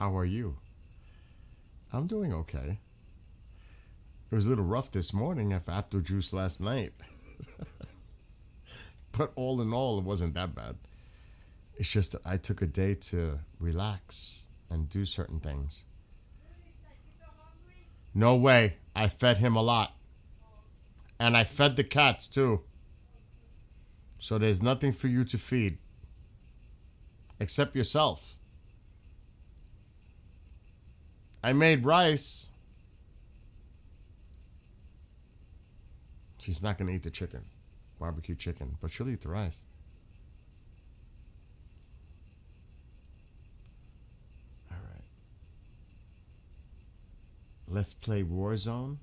How are you? I'm doing okay. It was a little rough this morning after apple juice last night. But all in all, it wasn't that bad. It's just that I took a day to relax and do certain things. No way. I fed him a lot. And I fed the cats too. So there's nothing for you to feed. Except yourself. I made rice. She's not going to eat the chicken. Barbecue chicken. But she'll eat the rice. Alright. Let's play Warzone.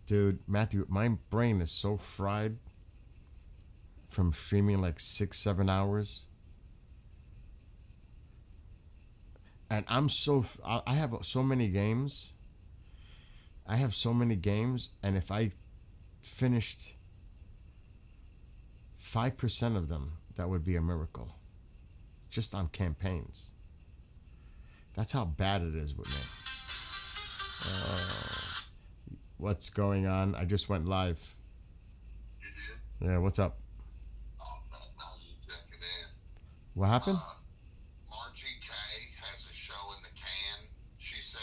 Dude, Matthew, my brain is so fried from streaming like 6-7 hours. And I have so many games. I have so many games, and if I finished 5% of them, that would be a miracle. Just on campaigns. That's how bad it is with me. What's going on? I just went live. You did? Yeah, what's up? Oh, now you checking in. What happened? Margie K has a show in the can, she said.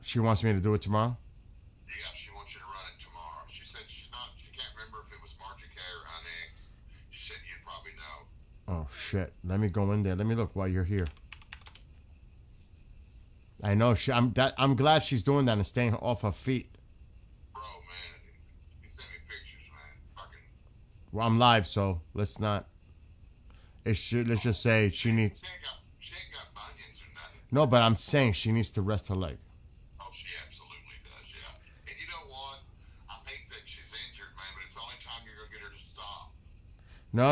She wants me to do it tomorrow? Yeah, she wants you to run it tomorrow. She said she can't remember if it was Margie K or Onyx. She said you'd probably know. Oh, shit. Let me go in there. Let me look while you're here. I know. I'm glad she's doing that and staying off her feet. Bro, man, you sent me pictures, man. Fucking. Well, I'm live, so let's not. Let's just say she needs. She ain't got bunions or nothing. No, but I'm saying she needs to rest her leg. Oh, she absolutely does, yeah. And you know what? I hate that she's injured, man, but it's the only time you're going to get her to stop. No.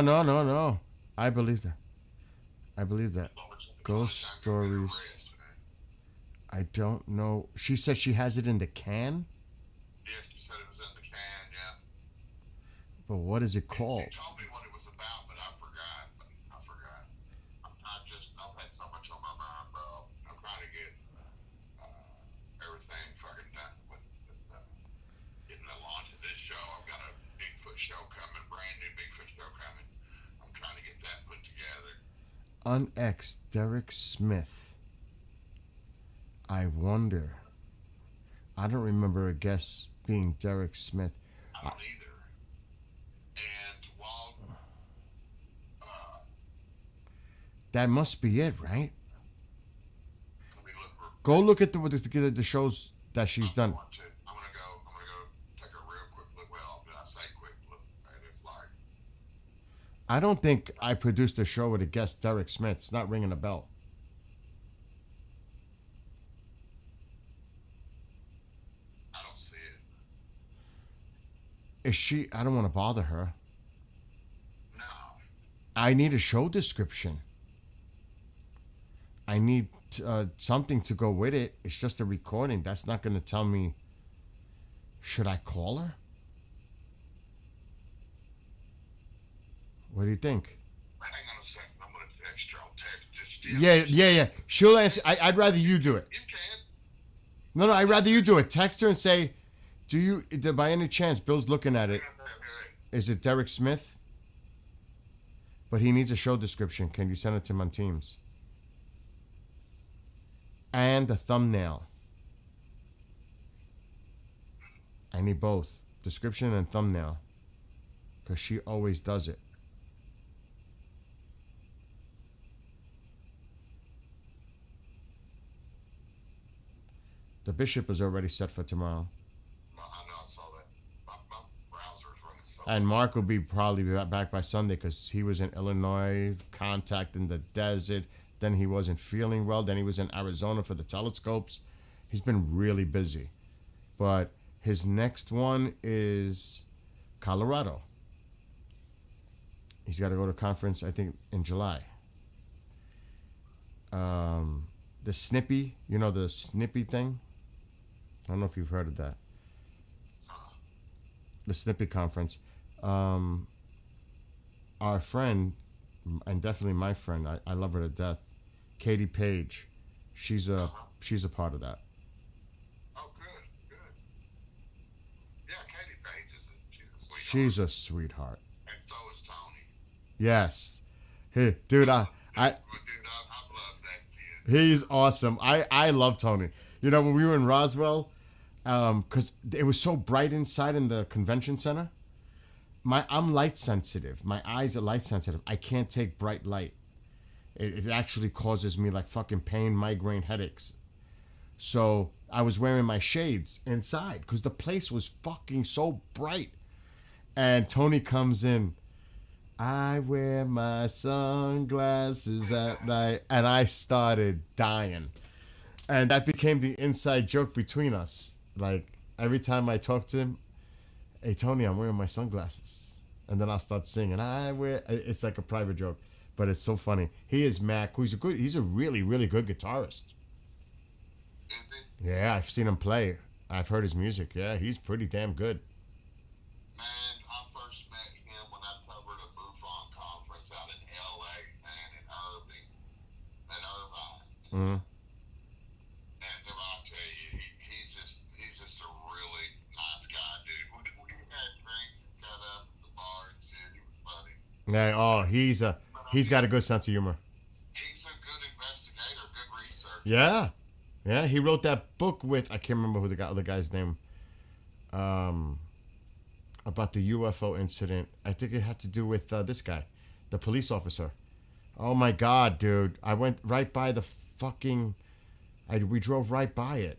I believe that. Ghost stories. I don't know. She said she has it in the can? Yeah, she said it was in the can, yeah. But what is it called? She told me what it was about, but I forgot. I've had so much on my mind, bro. I'm trying to get everything fucking done with getting the launch of this show. I've got a Bigfoot show coming, brand new Bigfoot show coming. I'm trying to get that put together. Unex Derek Smith. I wonder. I don't remember a guest being Derek Smith. I don't either. And while that must be it, right? let me look. Go look at the shows that she's done. I'm gonna go take a real quick look. Well, I say quick look, and it's like I don't think I produced a show with a guest Derek Smith. It's not ringing a bell. I don't see it. Is she? I don't want to bother her. No. I need a show description. I need something to go with it. It's just a recording. That's not going to tell me. Should I call her? What do you think? Hang on a second. I'm gonna text you. I'll text just Yeah. She'll answer. I'd rather you do it. You can. No, I'd rather you do it. Text her and say, do you, by any chance, Bill's looking at it. Is it Derek Smith? But he needs a show description. Can you send it to him on Teams? And a thumbnail. I need both. Description and thumbnail. Because she always does it. The Bishop is already set for tomorrow. I know, I saw that. My browser's running so. And Mark will be probably back by Sunday because he was in Illinois, contact in the desert. Then he wasn't feeling well. Then he was in Arizona for the telescopes. He's been really busy. But his next one is Colorado. He's got to go to a conference, I think, in July. The Snippy, you know the Snippy thing? I don't know if you've heard of that. The Snippy conference. Our friend and definitely my friend. I love her to death. Katie Page, she's a part of that. Oh, good, good. Yeah, Katie Page she's a sweetheart. She's a sweetheart. And so is Tony. Yes, hey, dude, I Dude, I love that kid. he's awesome. I love Tony. You know when we were in Roswell, because it was so bright inside in the convention center. I'm light sensitive. My eyes are light sensitive. I can't take bright light. It actually causes me like fucking pain, migraine, headaches. So I was wearing my shades inside because the place was fucking so bright. And Tony comes in. I wear my sunglasses at night, and I started dying. And that became the inside joke between us. Like every time I talk to him, hey Tony, I'm wearing my sunglasses, and then I'll start singing. I wear. It's like a private joke, but it's so funny. He is Mac. He's a really really good guitarist. Is he? Yeah, I've seen him play. I've heard his music. Yeah, he's pretty damn good. Man, I first met him when I covered a MUFON conference out in LA, man, in Irvine. Mm. And then I'll tell you, he's just a really nice guy, dude. We had drinks and cut up at the bar and shit. He was funny. Yeah. Oh, he's got a good sense of humor. He's a good investigator, good researcher. Yeah. Yeah, he wrote that book with I can't remember who the guy's name. About the UFO incident. I think it had to do with this guy, the police officer. Oh my God, dude! I went right by the fucking. We drove right by it.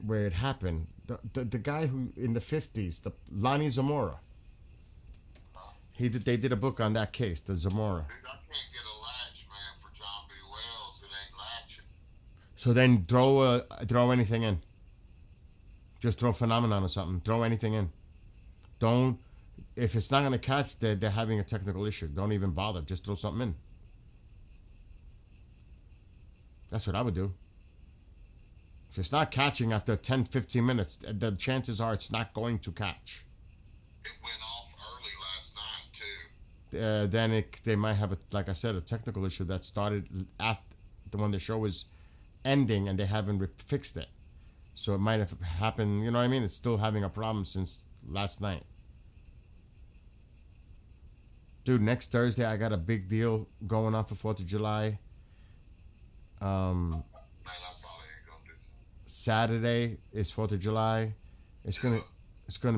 Where it happened. The guy who in the 50s, the Lonnie Zamora. They did a book on that case, the Zamora. Dude, I can't get a latch, man, for John B. Wells. It ain't latching. So then throw anything in. Just throw Phenomenon or something. Throw anything in. Don't. If it's not gonna catch, they're having a technical issue. Don't even bother. Just throw something in. That's what I would do. If it's not catching after 10, 15 minutes, the chances are it's not going to catch. It went off early last night, too. Then they might have, like I said, a technical issue that started after when the show was ending and they haven't fixed it. So it might have happened, you know what I mean? It's still having a problem since last night. Dude, next Thursday I got a big deal going on for 4th of July. Man, I probably ain't gonna do something. Saturday is 4th of July. It's gonna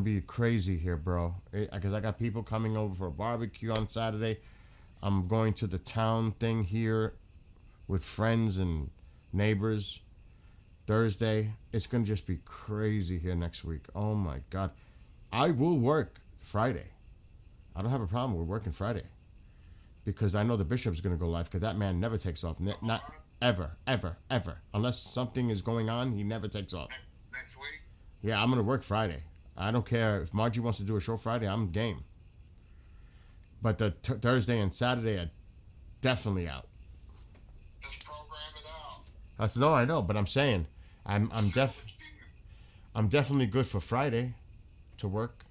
be crazy here, bro. Because I got people coming over for a barbecue on Saturday. I'm going to the town thing here with friends and neighbors. Thursday, it's gonna just be crazy here next week. Oh my God, I will work Friday. I don't have a problem with working Friday because I know the bishop's gonna go live because that man never takes off. Not ever, ever, ever. Unless something is going on, he never takes off. Next week? Yeah, I'm gonna work Friday. I don't care if Margie wants to do a show Friday. I'm game. But the Thursday and Saturday are definitely out. Just program it out. No, I know, but I'm saying I'm definitely good for Friday to work.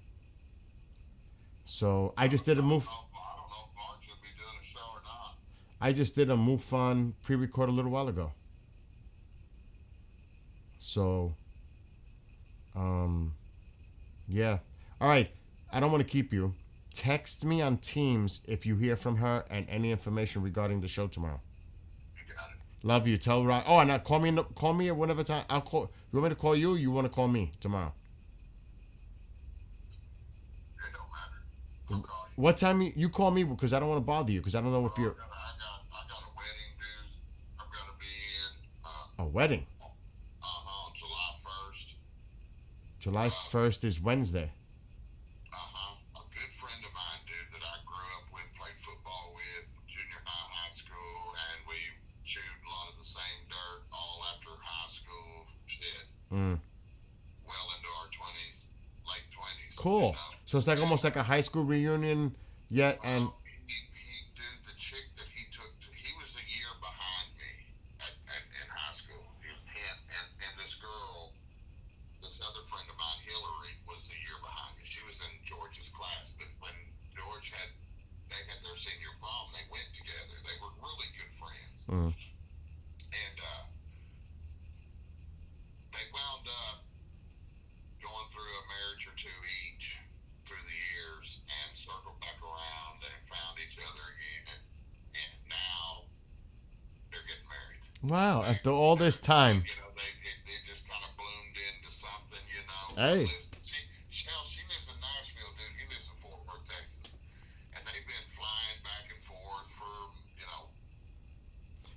So I just did a move. I don't know if Marge will be doing a show or not. I just did a MUFON pre-record a little while ago. So, yeah. All right. I don't want to keep you. Text me on Teams if you hear from her and any information regarding the show tomorrow. You got it. Love you. Tell Ryan. Oh, and now call me at whatever time. I'll call. You want me to call you? Or you want to call me tomorrow? It don't matter. I'll call you. What time you call me? Because I don't want to bother you. Because I don't know if you're I got a wedding, dude. I'm gonna be in. a wedding. July 1st. July 1st is Wednesday. A good friend of mine, dude, that I grew up with, played football with, junior high, high school, and we chewed a lot of the same dirt all after high school shit. Well into our 20s, late 20s. Cool. You know? So it's like almost like a high school reunion yet, and Dude, the chick that he took, he was a year behind me in high school. He was 10, and this girl, this other friend of mine, Hillary, was a year behind me. She was in George's class, but when they had their senior prom, Mm. And they wound up going through a marriage or two each through the years and circled back around and found each other again. And now they're getting married. Wow, after all this time. You know, they just kind of bloomed into something, you know. Hey. She lives in Nashville, dude. He lives in Fort Worth, Texas. And they've been flying back and forth for, you know,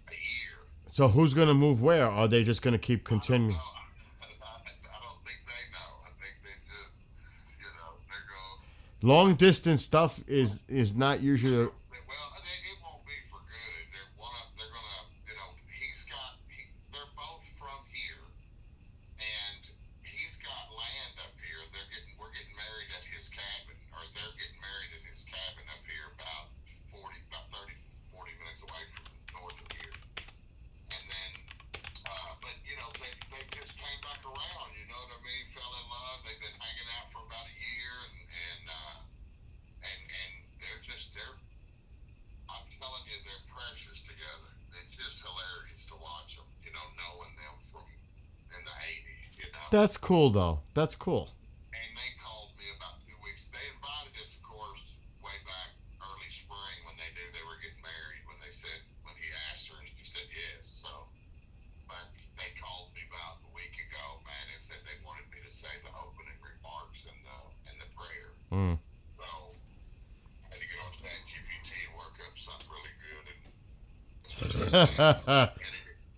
a year. So who's gonna move where? Or are they just gonna keep continuing? I don't think they know. I think they just, you know, they're going. Long distance stuff is not usually. Well, it won't be for good. They're gonna, you know, they're both from here, and he's got land up here. We're getting married at his cabin, or they're getting married at his cabin up here about 40 minutes away from north of here. And then, but you know, they just came back around. You know what I mean? Fell in love. They've been hanging out for about a year, and they're. I'm telling you, they're precious together. It's just hilarious to watch them. You know, knowing them from in the '80s. You know. That's cool though. That's cool. And they called me about 2 weeks. They invited us, of course, way back early spring when they knew they were getting married. When he asked her, and she said yes. So, but they called me about a week ago, man, and said they wanted me to say the opening remarks and the prayer. Mm. So I had to get on ChatGPT and work up something really good and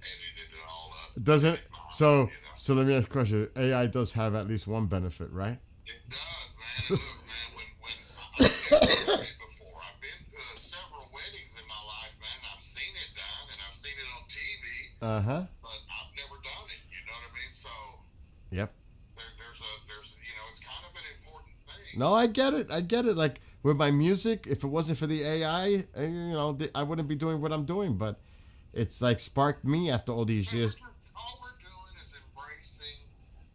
edited it all up. Doesn't so You know. so let me ask a question. AI does have at least one benefit, right? It does, man. And look, man, when I've been married before, I've been to several weddings in my life, man. I've seen it done, and I've seen it on TV, Uh-huh. but I've never done it. You know what I mean? So Yep. there's you know, it's kind of an important thing. No, I get it. I get it. Like with my music, if it wasn't for the AI, you know, I wouldn't be doing what I'm doing. But it's like sparked me after all these years. All we're doing is embracing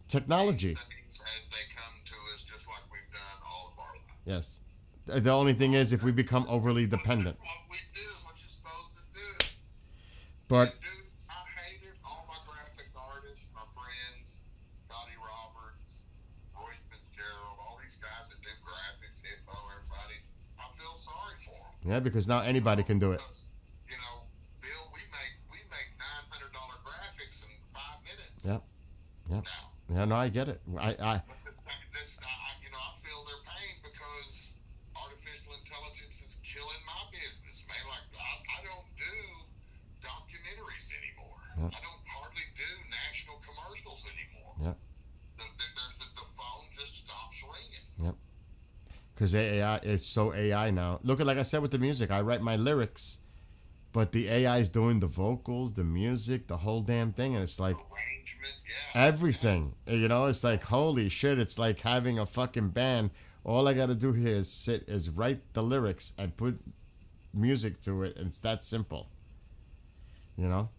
Technology. things as they come to us, just like we've done all of our life. Yes. The only thing is if we become overly dependent. That's what we do, what you're supposed to do. But Dude, I hate it. All my graphic artists, my friends, Scotty Roberts, Roy Fitzgerald, all these guys that do graphics, Hippo, everybody, I feel sorry for them. yeah, because now anybody can do it. Because, you know, Bill, we make $900 graphics in 5 minutes. Yep. Yep. Now, Yeah, no, I get it. you know, I feel their pain because artificial intelligence is killing my business, man. Like, I don't do documentaries anymore. Yep. I don't hardly do national commercials anymore. Yep. The phone just stops ringing. Because AI is so AI now. Look at, like I said with the music, I write my lyrics, but the AI is doing the vocals, the music, the whole damn thing, and it's like Arrangement, yeah. everything. You know, it's like holy shit. It's like having a fucking band. All I gotta do here is write the lyrics and put music to it, and it's that simple. You know,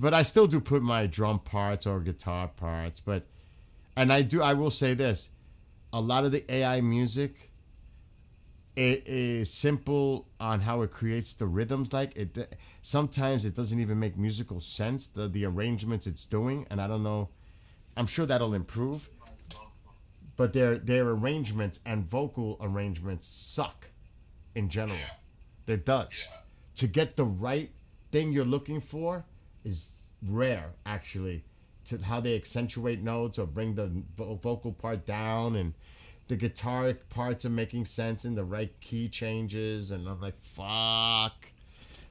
but I still do put my drum parts or guitar parts, and I will say this, a lot of the AI music, it is simple on how it creates the rhythms. Like it, sometimes it doesn't even make musical sense, the arrangements it's doing, and I don't know. I'm sure that'll improve, but their arrangements and vocal arrangements suck in general. It does. Yeah. To get the right thing you're looking for is rare, actually. To how they accentuate notes or bring the vocal part down, and the guitar parts are making sense in the right key changes, and I'm like, fuck.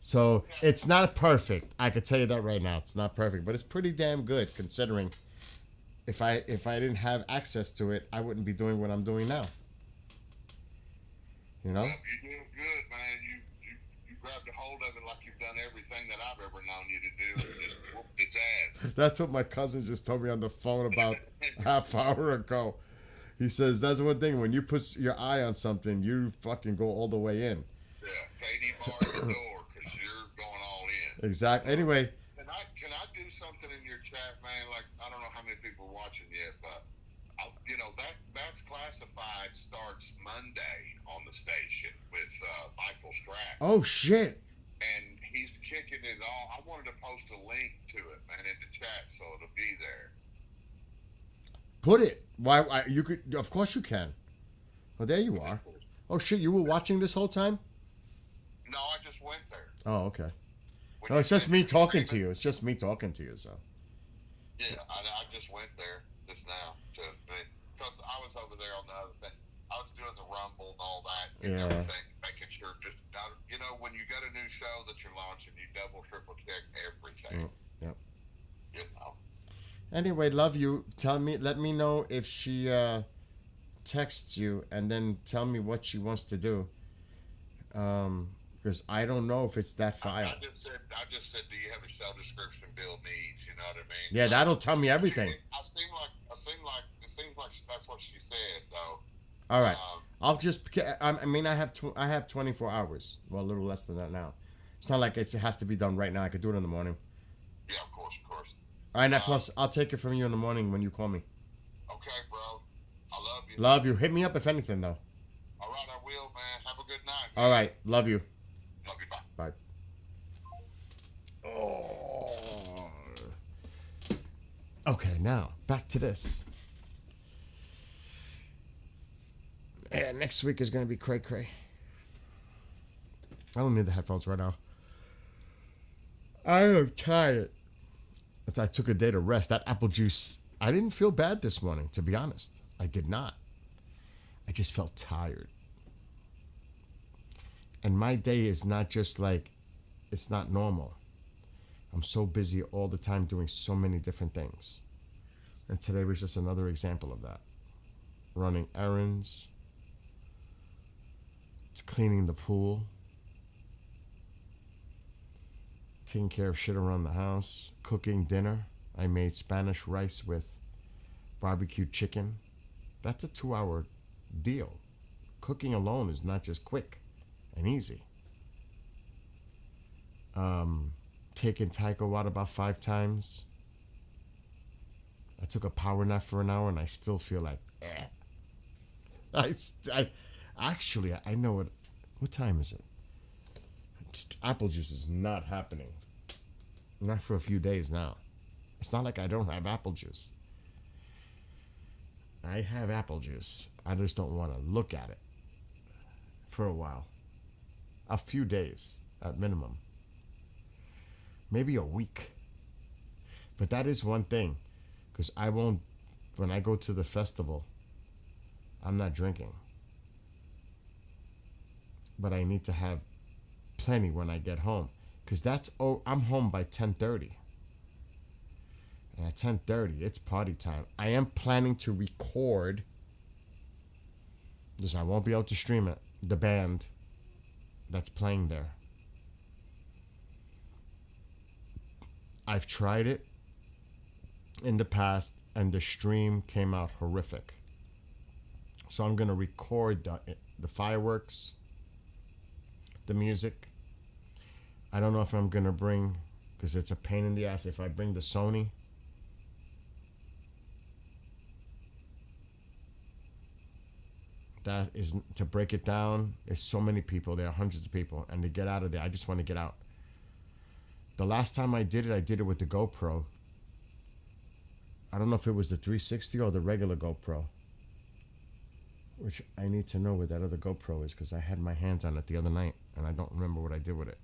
So it's not perfect. I could tell you that right now. It's not perfect, but it's pretty damn good considering. If I didn't have access to it, I wouldn't be doing what I'm doing now. You know? Yep, you're doing good, man. You grabbed a hold of it like you've done everything that I've ever known you to do, and just whooped its ass. That's what my cousin just told me on the phone about half hour ago. He says that's one thing, when you put your eye on something, you fucking go all the way in. Yeah, Katie bars the door because you're going all in. Exactly. Anyway, Can I do something in your chat, man? Like, I don't know how many people are watching yet, but you know that's classified starts Monday on the station with Michael Strack. oh shit. And he's kicking it all. I wanted to post a link to it, man, in the chat, so it'll be there. Put it. Why? You could. Of course you can. Well, there you are. Oh shit! You were watching this whole time? No, I just went there. Oh, okay. When No, you it's just said me you're talking to streaming- you. It's just me talking to you. So. Yeah, I just went there just now because I was over there on the other thing. I was doing the Rumble and all that and Yeah. everything, making sure when you got a new show that you're launching, you double, triple check everything. Yep. You know. Anyway, love you. Let me know if she texts you, and then tell me what she wants to do. Because I don't know if it's that file. I just said, do you have a show description Bill needs? You know what I mean? Yeah, that'll tell me everything. It seems like that's what she said, though. All right. I'll just. I mean, I have 24 hours. Well, a little less than that now. It's not like it has to be done right now. I could do it in the morning. Yeah, of course. All right. Now, plus, I'll take it from you in the morning when you call me. Okay, bro. I love you. Love you. Hit me up if anything, though. All right, I will, man. Have a good night. All right. Love you. Love you. Bye. Bye. Oh. Okay, now back to this. Yeah, next week is gonna be cray cray. I don't need the headphones right now. I am tired. I took a day to rest. That apple juice, I didn't feel bad this morning, to be honest. I did not. I just felt tired. And my day is not just like, it's not normal. I'm so busy all the time doing so many different things. And today was just another example of that. Running errands, cleaning the pool, taking care of shit around the house, cooking dinner. I made Spanish rice with barbecue chicken. That's a 2-hour deal. Cooking alone is not just quick and easy. Taking Taiko out about 5 times. I took a power nap for an hour and I still feel like, I know what time is it? Apple juice is not happening. Not for a few days now. It's not like I don't have apple juice. I have apple juice. I just don't want to look at it for a while. A few days at minimum. Maybe a week. But that is one thing. Because I won't, when I go to the festival, I'm not drinking. But I need to have plenty when I get home. Because I'm home by 10:30. And at 10:30, it's party time. I am planning to record, because I won't be able to stream it, the band that's playing there. I've tried it in the past, and the stream came out horrific. So I'm going to record the fireworks, the music. I don't know if I'm going to bring, because it's a pain in the ass, if I bring the Sony. That is, to break it down, there's so many people there, hundreds of people, and to get out of there, I just want to get out. The last time I did it with the GoPro. I don't know if it was the 360 or the regular GoPro. Which I need to know where that other GoPro is, because I had my hands on it the other night and I don't remember what I did with it.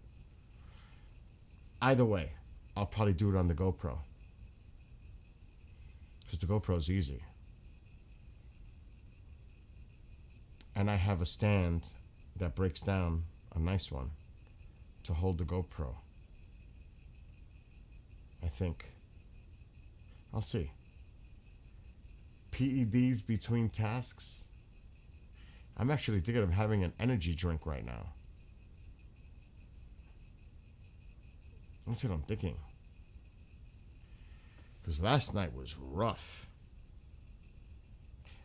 Either way, I'll probably do it on the GoPro. Because the GoPro is easy. And I have a stand that breaks down, a nice one, to hold the GoPro. I think. I'll see. PEDs between tasks. I'm actually thinking of having an energy drink right now. That's what I'm thinking. Because last night was rough.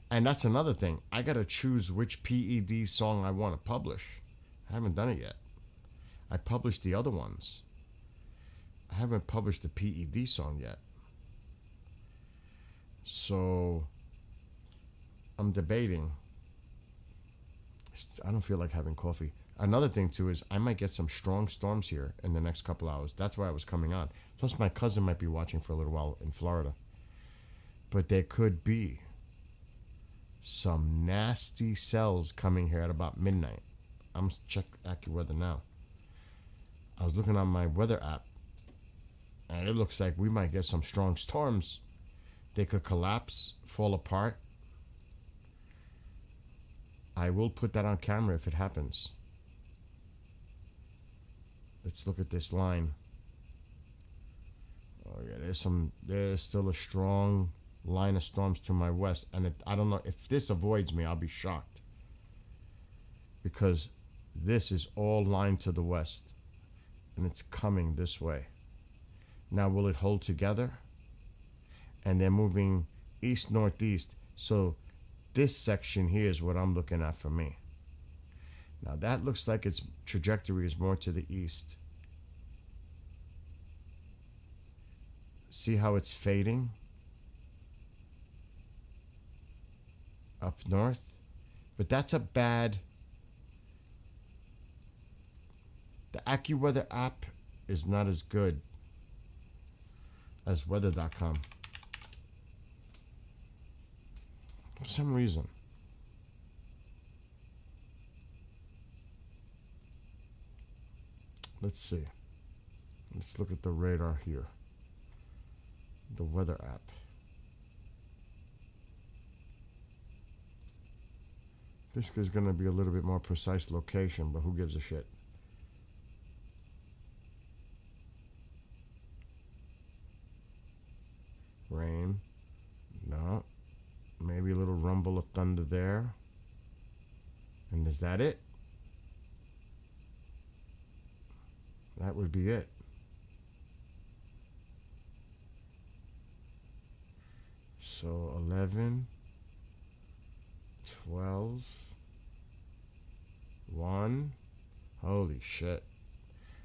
And that's another thing. I got to choose which PED song I want to publish. I haven't done it yet. I published the other ones. I haven't published the PED song yet. So I'm debating. I don't feel like having coffee. another thing too is I might get some strong storms here in the next couple hours. That's why I was coming on. Plus, my cousin might be watching for a little while in Florida. But there could be some nasty cells coming here at about midnight. I'm gonna check AccuWeather now. I was looking on my weather app, and it looks like we might get some strong storms. They could collapse, fall apart. I will put that on camera if it happens. Let's look at this line. Oh yeah, there's still a strong line of storms to my west, and I don't know if this avoids me. I'll be shocked, because this is all lined to the west, and it's coming this way. Now, will it hold together? And they're moving east northeast, so this section here is what I'm looking at for me. Now that looks like its trajectory is more to the east. See how it's fading up north? But that's a bad... The AccuWeather app is not as good as weather.com. For some reason. Let's see. Let's look at the radar here. The weather app. This is going to be a little bit more precise location, but who gives a shit? Rain. No. Maybe a little rumble of thunder there. And is that it? That would be it. So 11, 12, 1. Holy shit.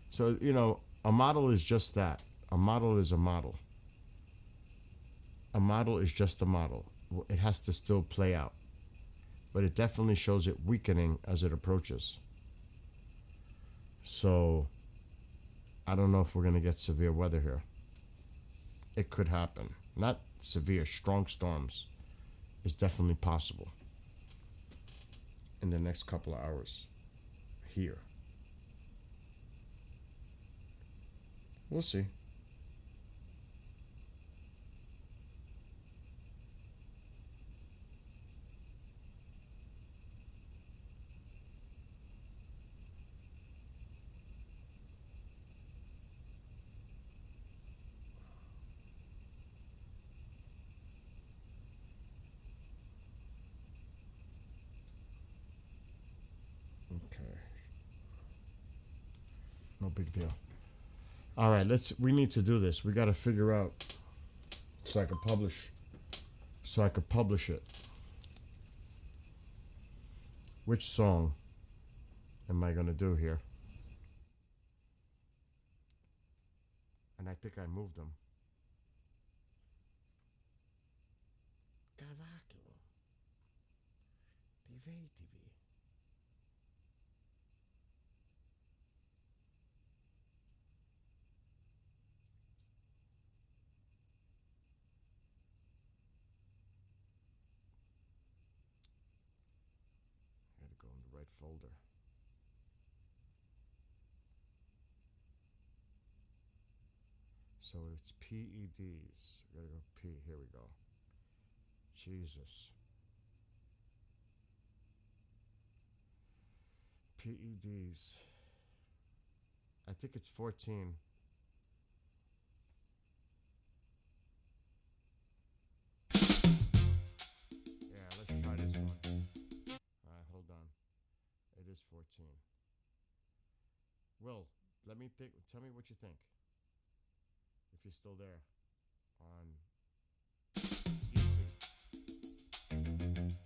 So, you know, a model is just that. A model is a model. A model is just a model. It has to still play out. But it definitely shows it weakening as it approaches. So, I don't know if we're going to get severe weather here. It could happen. Not severe, strong storms is definitely possible in the next couple of hours here. We'll see. Okay. No big deal. All right, we need to do this. We got to figure out so I could publish it. Which song am I going to do here? And I think I moved them. Cavacchio. Divertiti. Go in the right folder. So it's PEDs. We gotta go P. Here we go. Jesus. PEDs. I think it's 14. Yeah, let's try this one. Alright, hold on. It is 14. Will, let me think. Tell me what you think. If you're still there on YouTube.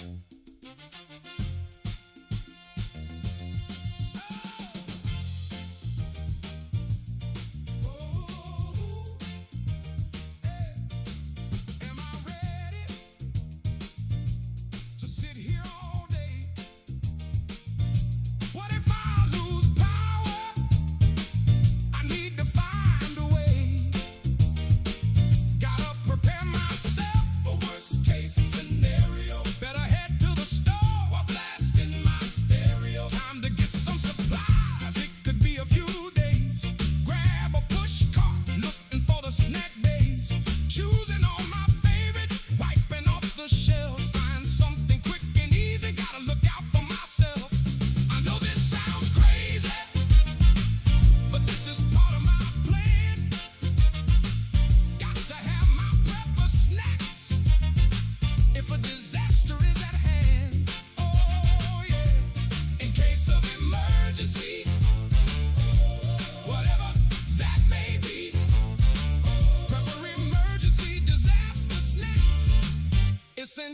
To sit here all day. What if I lose?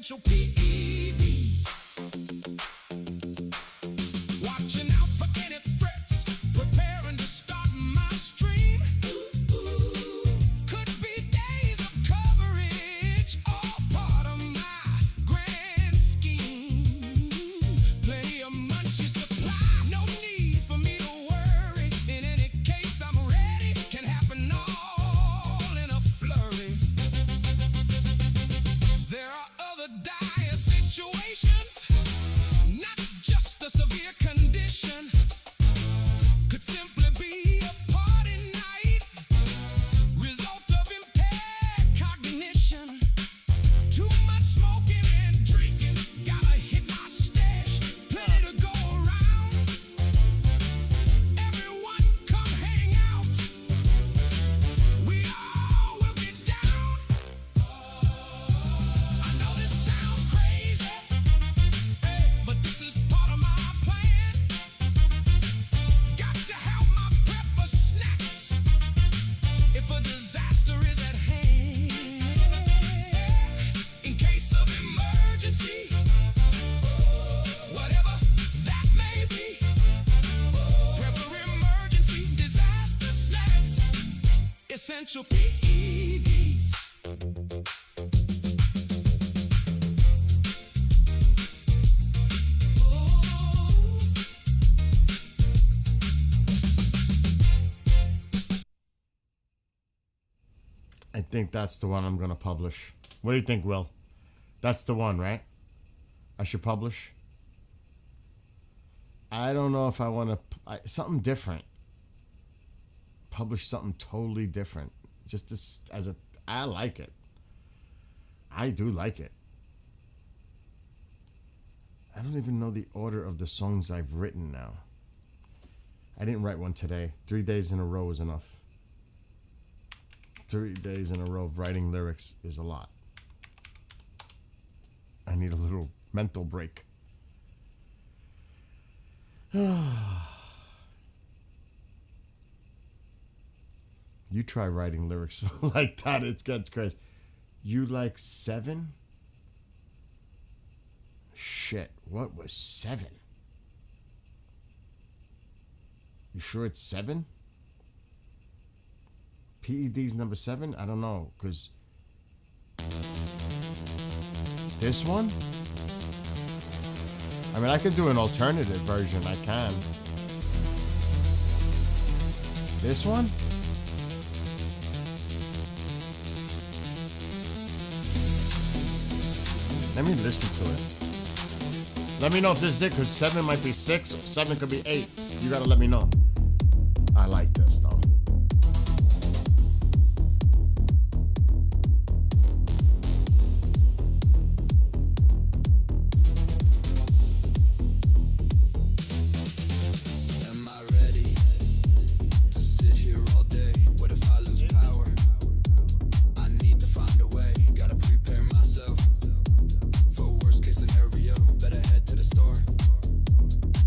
essential PEDs. Watching out for any threats, preparing to start my stream. Could be days of coverage, all part of my grand scheme. Plenty of munchie supply, no need for me to worry. In any case, I'm ready, can happen all in a flurry. There are other dire situations, not just a severe condition. Could simply be a party night, result of impaired cognition. Too much smoking and drinking, gotta hit my stash. Plenty to go around. Everyone come hang out. We all will get down. I know this sounds crazy, but this is part of my plan. Got to have my pepper snacks if a disaster is at hand. In case of emergency, whatever that may be, prepper emergency disaster snacks, essential PEDs. I think that's the one I'm gonna publish. What do you think, Will? That's the one, right? I should publish. I don't know if I want to something different. Publish something totally different. Just as a, I like it. I do like it. I don't even know the order of the songs I've written now. I didn't write one today. 3 days in a row is enough. 3 days in a row of writing lyrics is a lot. I need a little mental break. You try writing lyrics like that, it gets crazy. You like 7? Shit, what was 7? You sure it's 7? PED's number 7? I don't know, because this one? I mean, I could do an alternative version, I can. This one? Let me listen to it. Let me know if this is it, because 7 might be 6, 7 could be 8. You gotta let me know. I like this, though. Am I ready to sit here all day? What if I lose power? I need to find a way. Gotta prepare myself for worst case scenario. Better head to the store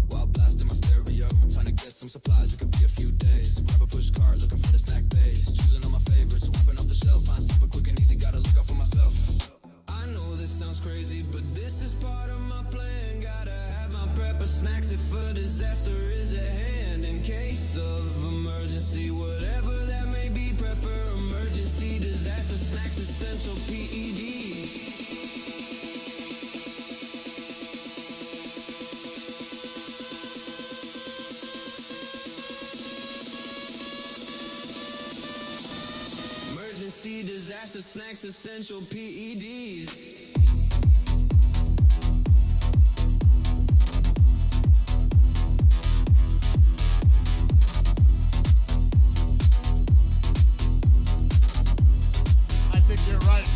while blasting my stereo. Trying to get some supplies, it could be a few days. Grab a push cart, looking for the snack base. Choosing all my favorites, wiping off the shelf. Find something quick and easy, gotta look out for myself. I know this sounds crazy, but this is part of my plan. Gotta have my prepper snacks if a disaster is at hand. In case of emergency, whatever that may be, prepper emergency disaster snacks, essential PEDs. Emergency disaster snacks, essential PEDs. I think you're right.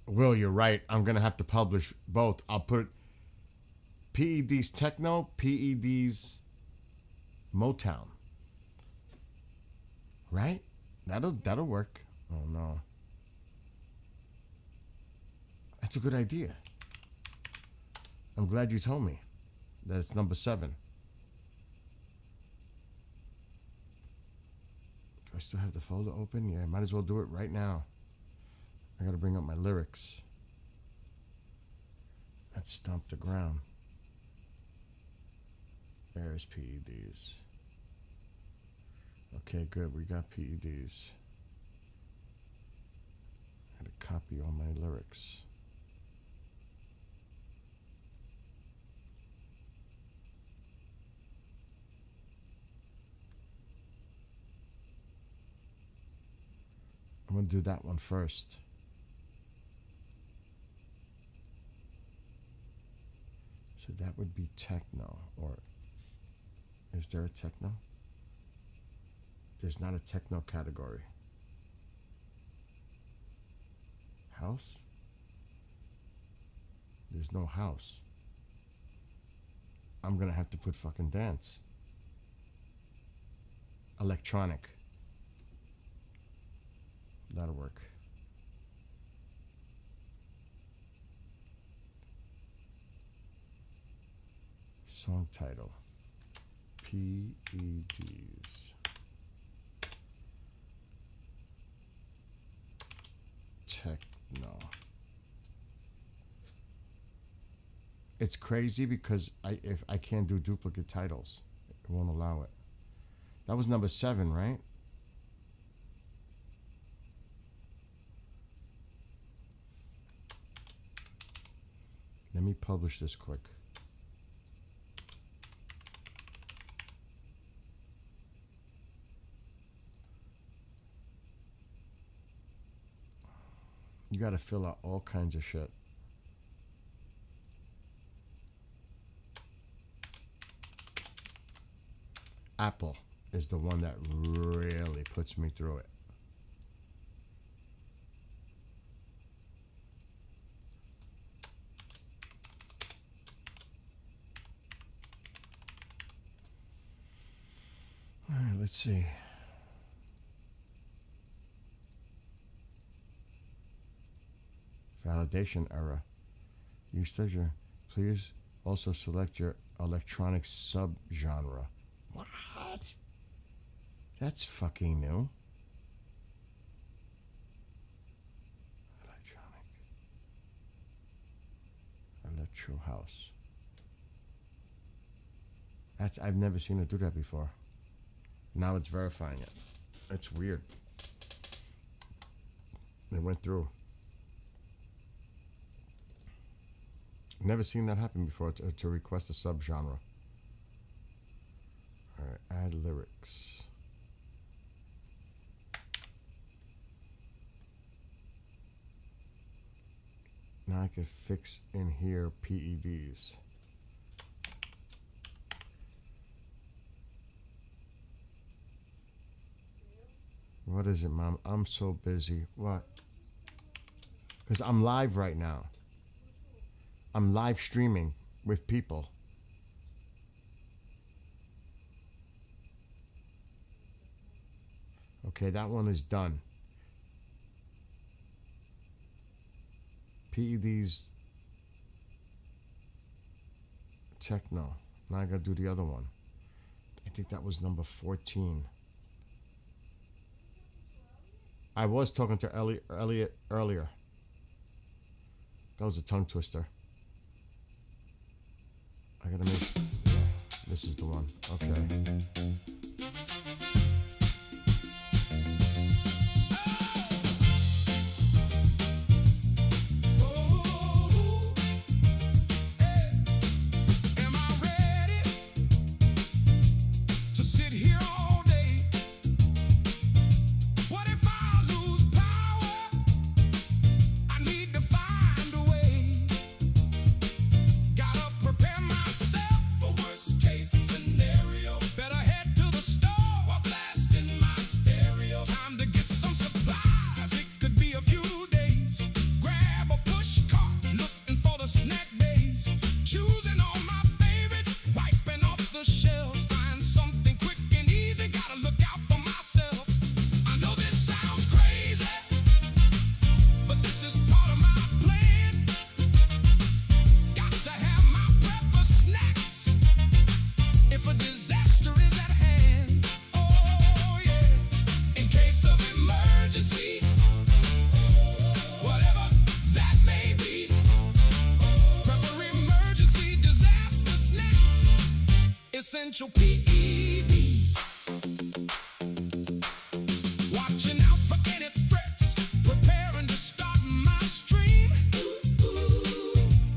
Will, you're right. I'm gonna have to publish both. I'll put PED's techno, PED's Motown. Right? That'll work. Oh no. That's a good idea. I'm glad you told me that it's number 7. I still have the folder open? Yeah, might as well do it right now. I gotta bring up my lyrics. Let's stomp the ground. There's PEDs. Okay, good. We got PEDs. I gotta copy all my lyrics. I'm gonna do that one first. So that would be techno, or is there a techno? There's not a techno category. House? There's no house. I'm gonna have to put fucking dance. Electronic. That'll work. Song title. PEDs. Techno. It's crazy because if I can't do duplicate titles, it won't allow it. That was number 7, right? Let me publish this quick. You gotta fill out all kinds of shit. Apple is the one that really puts me through it. All right, let's see. Validation error. Use treasure. Please also select your electronic subgenre. What? That's fucking new. Electronic. Electro house. I've never seen it do that before. Now it's verifying it. It's weird. They went through. Never seen that happen before to request a subgenre. Alright, add lyrics. Now I can fix in here PEDs. What is it, Mom? I'm so busy. What? Because I'm live right now. I'm live streaming with people. Okay, that one is done. PEDs. Techno. Now I gotta do the other one. I think that was number 14. I was talking to Elliot earlier. That was a tongue twister. I gotta make. Yeah, this is the one. Okay. Prepare myself essential PEDs. Watching out for any threats, preparing to start my stream.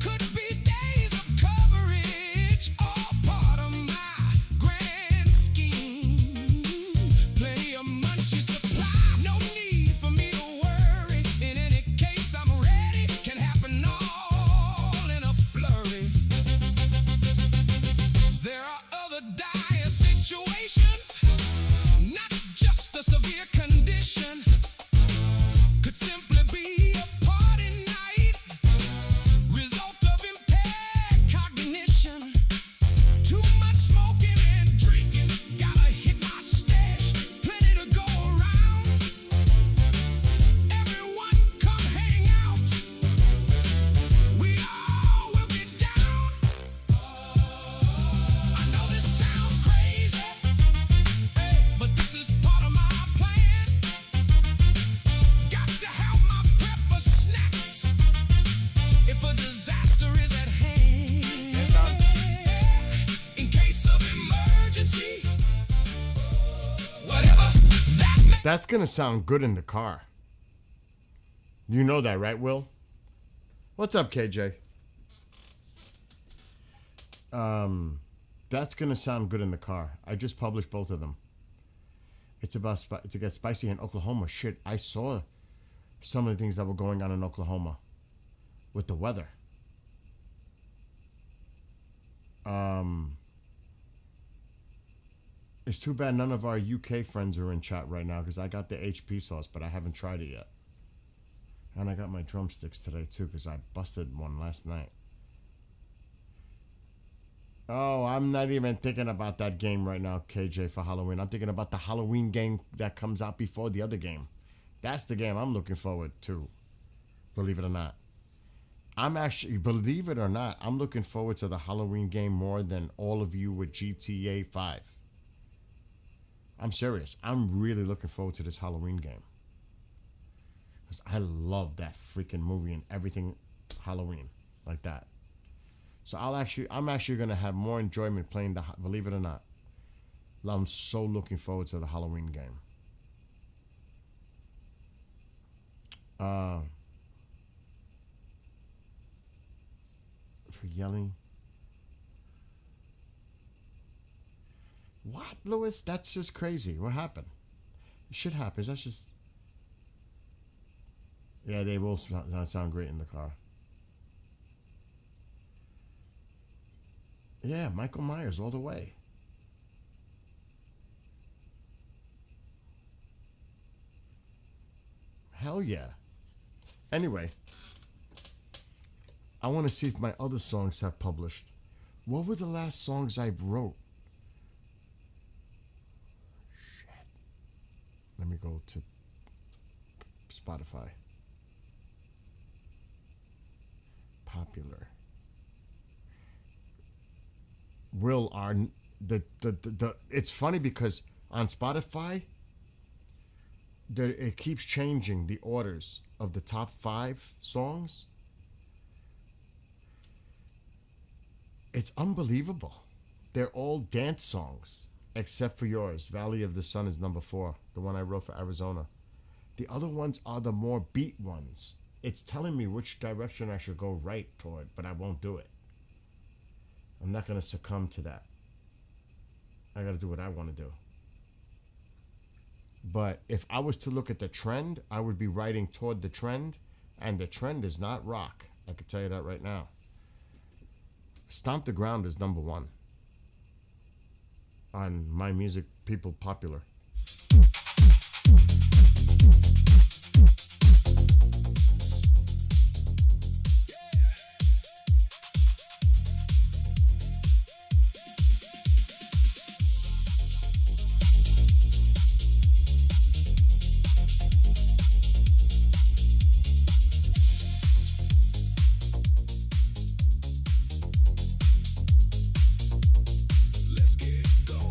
Could be days of coverage, all part of my grand scheme. Plenty of munchie supply, no need for me to worry. In any case, I'm ready, can happen all in a flurry. There are other dire situations, not just a severe condition. Could simply be a party night, result of impaired cognition. Too much smoking and drinking, gotta hit my stash, plenty to go around. Everyone come hang out, we all will get down. I know this sounds crazy, but this is part of my plan. Got to have my pepper snacks if a disaster is at hand. In case of emergency, whatever that may That's gonna sound good in the car. You know that, right, Will? What's up, KJ? That's gonna sound good in the car. I just published both of them. It's about to get spicy in Oklahoma. Shit, I saw some of the things that were going on in Oklahoma with the weather. It's too bad none of our UK friends are in chat right now because I got the HP sauce, but I haven't tried it yet. And I got my drumsticks today too because I busted one last night. Oh, I'm not even thinking about that game right now, KJ, for Halloween. I'm thinking about the Halloween game that comes out before the other game. That's the game I'm looking forward to, believe it or not. I'm actually, believe it or not, I'm looking forward to the Halloween game more than all of you with GTA 5. I'm serious. I'm really looking forward to this Halloween game. Because I love that freaking movie and everything Halloween like that. So I'm actually going to have more enjoyment playing believe it or not. I'm so looking forward to the Halloween game. For yelling. What, Lewis? That's just crazy. What happened? Shit happens. That's just... Yeah, they will sound great in the car. Yeah, Michael Myers all the way. Hell yeah. Anyway, I want to see if my other songs have published. What were the last songs I wrote? Shit. Let me go to Spotify. Popular. Will are the it's funny because on Spotify it keeps changing the orders of the top 5 songs. It's unbelievable. They're all dance songs except for yours. Valley of the Sun is number 4, the one I wrote for Arizona. The other ones are the more beat ones. It's telling me which direction I should go right toward, but I won't do it. I'm not going to succumb to that. I got to do what I want to do. But if I was to look at the trend, I would be writing toward the trend, and the trend is not rock. I can tell you that right now. Stomp the Ground is number 1 on My Music People Popular. let's get going.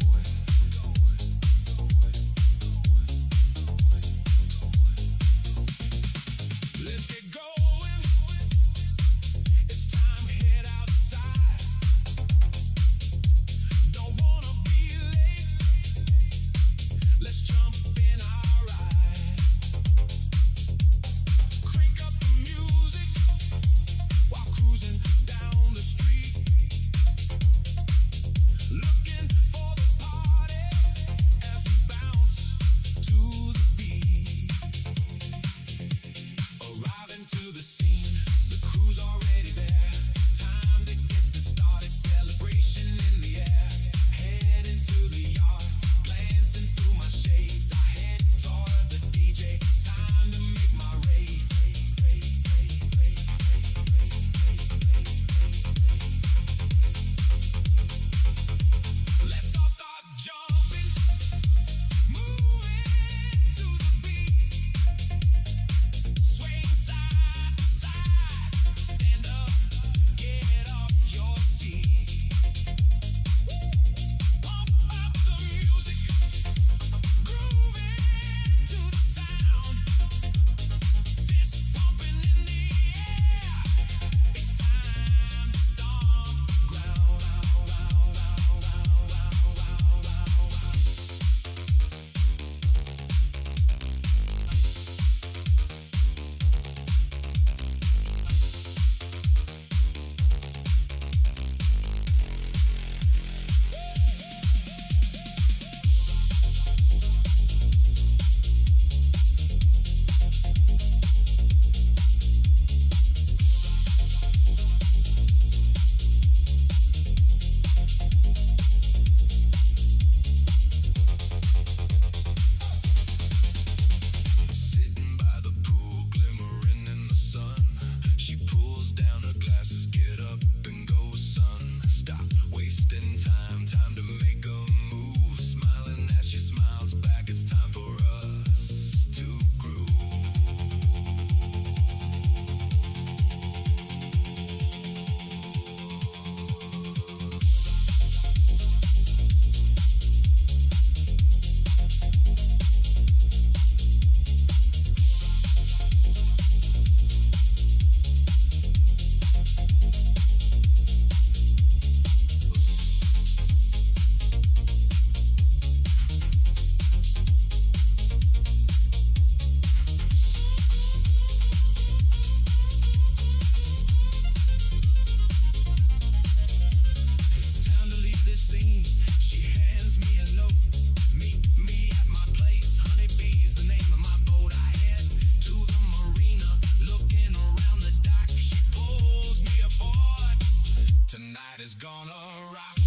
gonna rock.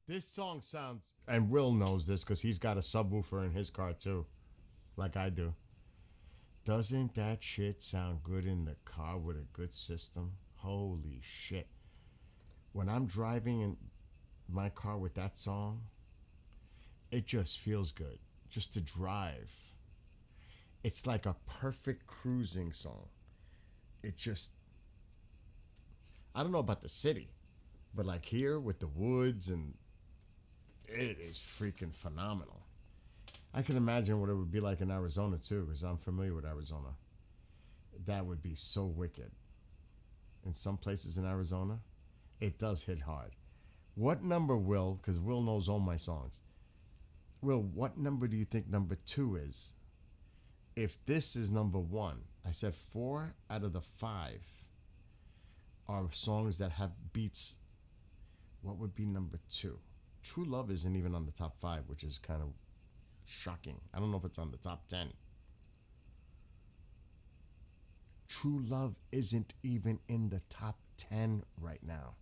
This song sounds, and Will knows this because he's got a subwoofer in his car too, like I do. Doesn't that shit sound good in the car with a good system? Holy shit. When I'm driving in my car with that song, it just feels good just to drive. It's like a perfect cruising song. It just, I don't know about the city, but like here with the woods, and it is freaking phenomenal. I can imagine what it would be like in Arizona too, because I'm familiar with Arizona. That would be so wicked. In some places in Arizona, it does hit hard. What number, Will, because Will knows all my songs. Will, what number do you think number 2 is? If this is number 1, I said 4 out of the 5 are songs that have beats. What would be number 2? True Love isn't even on the top 5, which is kind of shocking. I don't know if it's on the top 10. True Love isn't even in the top 10 right now.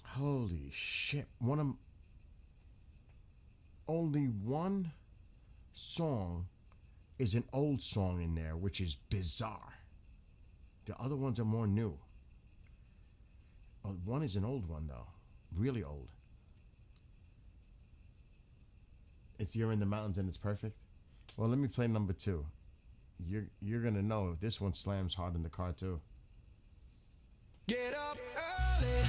Holy shit. Only one song is an old song in there, which is Bizarre. The other ones are more new. One is an old one, though. Really old. It's You're in the Mountains and It's Perfect. Well, let me play number 2. You're going to know this one slams hard in the car, too. Get up early,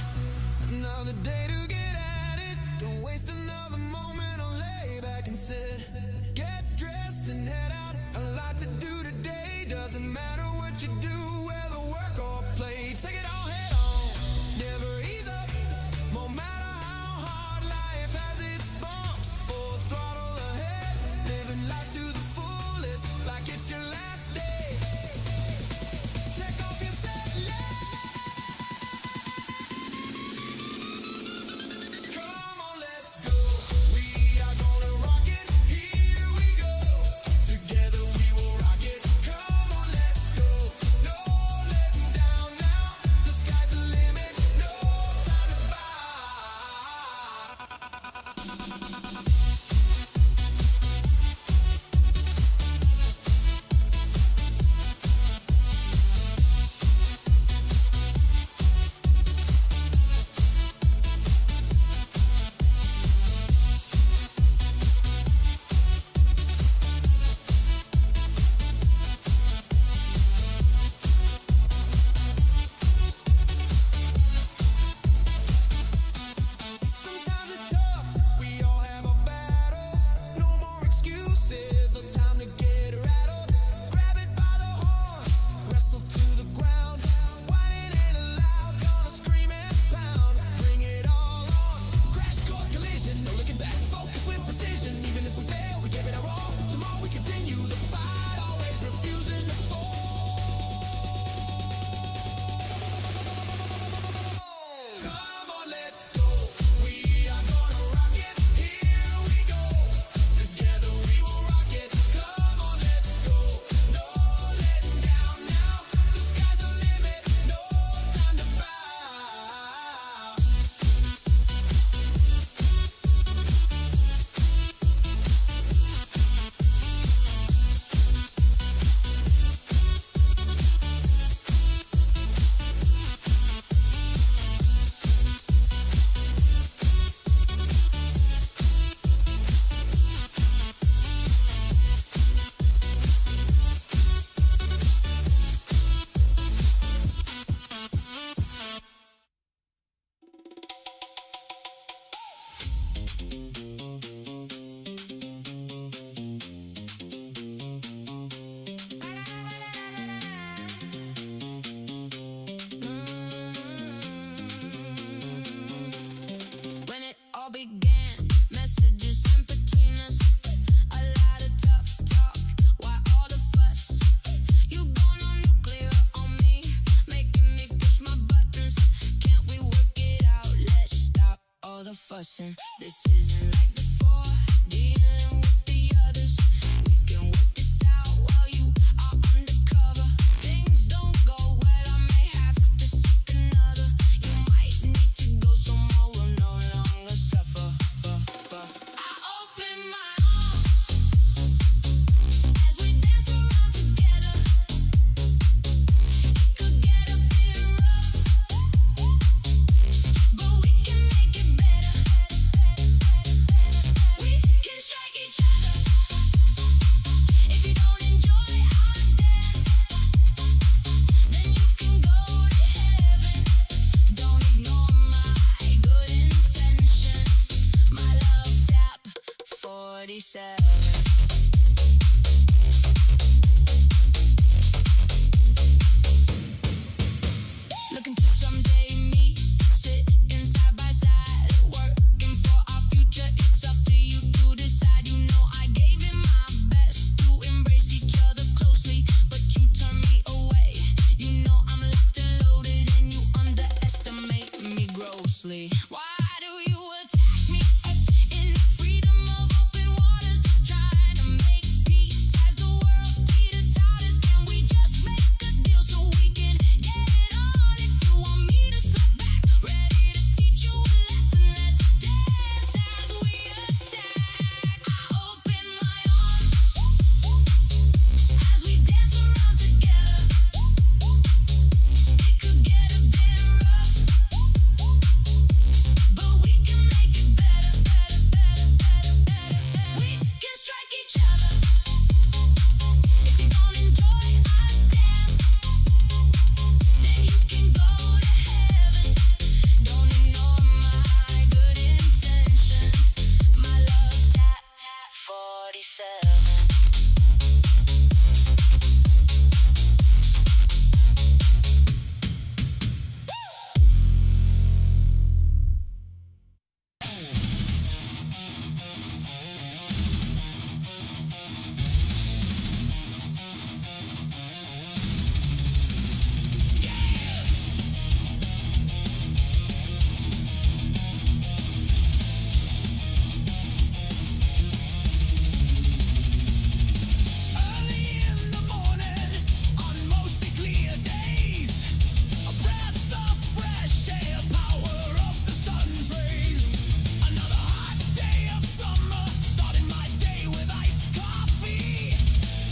another day to get at it. Don't waste another moment or lay back and sit. Get dressed and head out, a lot to do today. Doesn't matter what you do, whether work or play. Take it all head on, never ease up. No matter how hard life has its bumps, full throttle ahead. Living life to the fullest, like it's your last day. Check off your set list. Come on, let's go. We are gonna rock it. Here we go. Together we will rock it. Come on, let's go. No letting down now. The sky's the limit. No time to buy. Sometimes it's tough, we all have our battles. No more excuses, no time to get rattled. Grab it by the horns, wrestle to the ground. Whining ain't allowed, gonna scream and pound. Bring it all on. Crash, course, collision, no looking back. Focus with precision, even if we fail, we give it our all. Tomorrow we continue the fight, always refusing to fall. Come on, let's go. We are gonna rock it. Here we go. Together we will rock it. Come on, let's go. No letting down now. The sky's the limit. No time to bow. When it all began, messages sent between us. A lot of tough talk, why all the fuss? You going on nuclear on me, making me push my buttons. Can't we work it out? Let's stop all the fussing. This isn't like before, dealing with the others. We can work this out. Looking to someday meet, sitting side by side, working for our future. It's up to you to decide. You know I gave it my best to embrace each other closely, but you turn me away. You know I'm locked and loaded, and you underestimate me grossly. Why do you attack me in the freedom of open waters? Just trying to make peace as the world teeter-totters. Can we just make a deal so we can get it on? If you want me to slap back, ready to teach you a lesson. Let's dance as we attack. I open my arms as we dance around together. It could get a bit rough, but we can make it better, better, better, better, better, better. We can strike each other. If you don't enjoy our dance, then you can go to heaven. Don't ignore my good intention. My love tap tap 47. Early in the morning, on mostly clear days, a breath of fresh air, power of the sun's rays. Another hot day of summer, starting my day with iced coffee,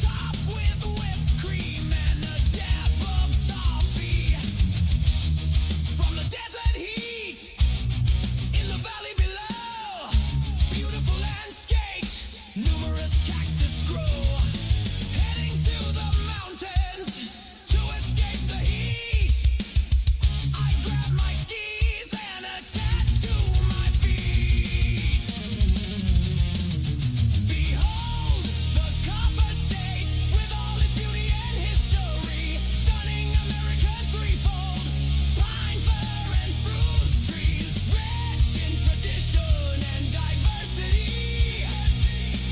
top with whipped cream and a dab of toffee. From the desert heat in the valley below, beautiful landscapes, numerous cactus grow. Heading to the mountains to escape the heat. I grab my skis and attach to my feet. Behold the copper state with all its beauty and history. Stunning American threefold, pine, fir, and spruce trees. Rich in tradition and diversity.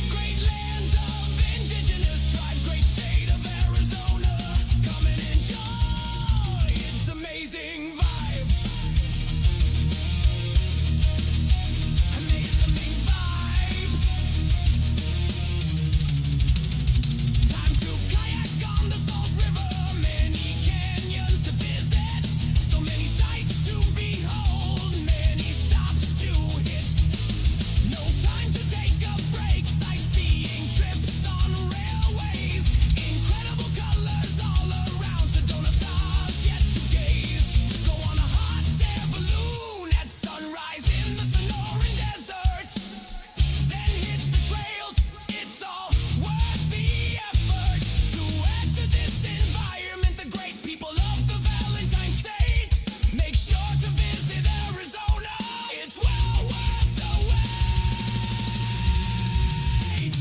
Great lands of indigenous tribes, great state of Arizona. Come and enjoy its amazing vibes. Amazing vibes. Time to kayak on the Salt River, many canyons to visit, so many sights to behold, many stops to hit. No time to take a break, sightseeing trips on railways, incredible colors all around, Sedona stars yet to gaze. Go on a hot air balloon at sunrise in the Sonoran Desert. Then hit the trails, it's all worth the effort to enter this environment, the great people of the Valentine State. Make sure to visit Arizona, it's well worth the wait.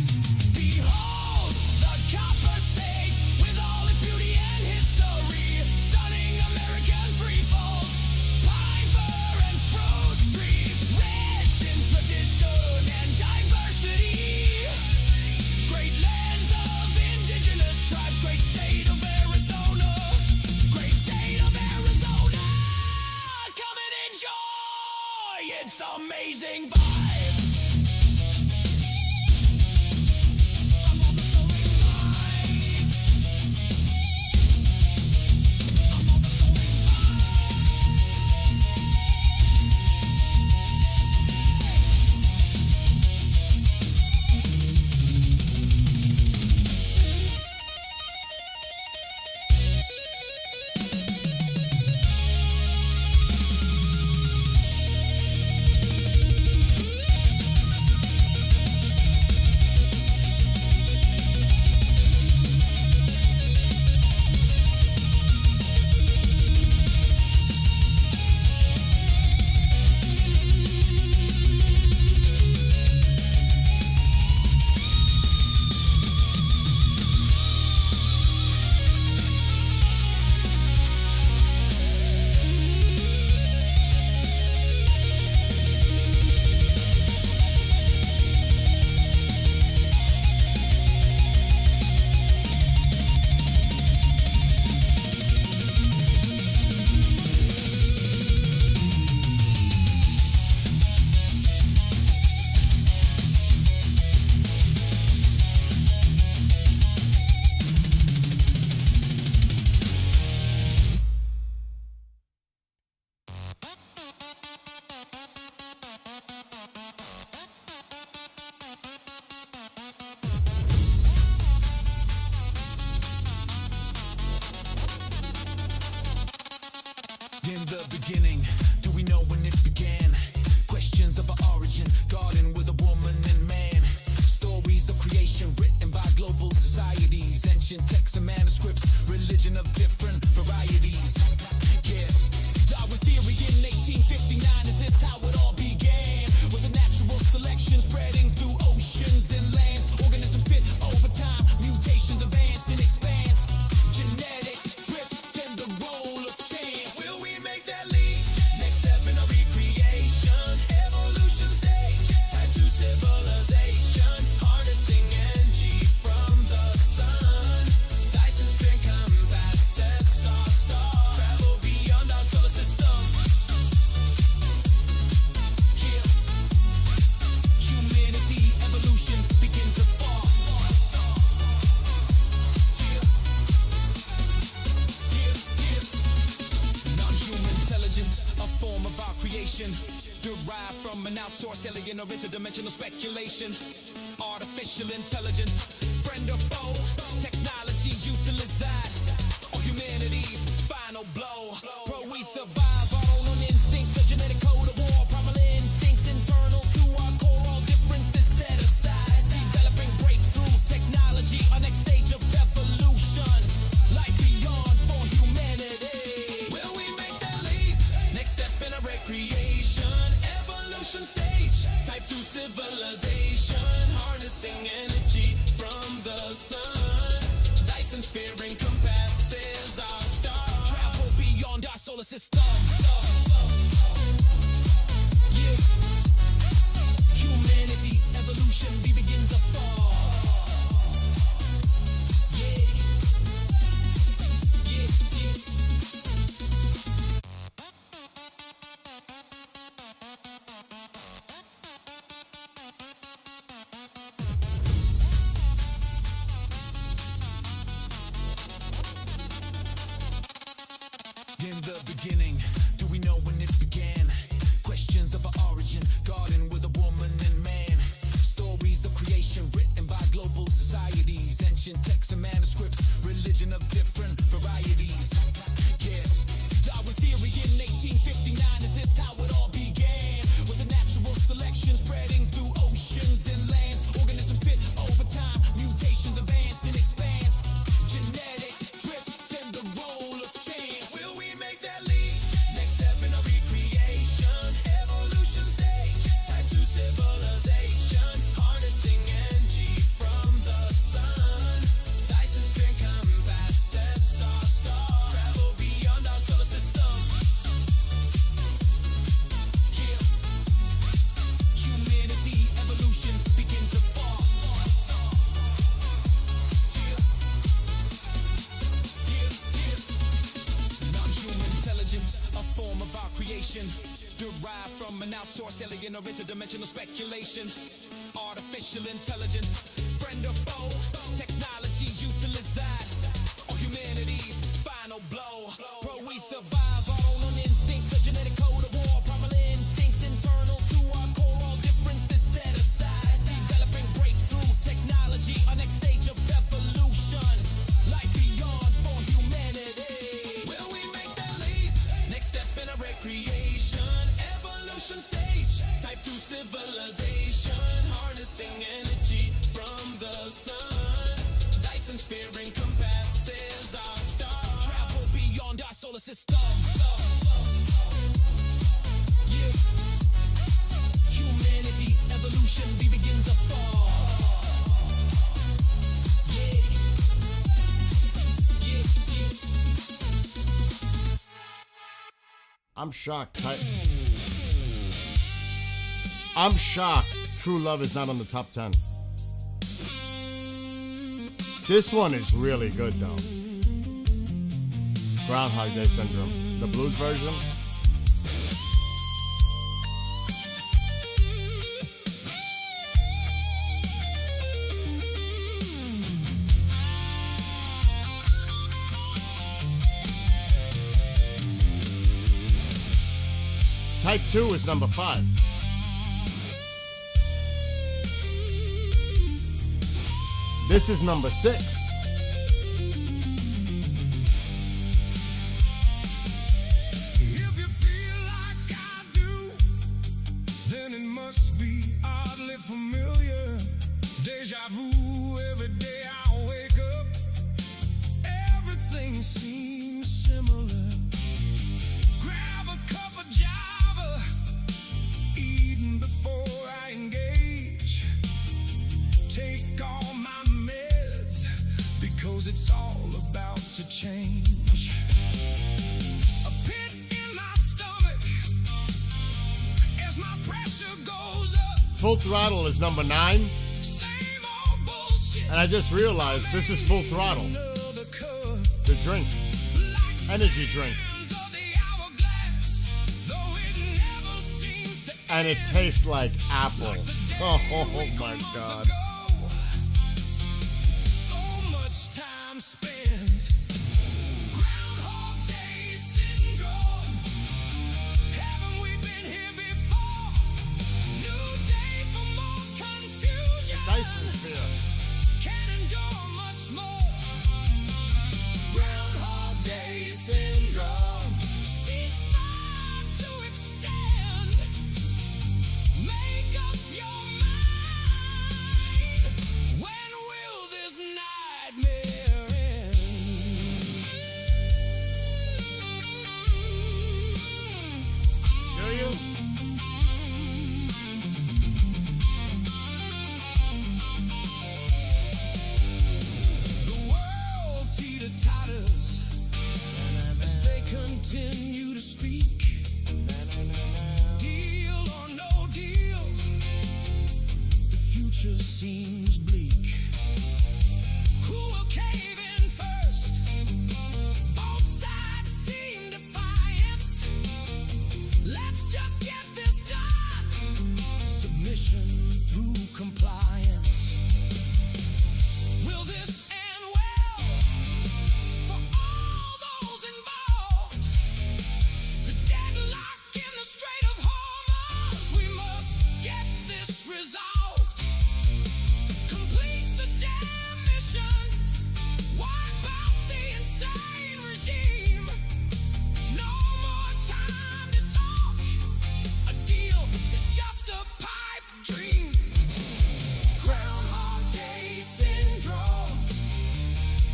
Behold the copper state with all its beauty and history. Stunning American threefold, pine, fir, and spruce trees. Rich in tradition and diversity. Great lands of indigenous tribes, great state of Arizona. Great state of Arizona. Come and enjoy its amazing vibes. I'm on the soaring vibes. I'm on the soaring outsourced alien or interdimensional speculation. Artificial intelligence, friend or foe, technology utilized, or humanity's final blow. Pro, we survive our own instincts, a genetic code of war, primal instincts internal to our core, all differences set aside. Developing breakthrough technology, our next stage of evolution, life beyond for humanity. Will we make that leap? Next step in a recreation, evolution stage, type 2 civilization, harnessing energy from the sun. Dyson sphere encompasses our star, travel beyond our solar system. Yeah. Humanity, evolution, begins afar. Yeah. Yeah, yeah. In the beginning, do we know when it began? Questions of our origin, garden with a woman and man. Stories of creation written by global societies, ancient texts and manuscripts, religion of different varieties. Yes, Darwin's theory in 1859, is this how it all began? Was a natural selection spreading through oceans and lands? Organisms fit over time, mutations advance and expand. Genetic drifts and the role of chance. Will we make that leap? Next step in our recreation, evolution stage, type 2 civilization, harnessing energy from the sun. Dyson sphere encompasses our star, travel beyond our solar system. Yeah. Humanity, evolution begins afar. Yeah. Non-human intelligence, a form of our creation, derived from an outsourced alien or interdimensional speculation. Artificial intelligence, friend or foe, technology utilized, or humanity's final blow. Pro, we survive our own instincts, a genetic code of war, primal instincts internal to our core, all differences set aside. Developing breakthrough technology, our next stage of evolution, life beyond for humanity. Will we make that leap? Next step in a recreation, evolution stage, type 2 civilization, harnessing energy from the sun. Dyson sphere encompasses our star, travel beyond our solar system. Yeah. Humanity, evolution begins afar. Yeah. Yeah, yeah. I'm shocked. I'm shocked. True Love is not on the top 10. This one is really good though. Groundhog Day Syndrome. The blues version. Type 2 is number 5. This is number 6. If you feel like I do, then it must be oddly familiar. Deja vu, every day I wake up, everything seems similar. Grab a cup of Java, eating before I engage. Take all my meds, because it's all about to change. A pit in my stomach as my pressure goes up. Full Throttle is number 9. Same old bullshit. And I just realized this is Full Throttle. Another cup, The drink. like Energy drink. sands of the hourglass, though it never seems to And it tastes like apple. Oh my God. So much time spent. Groundhog Day syndrome. Haven't we been here before? atmosphere. Can't endure much more. Groundhog Day syndrome. Ceasefire to extend. Make up your mind. When will this nightmare end? Do you? The world teeter-totters as they continue to speak. Deal or no deal, the future seems bleak. Who will cave in first? Both sides seem defiant. Let's just get this done. Submission through compliance. Will this end well for all those involved? The deadlock in the Strait of Hormuz. We must get this resolved. Complete the damn mission. Wipe out the insane regime. No more time to talk. A deal is just a pipe dream. Groundhog Day syndrome.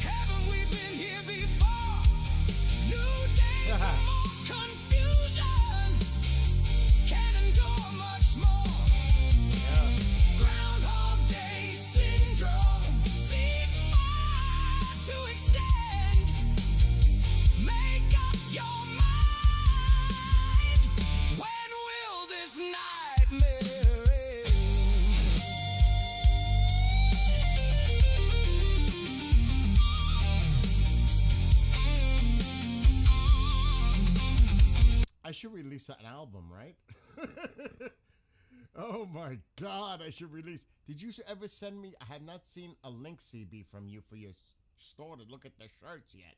Haven't we been here before? New day for more confusion. Can't endure much more. Groundhog Day syndrome. Ceasefire to extend. Make up your mind. When will this nightmare end? I should release an album, right? Oh my God, I should release. Did you ever send me? I have not seen a link CB from you for your store to look at the shirts yet.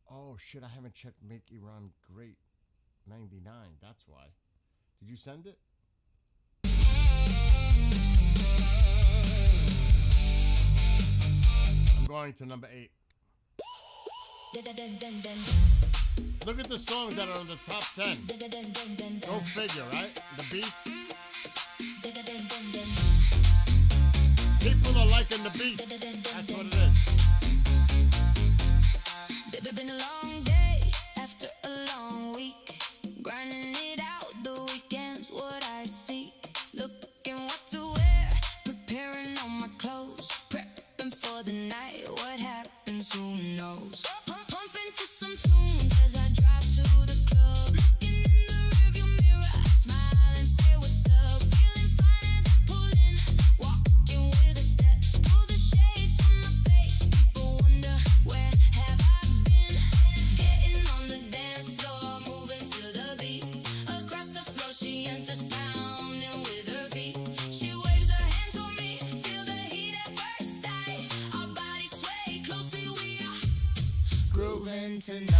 Oh shit, I haven't checked Make Iran Great 99. That's why. Did you send it? I'm going to number 8. Look at the songs that are on the top 10. Go figure, right? The beats. People are liking the beats. That's what it is. Been a long day after a long week. Grinding it out, the weekend's what I seek. Looking what to wear, preparing all my clothes. Prepping for the night, what happens, who knows. Pumping to some tunes as I drive to the club. Looking in the rearview mirror, I smile and say what's up. Feeling fine as I pull in, walking with a step. Pull the shades from my face, people wonder where have I been. Getting on the dance floor, moving to the beat. Across the floor she enters, pounding with her feet. She waves her hand toward me, feel the heat at first sight. Our bodies sway closely, we are grooving tonight.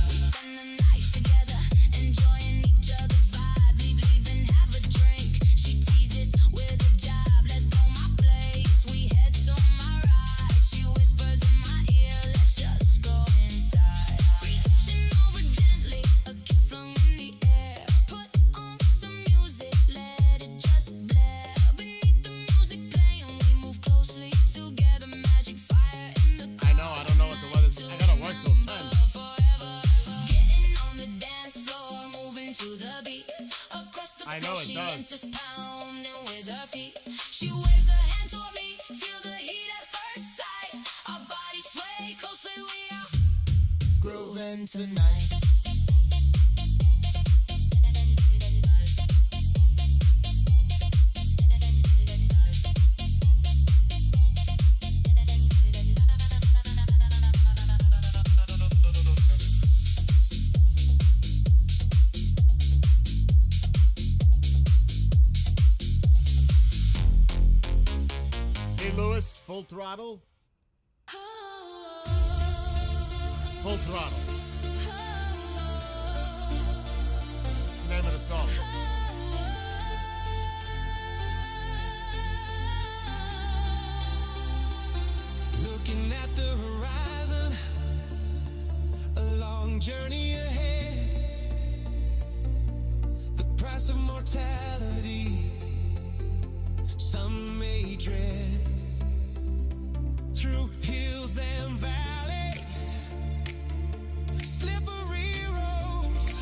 We spend the night together, enjoying each other's vibe. Leave and have a drink. She teases with a job. Let's go my place. We head to my right. She whispers in my ear. Let's just go inside. Reaching over gently, a kiss flung in the air. Put on some music, let it just blare. Beneath the music playing, we move closely together. Magic fire in the I know, I don't know what the weather's. I gotta work till 10. forever. Getting on the dance floor, moving to the beat. Across the I know floor, it she does. enters, pounding with her feet. She waves her hand toward me, feel the heat at first sight. Our bodies sway closely, we are grooving tonight. See, Lewis, Full Throttle? Full Throttle. That's the name of the song. Looking at the horizon, a long journey ahead. The price of mortality, some may dread. Through hills and valleys, slippery roads,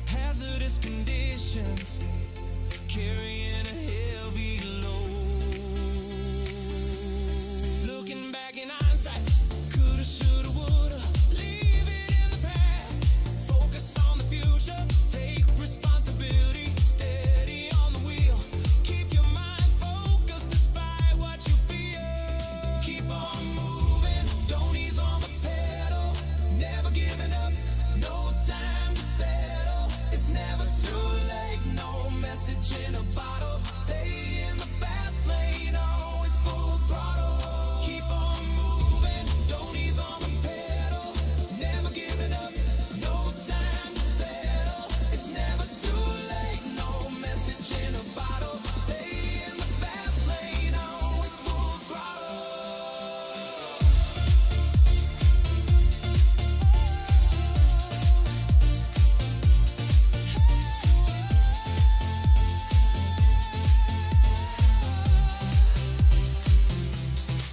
hazardous conditions, carrying a heavy load. Looking back in hindsight, coulda, shoulda, woulda, leave it in the past. Focus on the future, take responsibility, steady on the wheel. Keep your mind focused despite what you feel. Keep on moving, don't ease on the pedal. Never giving up, no time to settle. It's never too late, no message in a bottle. Stay in the fast lane, always full throttle. Keep on moving, don't ease on the pedal. Never giving up, no time to settle. It's never too late, no message in a bottle. Stay in the fast lane, always full throttle.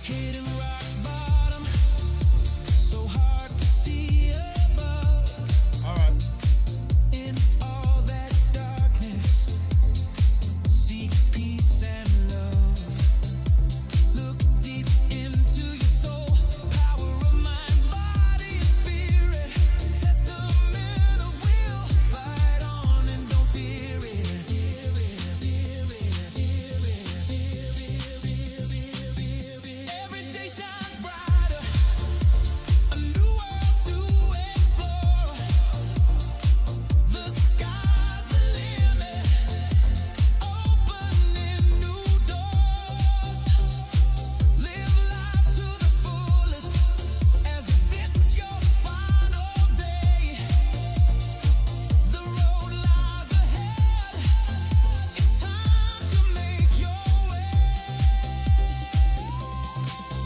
Hitting rock bottom, so hard to see above. All right. In all that darkness, seek peace and love. Look deep into your soul, power of mind, body and spirit. Testament of will, fight on and don't fear it. Every day shines brighter, a new world to explore. The sky's the limit, opening new doors. Live life to the fullest, as if it's your final day. The road lies ahead, it's time to make your way.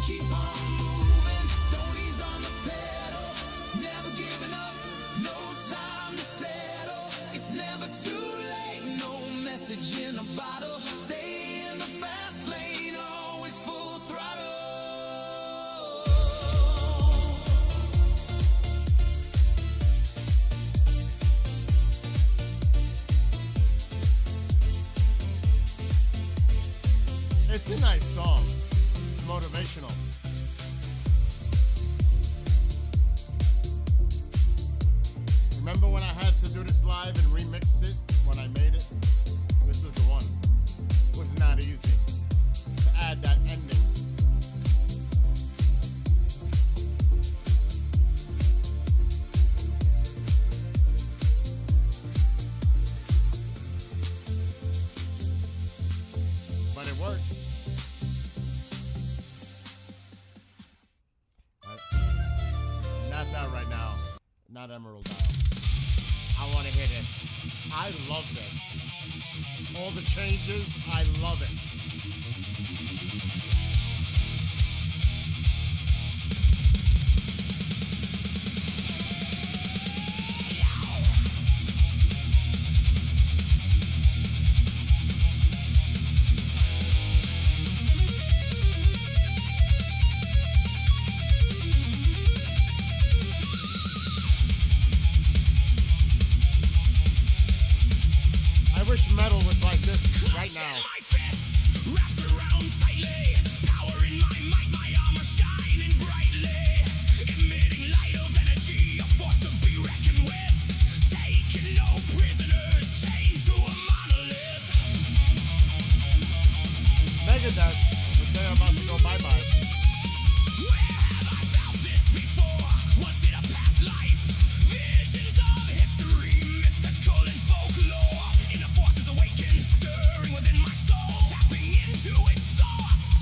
Keep on moving, don't ease on the pedal. Never giving up, no time to settle. It's never too late, no message in a bottle. Stay in the fast lane, always full throttle. It's a nice song. It's motivational. Remember when I had to do this live and remix it when I made it? This was the one. It was not easy to add that ending. But it worked. Not that right now. Not Emerald Isle. I want to hit it. I love this. All the changes, I love it. I wish metal was like this right now. My fist wraps around tightly, power in my might, my armor shining brightly, emitting light of energy, a force to be reckoned with, taking no prisoners, chained to a monolith. Megadeth, but they're about to go bye-bye. Where have I found this before? Was it a past life? Visions of history, mythical and folklore. Inner forces awakened, stirring within my soul, tapping into its source.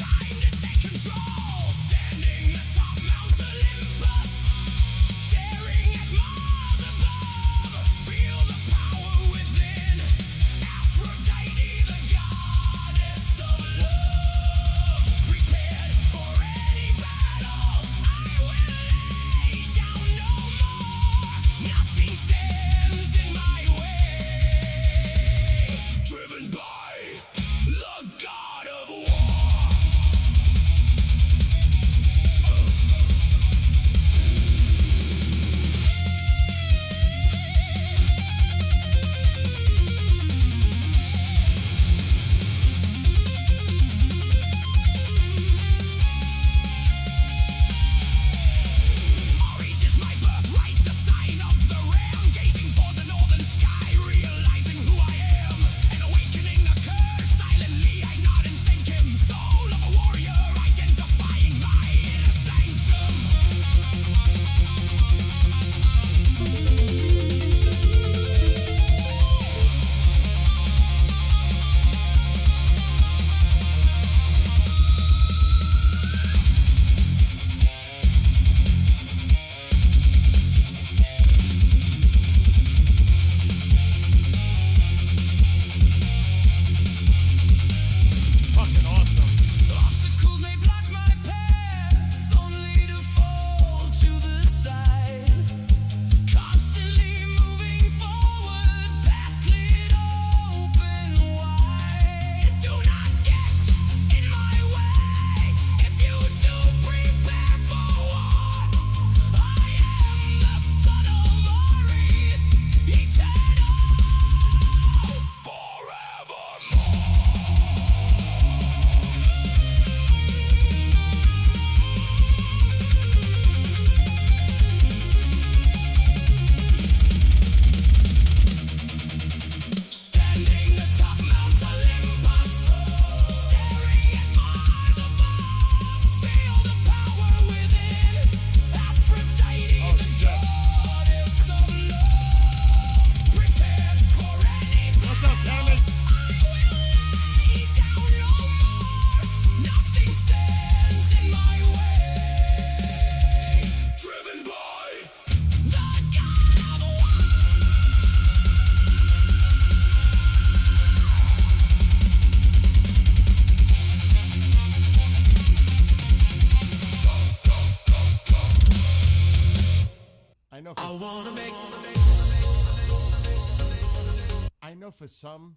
I know for some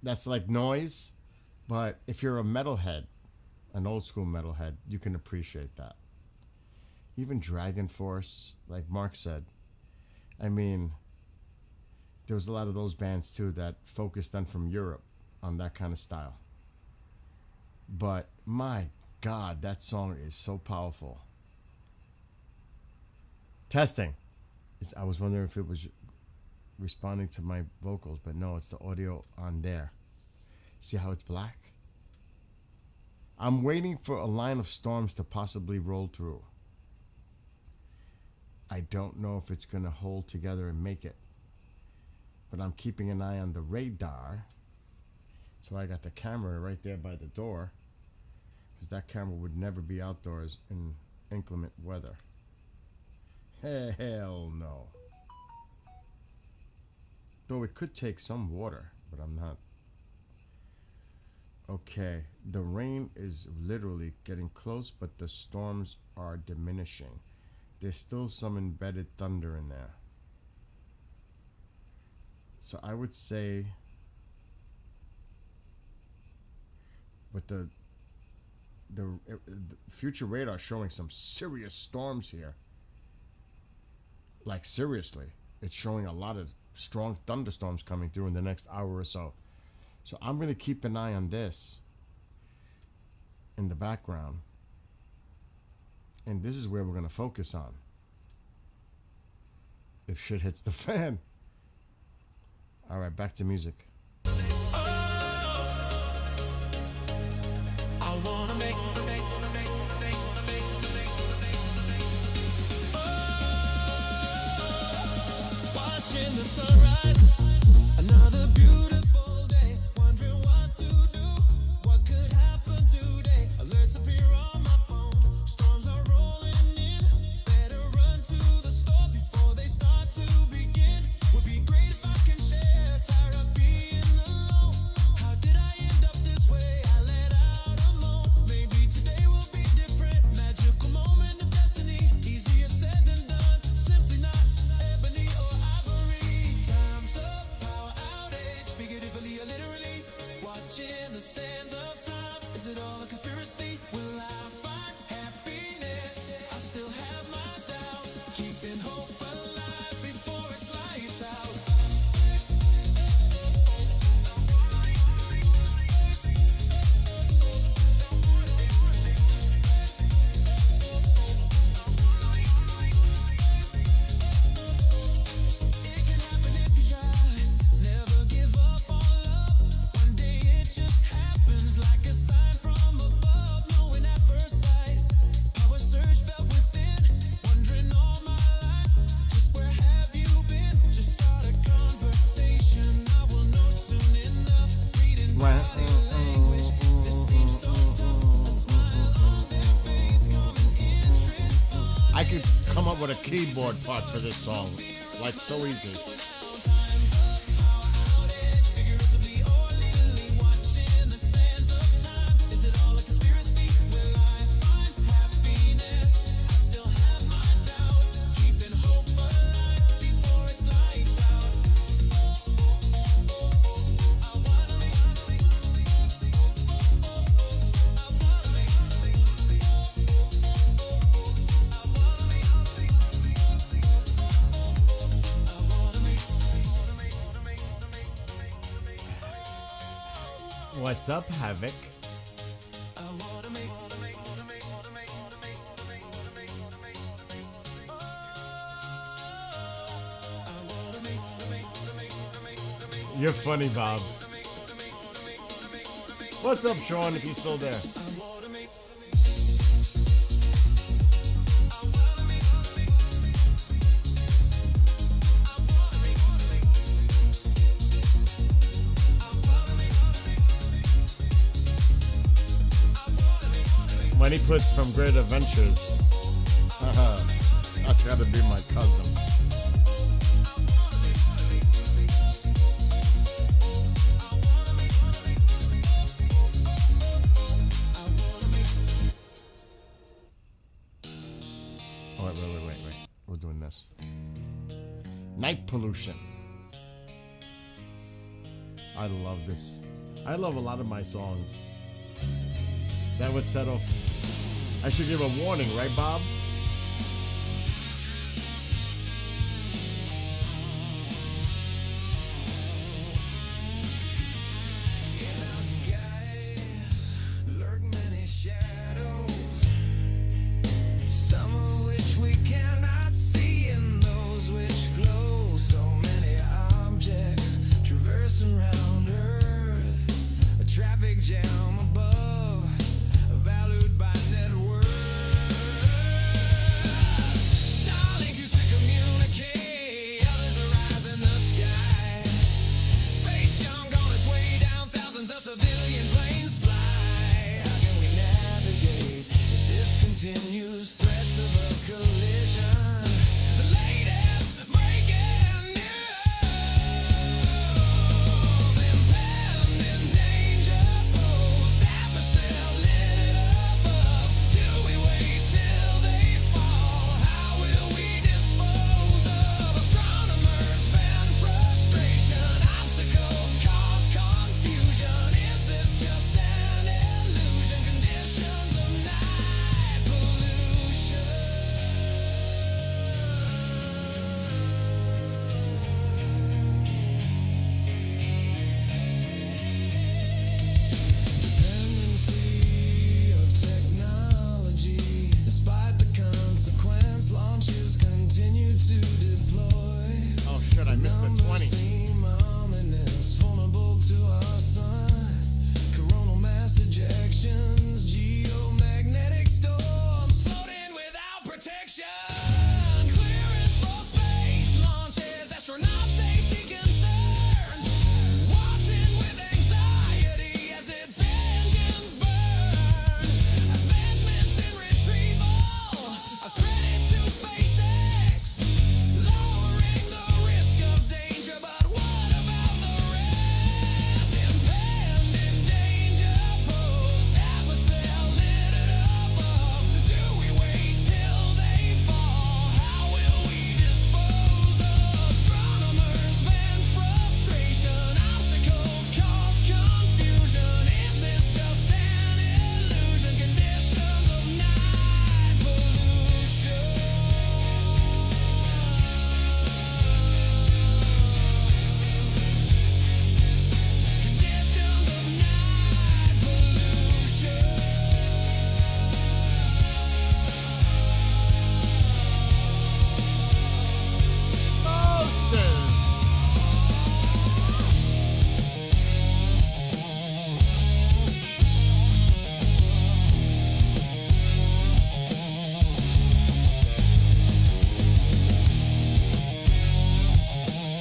that's like noise, but if you're a metalhead, an old school metalhead, you can appreciate that. Even Dragon Force, like Mark said, I mean, there was a lot of those bands too that focused on from Europe on that kind of style. But my God, that song is so powerful. Testing. I was wondering if it was responding to my vocals, but no, it's the audio on there. See how it's black? I'm waiting for a line of storms to possibly roll through. I don't know if it's going to hold together and make it, but I'm keeping an eye on the radar. So I got the camera right there by the door, because that camera would never be outdoors in inclement weather. Hell no. Though it could take some water, but I'm not. Okay, the rain is literally getting close, but the storms are diminishing. There's still some embedded thunder in there. So I would say, but the future radar showing some serious storms here. Like seriously, it's showing a lot of strong thunderstorms coming through in the next hour or so. So I'm going to keep an eye on this in the background. And this is where we're going to focus on. If shit hits the fan. All right, back to music. Watching the sunrise, another beautiful day. Wondering what to do, what could happen today. Alerts appear on my phone, storms are rolling in. Better run to the store before they start to begin. Would be great if I can share, tired of being alone. How did I end up this way? I let out a moan. Maybe today will be different, magical moment of destiny. Easier said than done, simply not ebony or ivory. Time's up, power outage, figuratively or literally. Watching the sands of time, is it all a conspiracy? Will I find happiness? I still have my doubts, keeping hope alive before it's lights out. It can happen if you try. Never give up on love. One day it just happens like a sign from above. Knowing at first sight, power surge felt within. Wondering all my life, just where have you been? Just start a conversation, I will know soon enough. Reading body language, this seems so tough. A smile on their face, common interest bond. I could come up with a keyboard part for this song. Like so easy. Figuratively or literally, watching the sands of time. Is it all a conspiracy? Will I find happiness? I still have my doubts, keeping hope alive before it's lights out. I wanna What's up, Havoc? You're funny, Bob. What's up, Sean, if he's still there? When he puts from Great Adventures, that's gotta be my cousin. doing this. Night Pollution. I love this. I love a lot of my songs. That would set off. I should give a warning, right, Bob?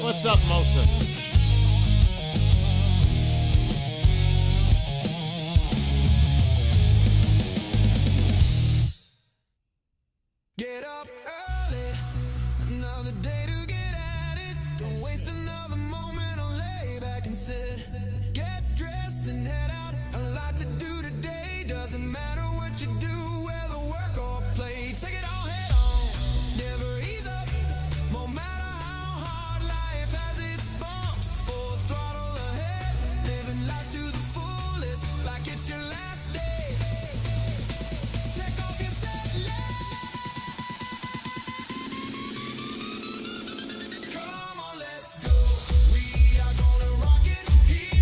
What's up, Moses? Get up early, another day to get at it. Don't waste another moment or lay back and sit. Get dressed and head out, a lot to do today. Doesn't matter what you do, whether work or play. Take it all head on, never ease up. No matter how hard life has its bumps, full throttle ahead. Living life to the fullest, like it's your last day. Check off your set list. Come on, let's go. We are gonna rock it here.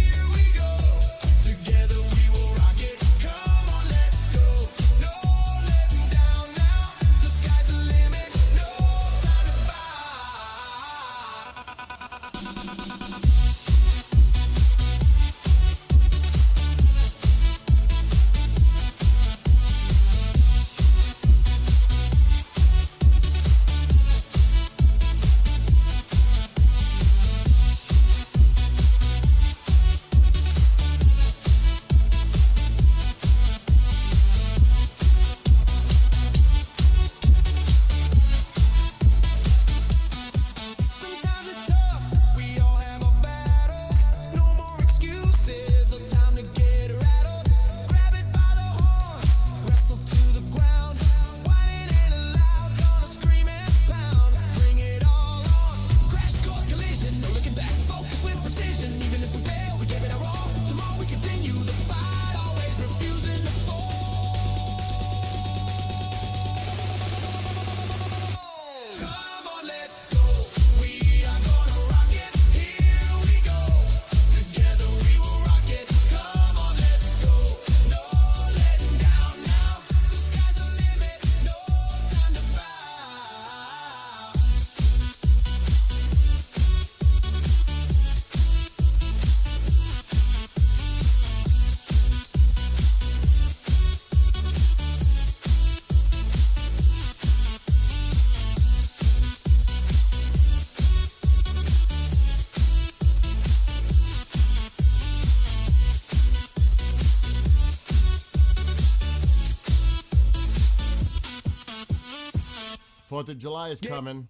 4th of July is coming.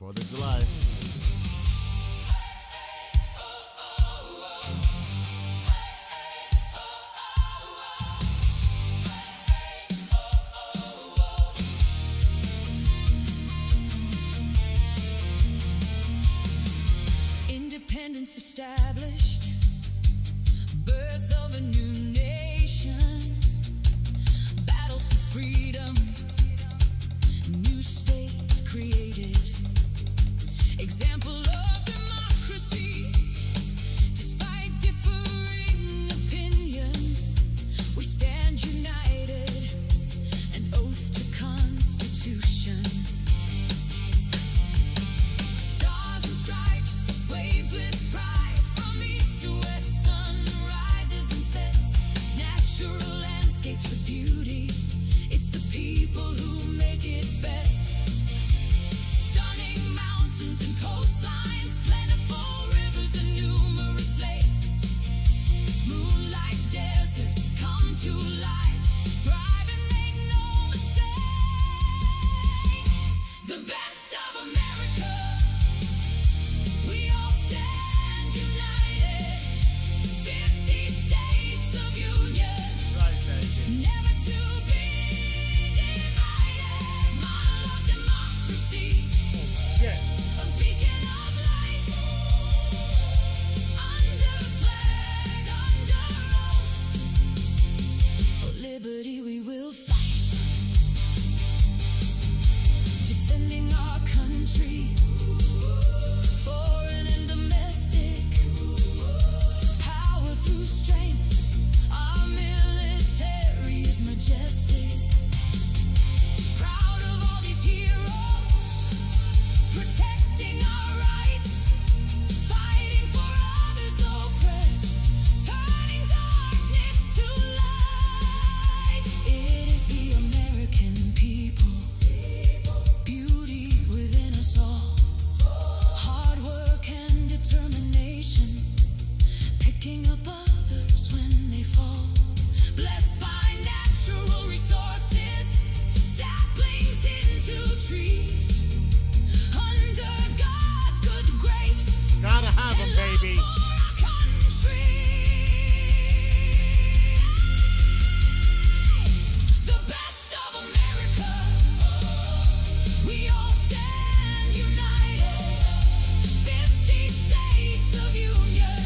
4th of July. Independence established, birth of a new nation, battles for freedom, new states created, example of democracy. Despite differing opinions, we stand united, an oath to Constitution. Stars and stripes, waves with pride, from east to west, sun rises and sets, natural landscapes of beauty. It's the people who make it best. Stunning mountains and coastlines, plentiful rivers and numerous lakes. Moonlight deserts come to life, thrive and make no mistake. The best of America, we all stand united. 50 states of union, Right, baby. never to be divided. Model of democracy, Yeah. a beacon of light. Under flag, under oath, for liberty we will fight. Defending our country, foreign and domestic. Power through strength, our military is majestic. Proud of all these heroes, protecting our rights, fighting for others oppressed, turning darkness to light. It is the American people, beauty within us all, hard work and determination, picking up others when they fall. Blessed by natural resources, saplings into trees, under God's good grace. Gotta have them, baby. For our country, the best of America, we all stand united. 50 states of union,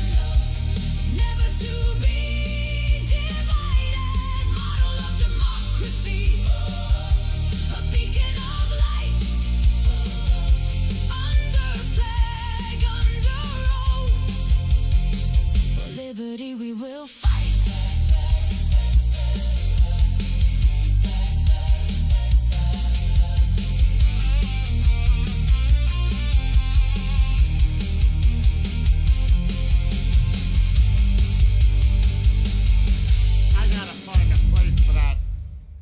never to be divided. Model of democracy, a beacon of light. Under flag, under oath, for liberty we will fight. I gotta find a place for that.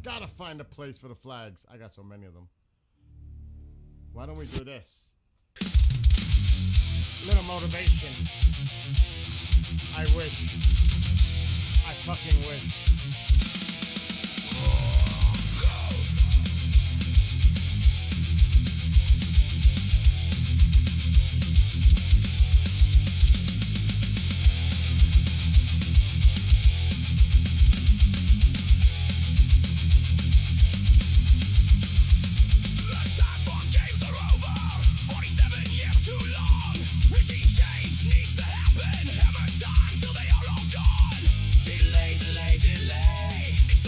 Gotta find a place for the flags. I got so many of them. Why don't we do this? Little motivation. I wish. I fucking wish. The time for games are over. 47 years too long. Regime change needs to happen. Hammer time till they are all gone. Delay, delay, delay. It's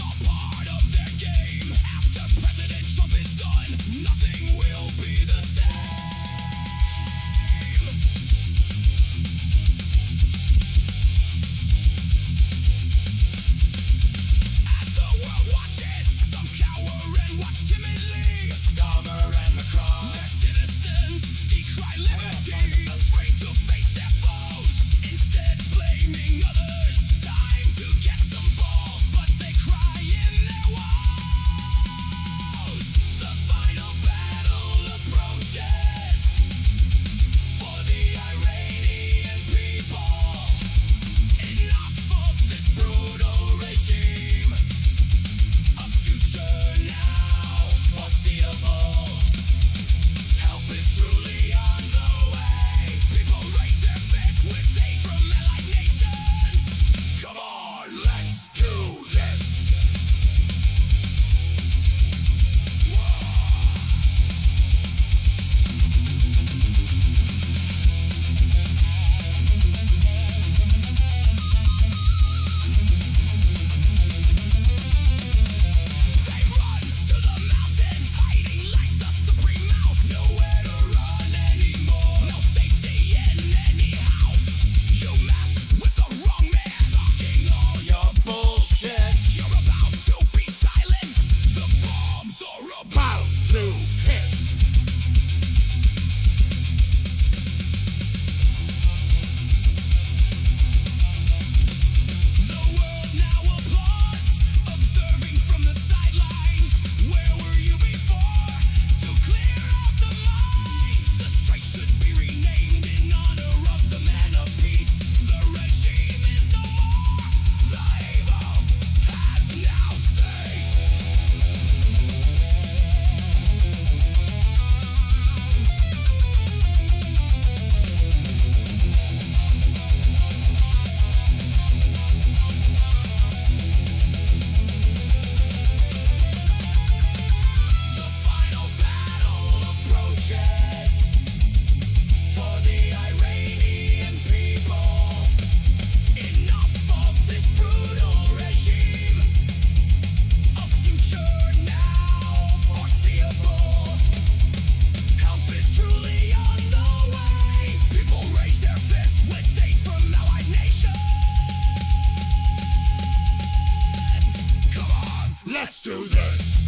do this.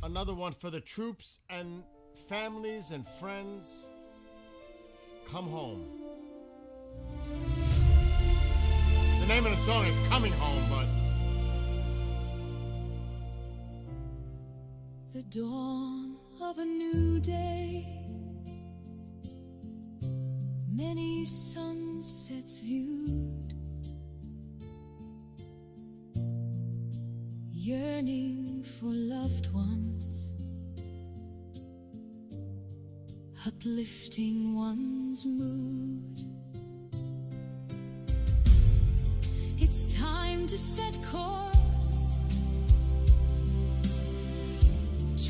Another one for the troops and families and friends. Come home. The name of the song is Coming Home, but The dawn of a new day, many sunsets viewed, yearning for loved ones, uplifting one's mood. It's time to set course.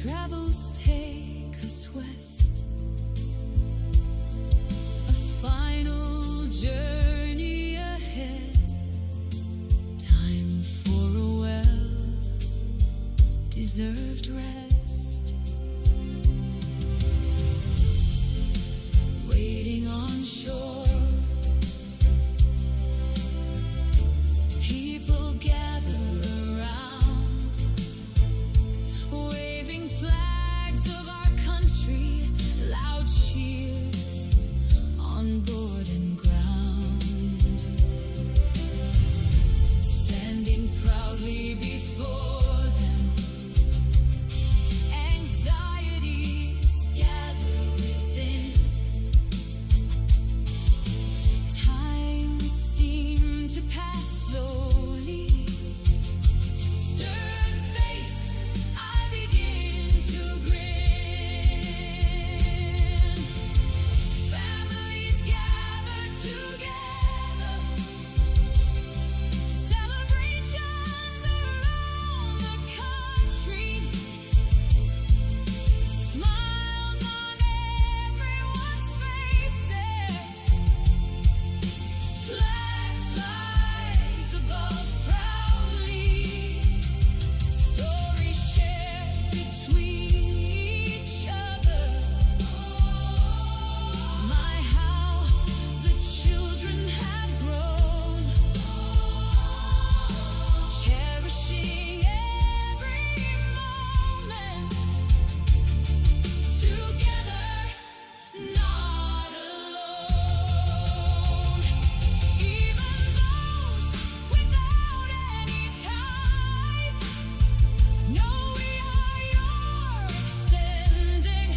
Travels take us west. A final journey ahead. Time for a well-deserved rest. Waiting on shore. People gather around, waving flags of our country, loud cheers on board and ground. Standing proudly before them, anxieties gather within. Time seemed to pass slowly. Stern face, I begin to grin. Families gather together. Celebrations around the country. Smiles on everyone's faces. Flag flies above proudly. Stories shared between each other. My, how the children have grown, cherishing every moment. Together, not alone. Even those without any ties know we are your extended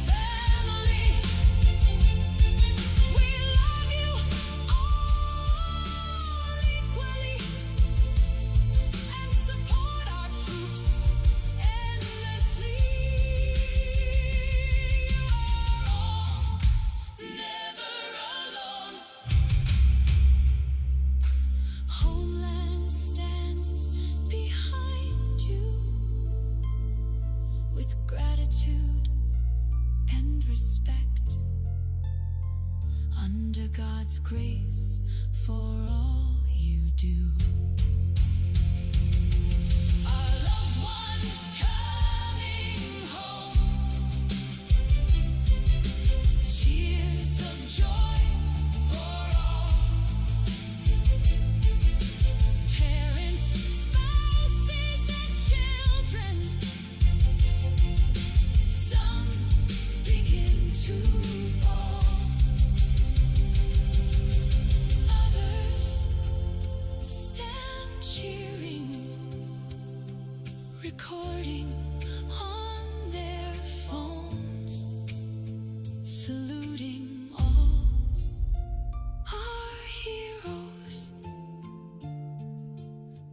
family. We love you all equally and support our troops endlessly. You are all never alone. Homeland stands behind you with gratitude and respect, under God's grace for all you do. Our loved ones coming home. Cheers of joy for all. Parents, spouses, and children. Some begin to fall. Others stand cheering, recording on their phones, saluting all our heroes.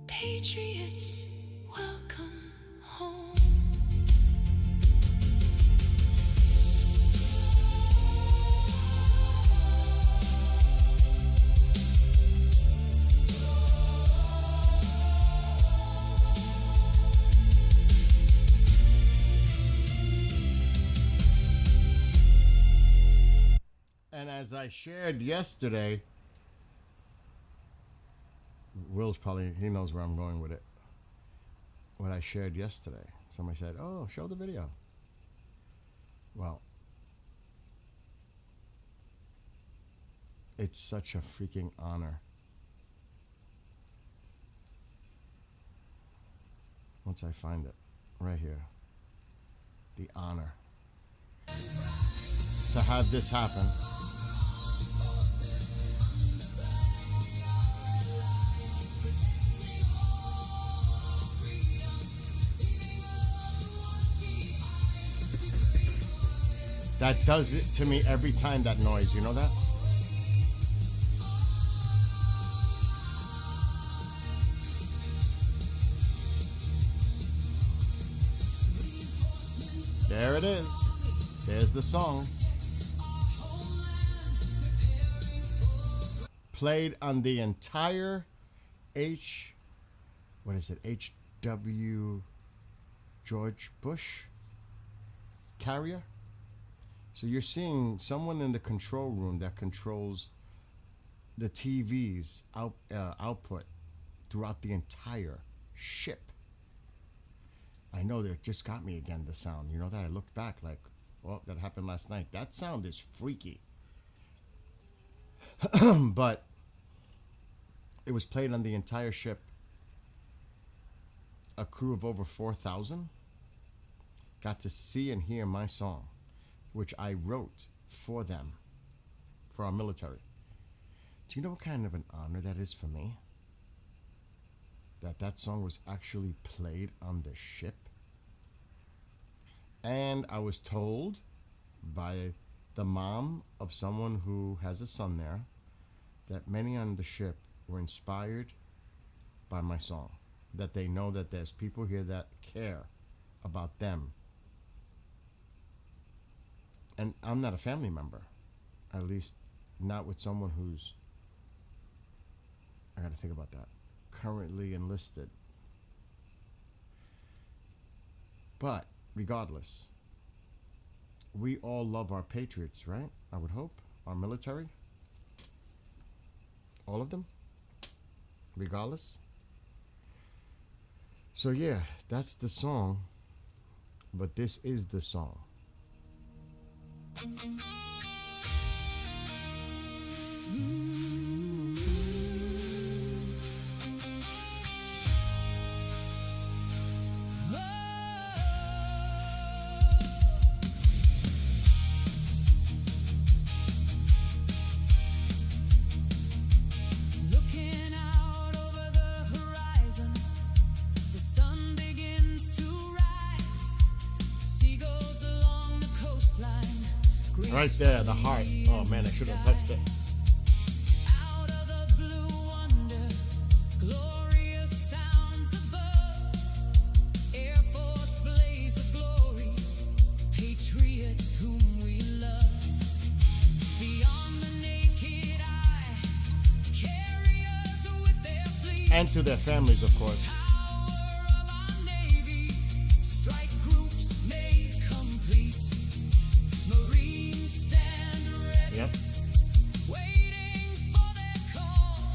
Patriots, welcome home. and as I shared yesterday, Will's probably, he knows where I'm going with it. What I shared yesterday. Somebody said, "Oh, show the video." Well, it's such a freaking honor. Once I find it, right here, the honor to have this happen. That does it to me every time, that noise, you know that? There it is. There's the song. Played on the entire H.W. George Bush carrier. So you're seeing someone in the control room that controls the TV's output throughout the entire ship. I know that it just got me again, the sound. You know that? I looked back like, well, that happened last night. That sound is freaky. But it was played on the entire ship. A crew of over 4,000 got to see and hear my song, which I wrote for them, for our military. Do you know what kind of an honor that is for me? That song was actually played on the ship. And I was told by the mom of someone who has a son there that many on the ship were inspired by my song. That they know that there's people here that care about them. And I'm not a family member, at least not with someone who's, I gotta think about that, currently enlisted. But regardless, we all love our patriots, right? I would hope. Our military. All of them. Regardless. So yeah, that's the song. But this is the song. Looking out over the horizon, the sun begins to rise. Seagulls along the coastline. Right there, the heart. Oh man, I should have touched it. Out of the blue wonder, glorious sounds above. Air Force blaze of glory, patriots whom we love. Beyond the naked eye, carriers with their fleet. And to their families, of course. Power of our Navy, strike groups made complete. Marines stand ready. Yep. Waiting for their call,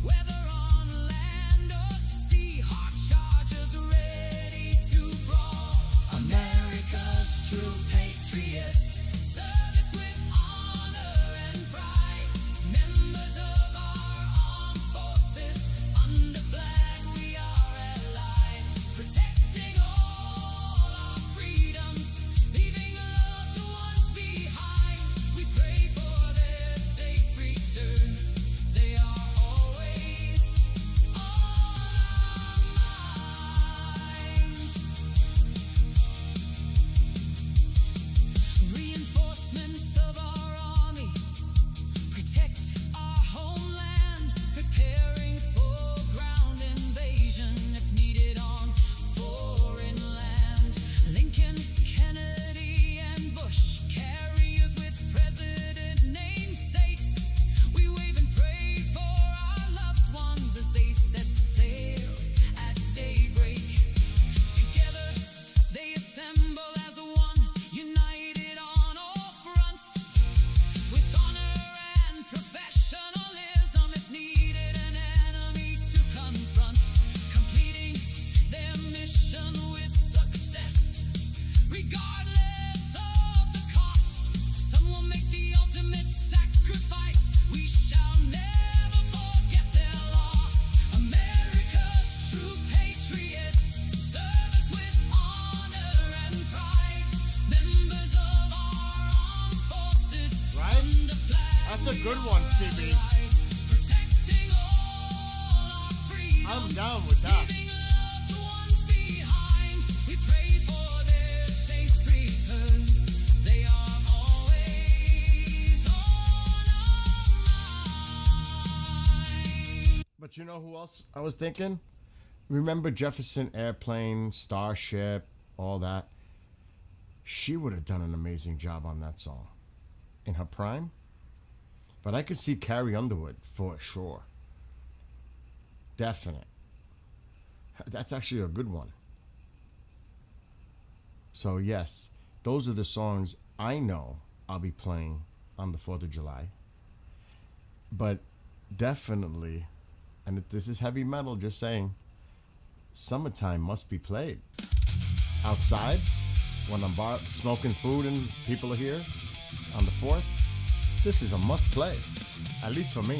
whether on land or sea, hot chargers ready to brawl. America's true patriots, service with honor and pride. Members of our armed forces, under flag we are allied, protecting all our freedoms, leaving loved ones behind. We pray for their That's a good one, CB. I'm down with that. But you know who else I was thinking? Remember Jefferson Airplane, Starship, all that? She would have done an amazing job on that song in her prime. But I could see Carrie Underwood for sure. Definite. That's actually a good one. So yes, those are the songs I know I'll be playing on the 4th of July. But definitely, and this is heavy metal, just saying, Summertime must be played. Outside, when I'm smoking food and people are here on the 4th, this is a must play, at least for me.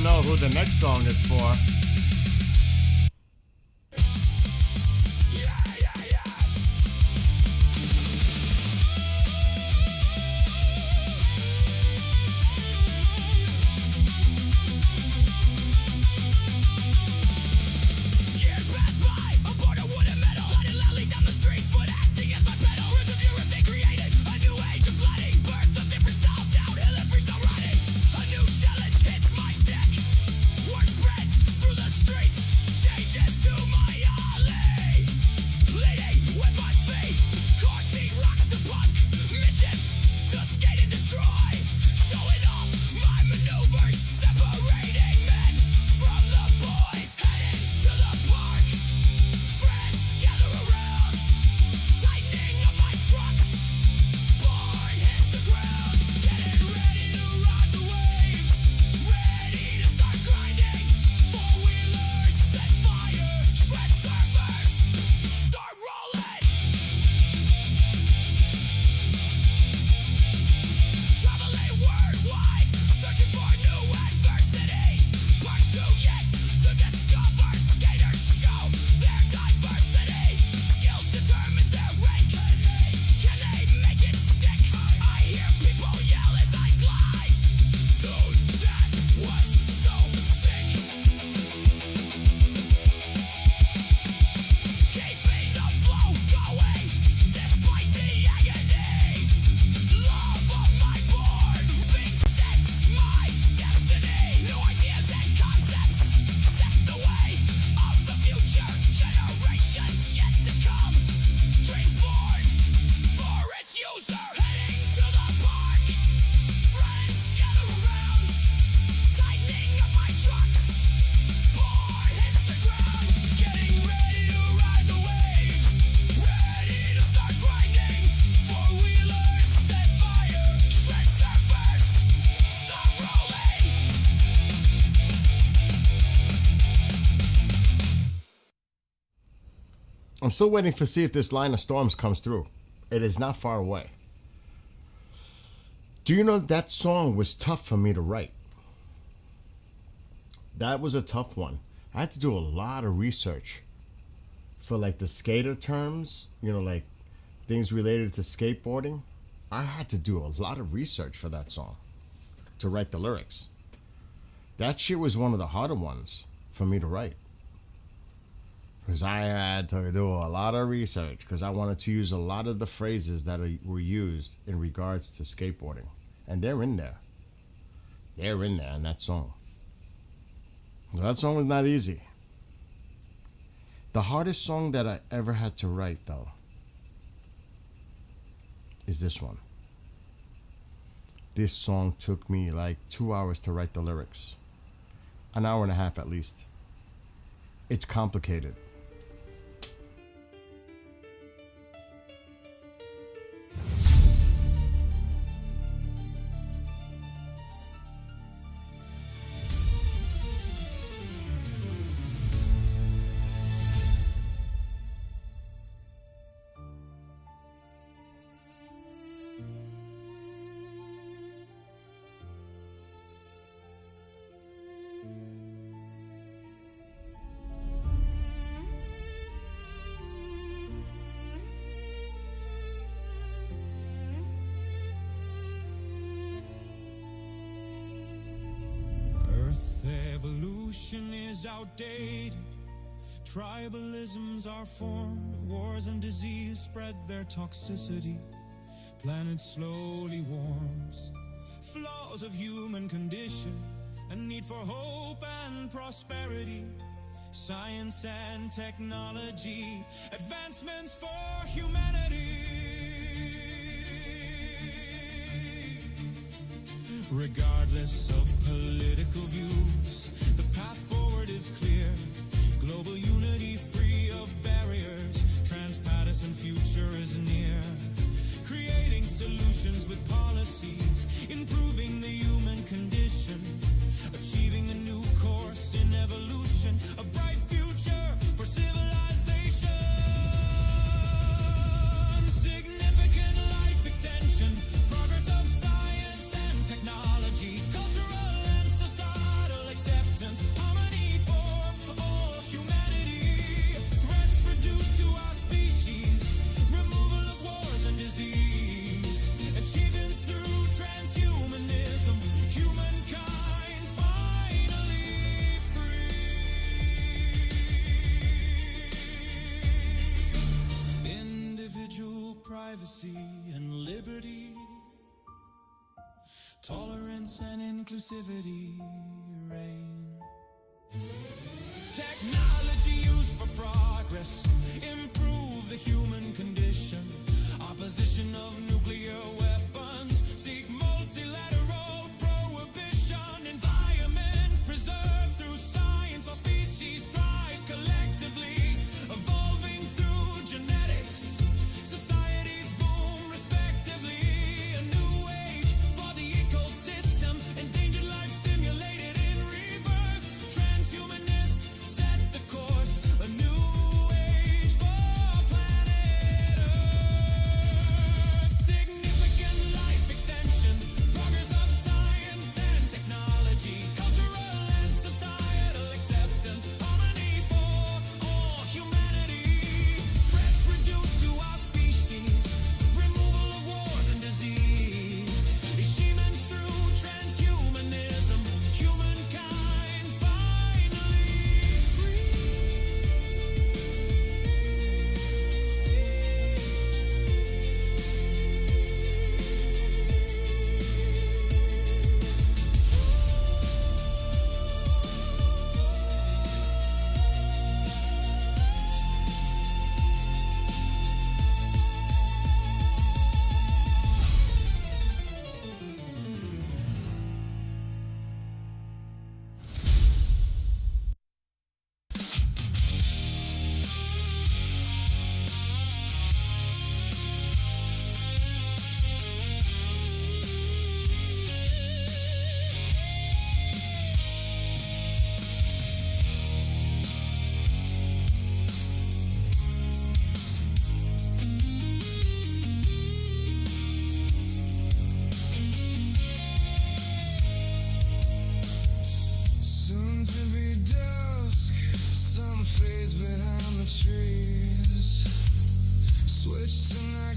Know who the next song is for. Through I'm still waiting to see if this line of storms comes through. It is not far away. Do you know that song was tough for me to write? That was a tough one. I had to do a lot of research for like the skater terms, like things related to skateboarding. I had to do a lot of research for that song to write the lyrics. That shit was one of the harder ones for me to write. Because I had to do a lot of research because I wanted to use a lot of the phrases that were used in regards to skateboarding. And they're in there. They're in there in that song. So that song was not easy. The hardest song that I ever had to write, though, is this one. This song took me like 2 hours to write the lyrics. An hour and a half at least. It's complicated. Evolution is outdated. Tribalisms are formed. Wars and disease spread their toxicity. Planet slowly warms. Flaws of human condition. A need for hope and prosperity. Science and technology. Advancements for humanity. Regardless of political views, the path forward is clear. Global unity free of barriers. Transpartisan future is near. Creating solutions with policies. Improving the human condition. Achieving a new course in evolution. A bright future for civilization. Significant life extension. Progress of science and technology. Cultural and societal acceptance. Harmony for all of humanity. Threats reduced to our species. Removal of wars and disease. Achievements through transhumanism. Humankind finally free. Individual privacy and liberty. Tolerance and inclusivity reign. Technology used for progress. Improve the human condition. Opposition of nuclear weapons. Seek multilateral prohibition. Environment preserved through science. All species thrive collectively. Evolving through genetics. Societies boom respectively. A new age for the ecosystem. Endangered life stimulated in rebirth. Transhumanists set the course. A new age for planet Earth. Significant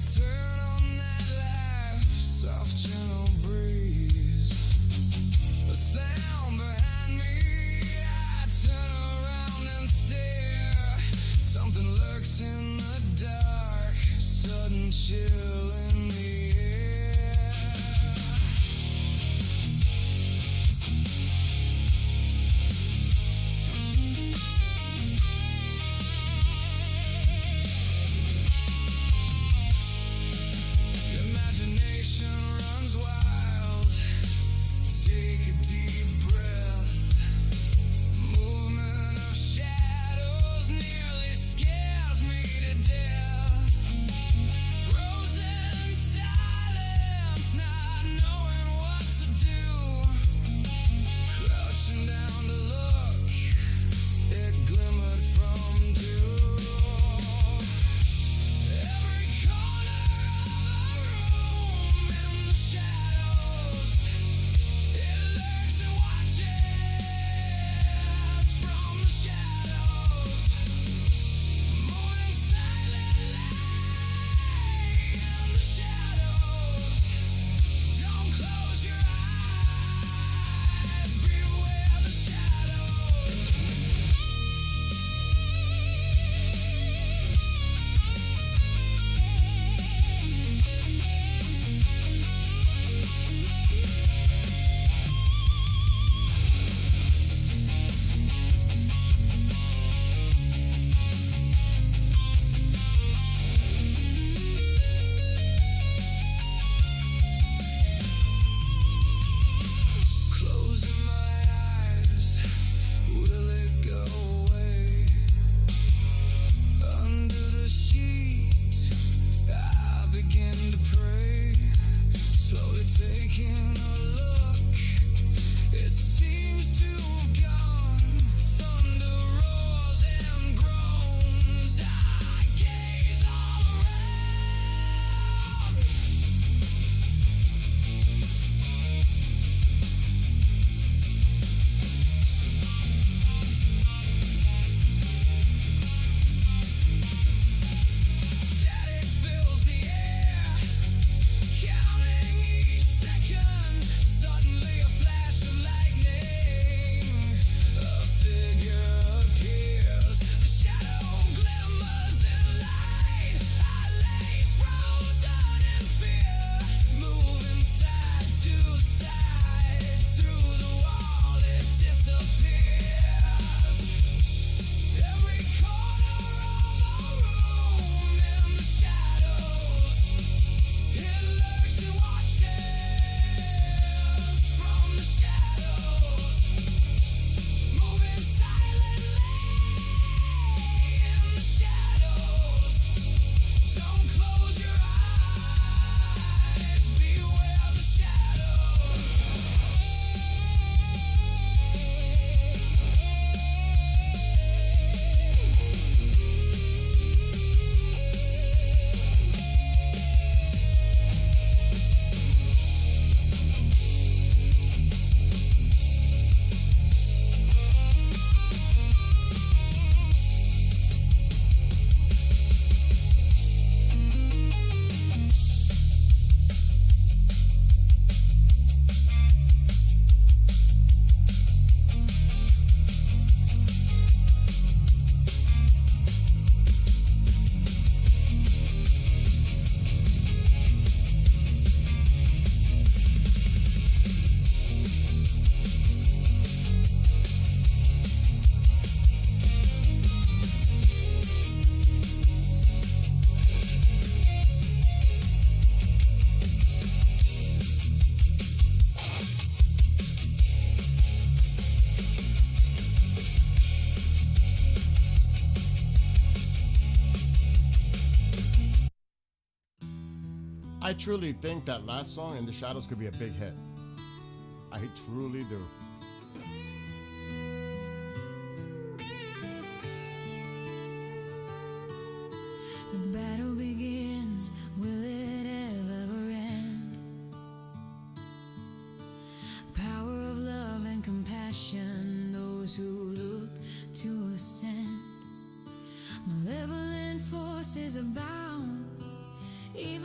Turn on that light, soft gentle breeze. A sound behind me, I turn around and stare. Something lurks in the dark, sudden chill in the air. Imagination runs wild. Take a deep breath. Movement of shadows nearly scares me to death. Frozen silence, not knowing what to do. Crouching down to look, it glimmered from dew. Every corner of the room in the shadows, it lurks and watches from the shadows, moving silently in the shadows. Don't close your eyes, beware the shadows. Closing my eyes, will it go away? Under the sheet, I begin to pray. Slowly taking a look, it seems to have gone. Thunder roars and groans. I gaze all around. Static fills the air, counting each second. Suddenly a flash of lightning, a figure appears. The shadow glimmers in light. I lay frozen in fear, moving side to side. Through the wall it disappears. Every corner of the room in the shadows, it lurks and watches from the shadows, moving silently in the shadows. Don't close your eyes, beware the shadows. I truly think that last song, In the Shadows, could be a big hit. I truly do. The battle begins, will it ever end? Power of love and compassion, those who look to ascend. Malevolent forces abound, even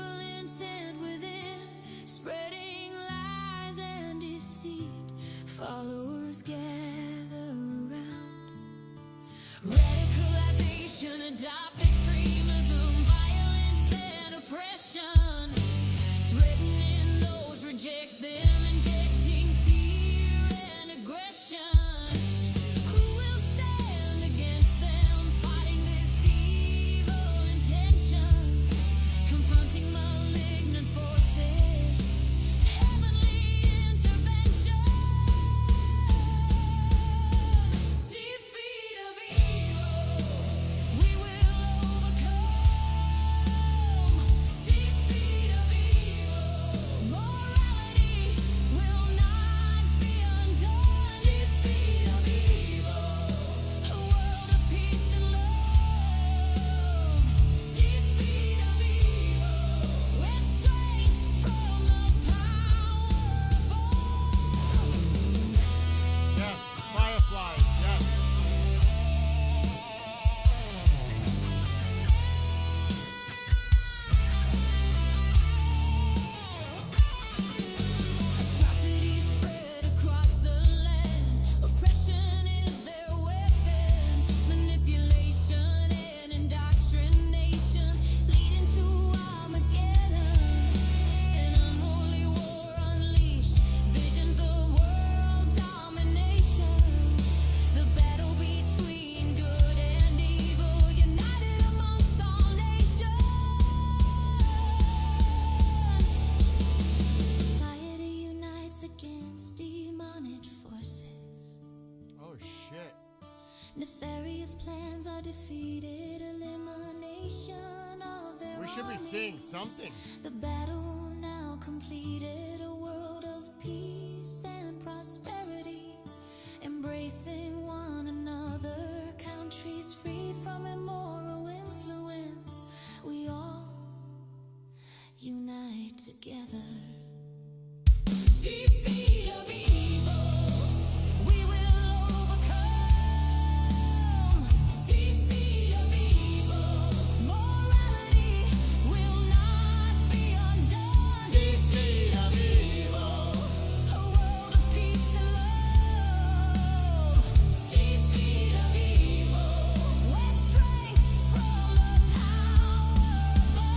Nefarious plans are defeated, elimination of their We should be armies. seeing something. The battle now completed, a world of peace and prosperity, embracing one another, countries free from immoral influence. We all unite together. Defeat of evil, we will overcome. Defeat of evil, morality will not be undone. Defeat of evil, a world of peace and love. Defeat of evil, where strength from the power above.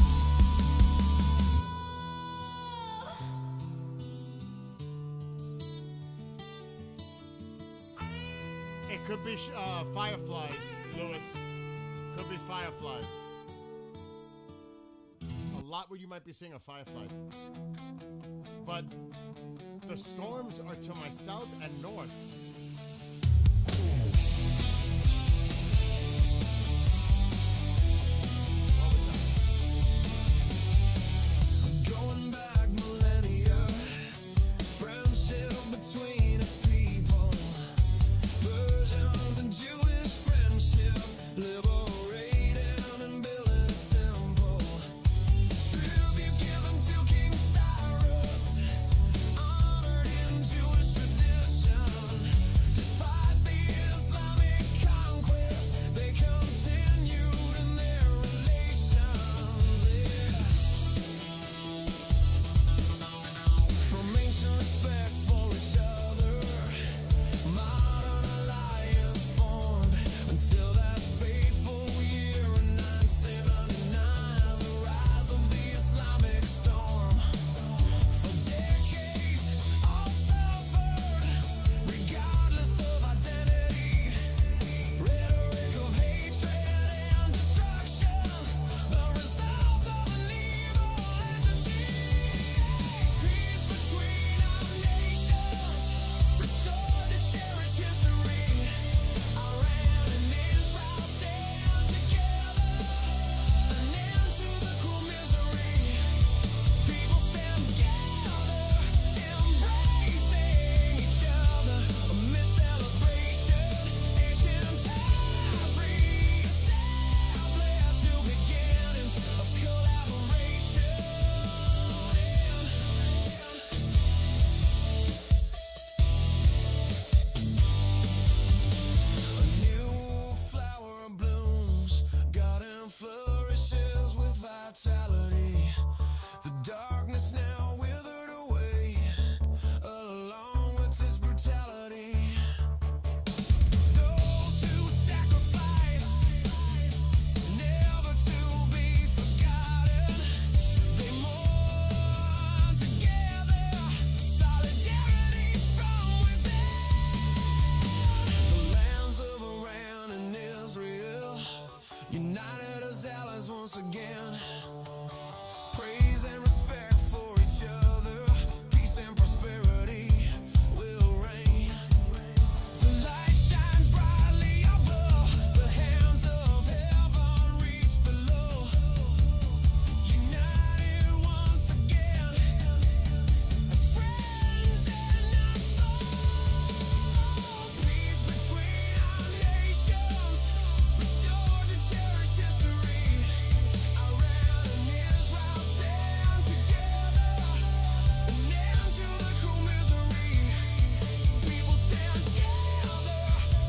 It could be fireflies, Lewis. Could be fireflies. A lot where you might be seeing a fireflies. But the storms are to my south and north. Going back millennia, friendship between its people, Persians and Jewish friendship, liberating and building a temple, tribute given to King Cyrus, honored in Jewish tradition. Despite the Islamic conquest, they continued in their relations. From ancient respect for each other, modern alliance formed until that fateful year in 1999, the rise of the Islamic storm. For decades, all suffered, regardless of identity. Rhetoric of hatred and destruction, the result of an evil entity. Peace between our nations, restored to cherish history. Iran and Israel stand together, an end to the cruel misery. People stand together, embracing each other amid celebration. Ancient ties re-establish new beginnings of collaboration. A new flower blooms, garden flourishes with vitality. The darkness now withered away, along with this brutality. Those who sacrifice, never to be forgotten, they mourn together, solidarity from within. The lands of Iran and Israel, united as allies once again. Praise and respect for each other, peace and prosperity will reign. The light shines brightly above, the hands of heaven reach below. United once again, as friends and not foes. Peace between our nations, restored to cherish history. Iran and Israel stand together, an end to the cruel misery. People stand together,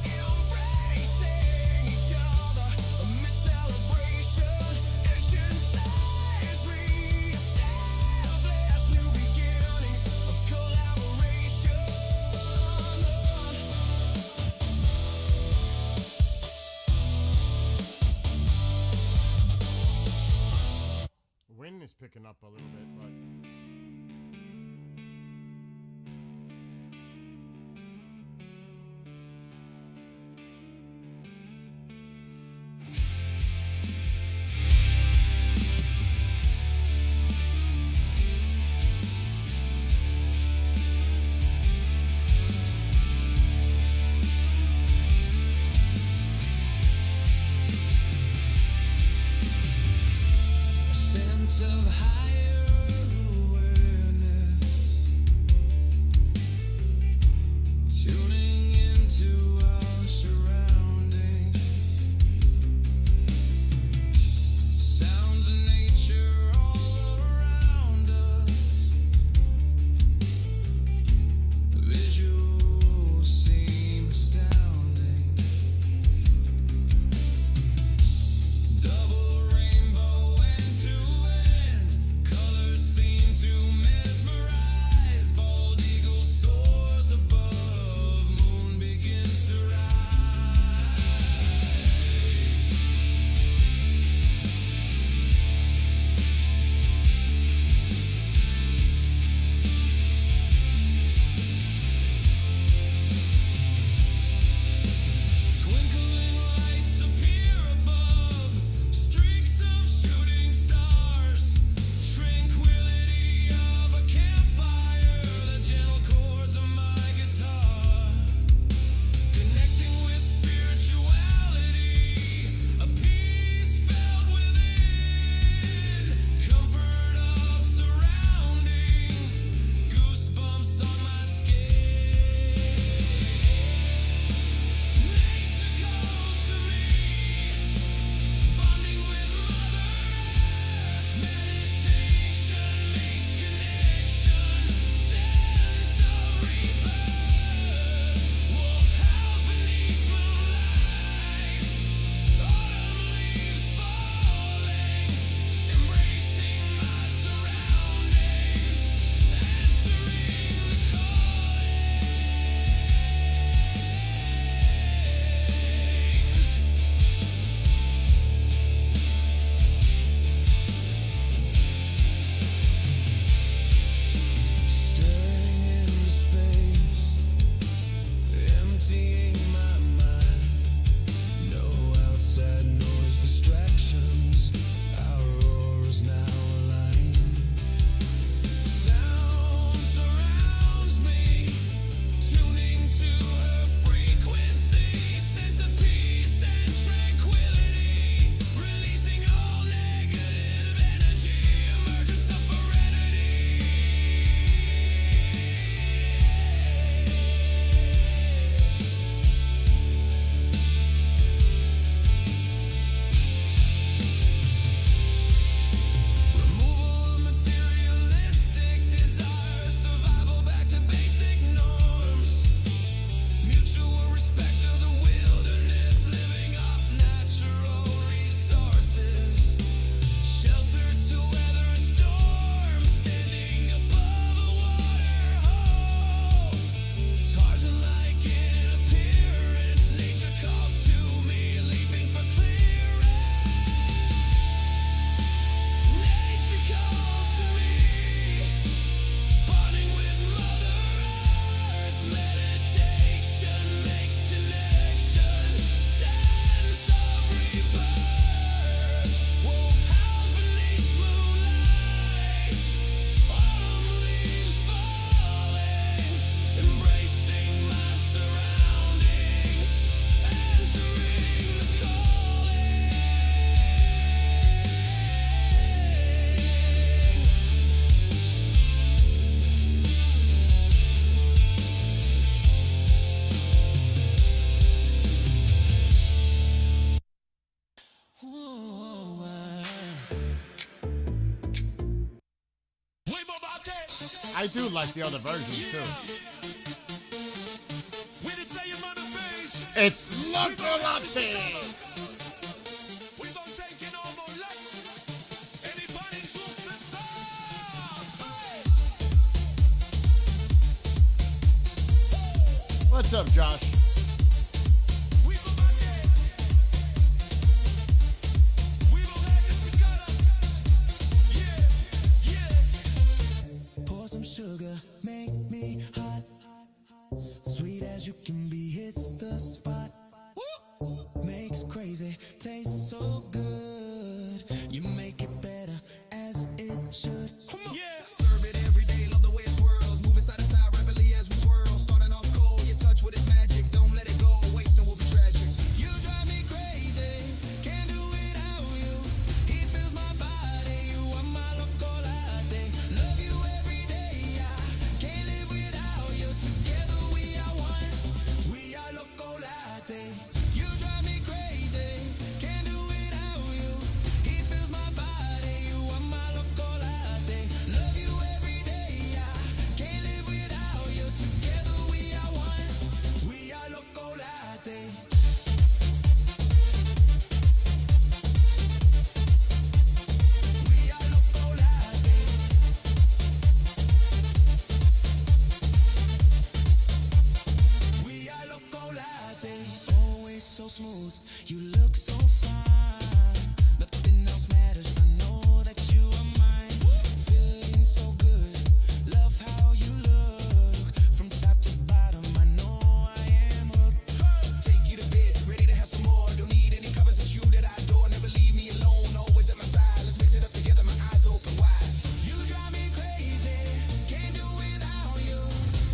embracing each other amid celebration. Ancient ties re-establish new beginnings of collaboration. Wind is picking up a little bit, but I do like the other versions too. When it tell you mother face, It's Loco Latte. we gon' take it over like anybody choose to talk. What's up, Josh? We gon' back it. We gon' have this together. Yeah, yeah. Pour some sugar, make me hot. Sweet as you can be, hits the spot. Makes crazy, tastes so good. You make it better as it should. Yeah. Serve it every day, love the way it swirls. Moving side to side rapidly as we swirl. Starting off cold, your touch with its magic. Don't let it go, wasting will be tragic. You drive me crazy, can't do without you. He fills my body, you are my loco latte. Love you every day, I can't live without you. Together we are one, we are loco latte. You drive me crazy, can't do without you. He fills my body, you are my loco latte. Love you every day, I can't live without you. Together we are one, we are loco latte. We are loco latte. We are loco latte. Always so smooth, you look so fine. Nothing else matters, I know that you are mine. Feeling so good, love how you look. From top to bottom, I know I am hooked. Take you to bed, ready to have some more. Don't need any covers, it's you that I adore. Never leave me alone, always at my side. Let's mix it up together, my eyes open wide. You drive me crazy, can't do without you.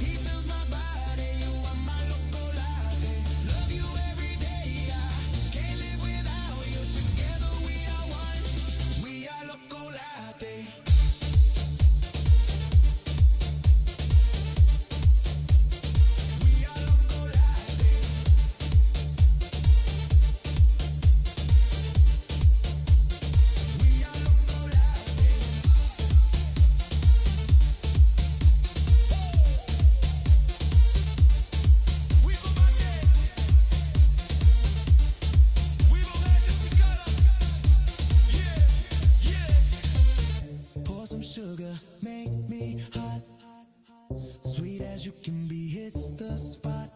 He fills my body, you are my loco latte. Love you every day, I can't live without you. Together we are one, we are loco latte. We are loco latte. We are loco latte. We gon' back it. We gon' have this together. Yeah, yeah. Pour some sugar, make me hot. Sweet as you can be, hits the spot.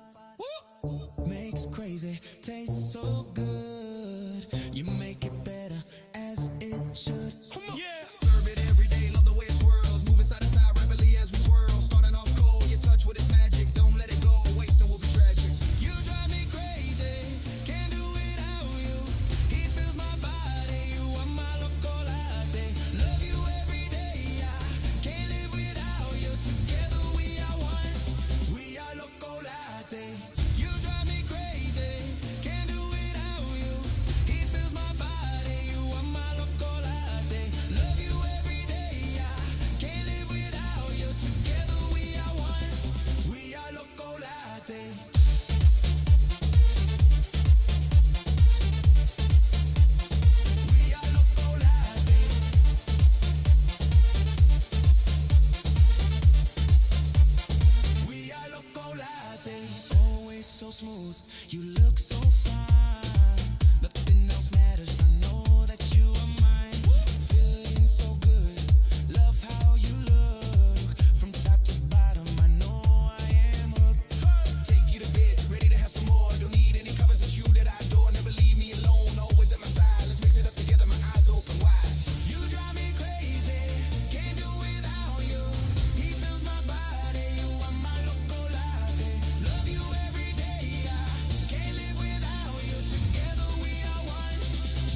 Makes crazy, tastes so good. You make it better as it should. Yeah. Serve it every day, love the way it swirls. Moving side to side rapidly as we swirl. Starting off cold, your touch with its magic. Don't let it go, wasting will be tragic. You drive me crazy, can't do without you. He fills my body, you are my loco latte. Love you every day, I can't live without you. Together we are one, we are loco latte. You drive me crazy, can't do without you. He fills my body, you are my loco latte. Love you every day, I can't live without you. Together we are one, we are loco latte. We are loco latte. We are loco latte. Always so smooth, you look so fine. Nothing else matters, I know that you are mine. Feeling so good, love how you look. From top to bottom, I know I am hooked. Take you to bed, ready to have some more. Don't need any covers, it's you that I adore. Never leave me alone, always at my side. Let's mix it up together, my eyes open wide. You drive me crazy, can't do without you. He fills my body, you are my loco latte. Love you every day, I can't live without you. Together we are one,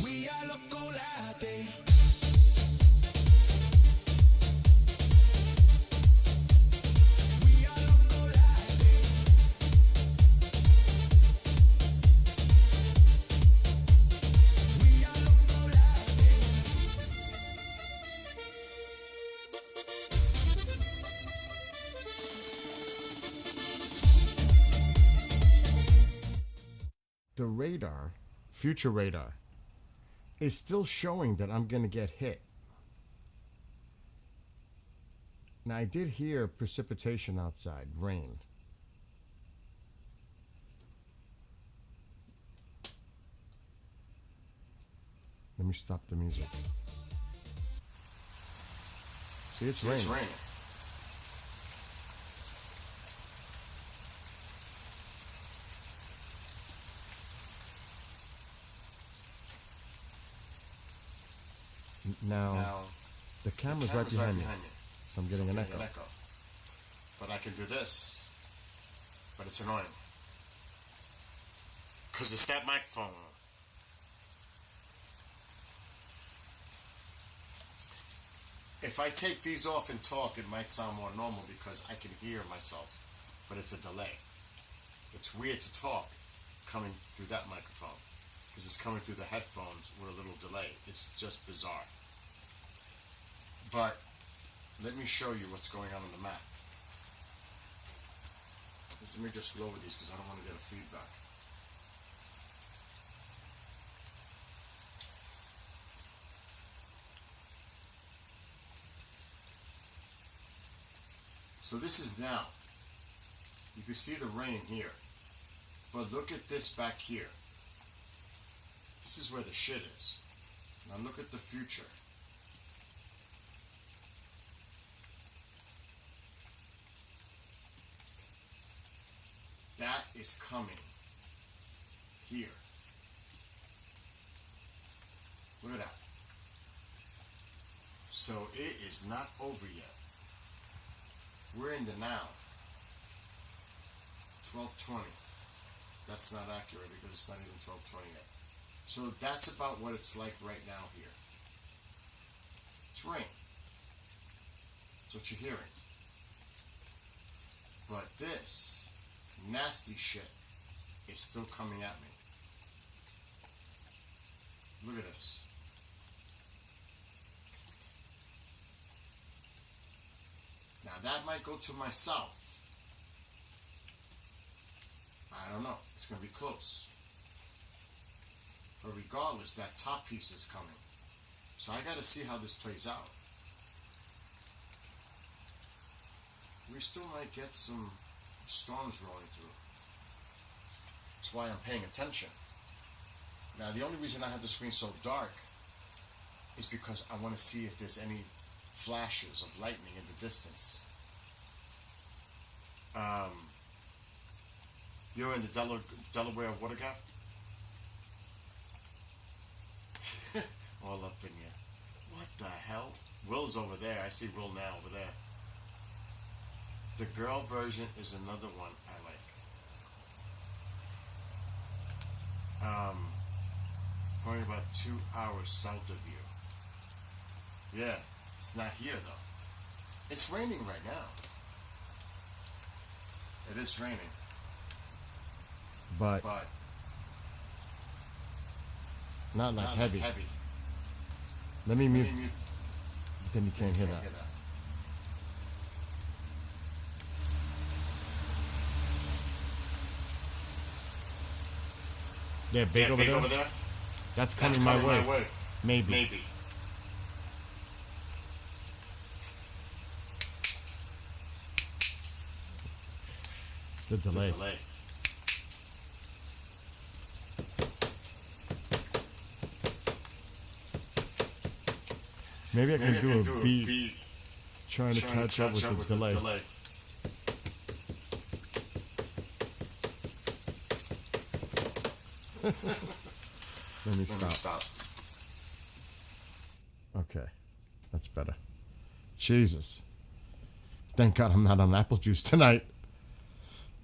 we are loco latte. We are loco latte. We are loco latte. The radar, future radar, is still showing that I'm going to get hit. Now I did hear precipitation outside, rain. Let me stop the music. See, it's raining. It's raining. Now, the camera's right behind me, so I'm getting an echo. But I can do this. But it's annoying. Because it's that microphone. If I take these off and talk, it might sound more normal because I can hear myself. But it's a delay. It's weird to talk coming through that microphone. Because it's coming through the headphones with a little delay. It's just bizarre. But let me show you what's going on the Mac. Let me just lower these because I don't want to get a feedback. So this is now. You can see the rain here. But look at this back here. This is where the shit is. Now look at the future. That is coming here. Look at that. So it is not over yet. We're in the now. 12:20. That's not accurate because it's not even 12:20 yet. So that's about what it's like right now here. It's rain. That's what you're hearing. But this nasty shit is still coming at me. Look at this. Now that might go to my south. I don't know. It's going to be close. But regardless, that top piece is coming. So I got to see how this plays out. We still might get some storms rolling through. That's why I'm paying attention. Now, the only reason I have the screen so dark is because I want to see if there's any flashes of lightning in the distance. You're in the Delaware water gap? All up in you. What the hell? Will's over there. I see Will now over there. The girl version is another one I like. Only about 2 hours south of you. Yeah, it's not here though. It's raining right now. It is raining. But not like heavy. Let me mute. Then you can't hear that. Yeah, big over there. That's coming my way. Maybe. The delay. Maybe I can do a beat trying to catch up with the delay. Let me stop. Okay, that's better. Jesus. Thank God I'm not on apple juice tonight.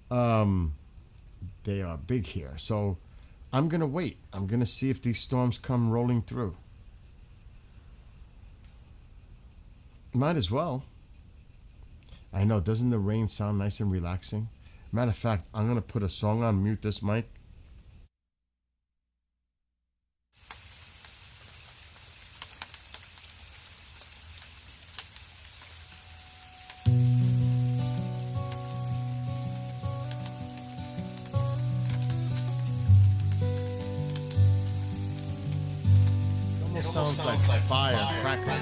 They are big here. So I'm going to wait. I'm going to see if these storms come rolling through. Might as well. I know, doesn't the rain sound nice and relaxing? Matter of fact, I'm going to put a song on, mute this mic. It almost sounds like fire crackling.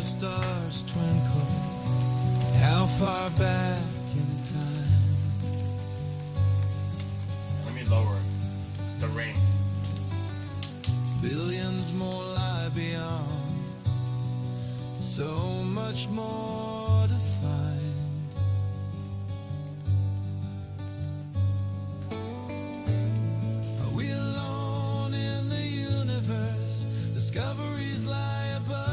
stars twinkle. How far back in time? Let me lower the ring. Billions more lie beyond. So much more to find. Are we alone in the universe? Discoveries lie above.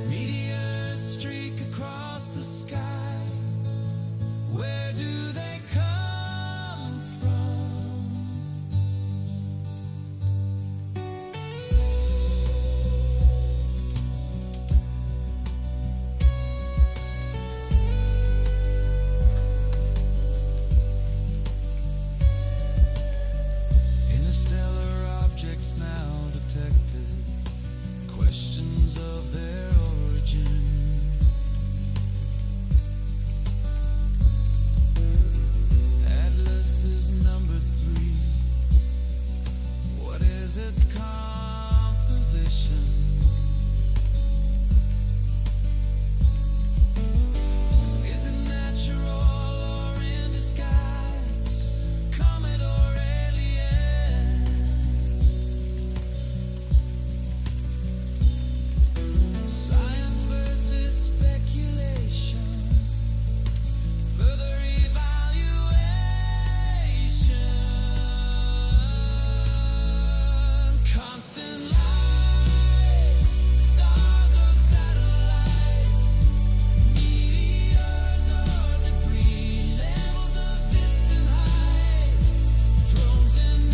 Meteors streak across the sky. Where do they come from? Interstellar objects now detected. Questions of their origin. Atlas is number 3. What is its composition? Is it natural or in disguise? Comet or alien? Science versus speculation. Further evaluation. Constant lights, stars or satellites, meteors or debris, levels of distant height, drones and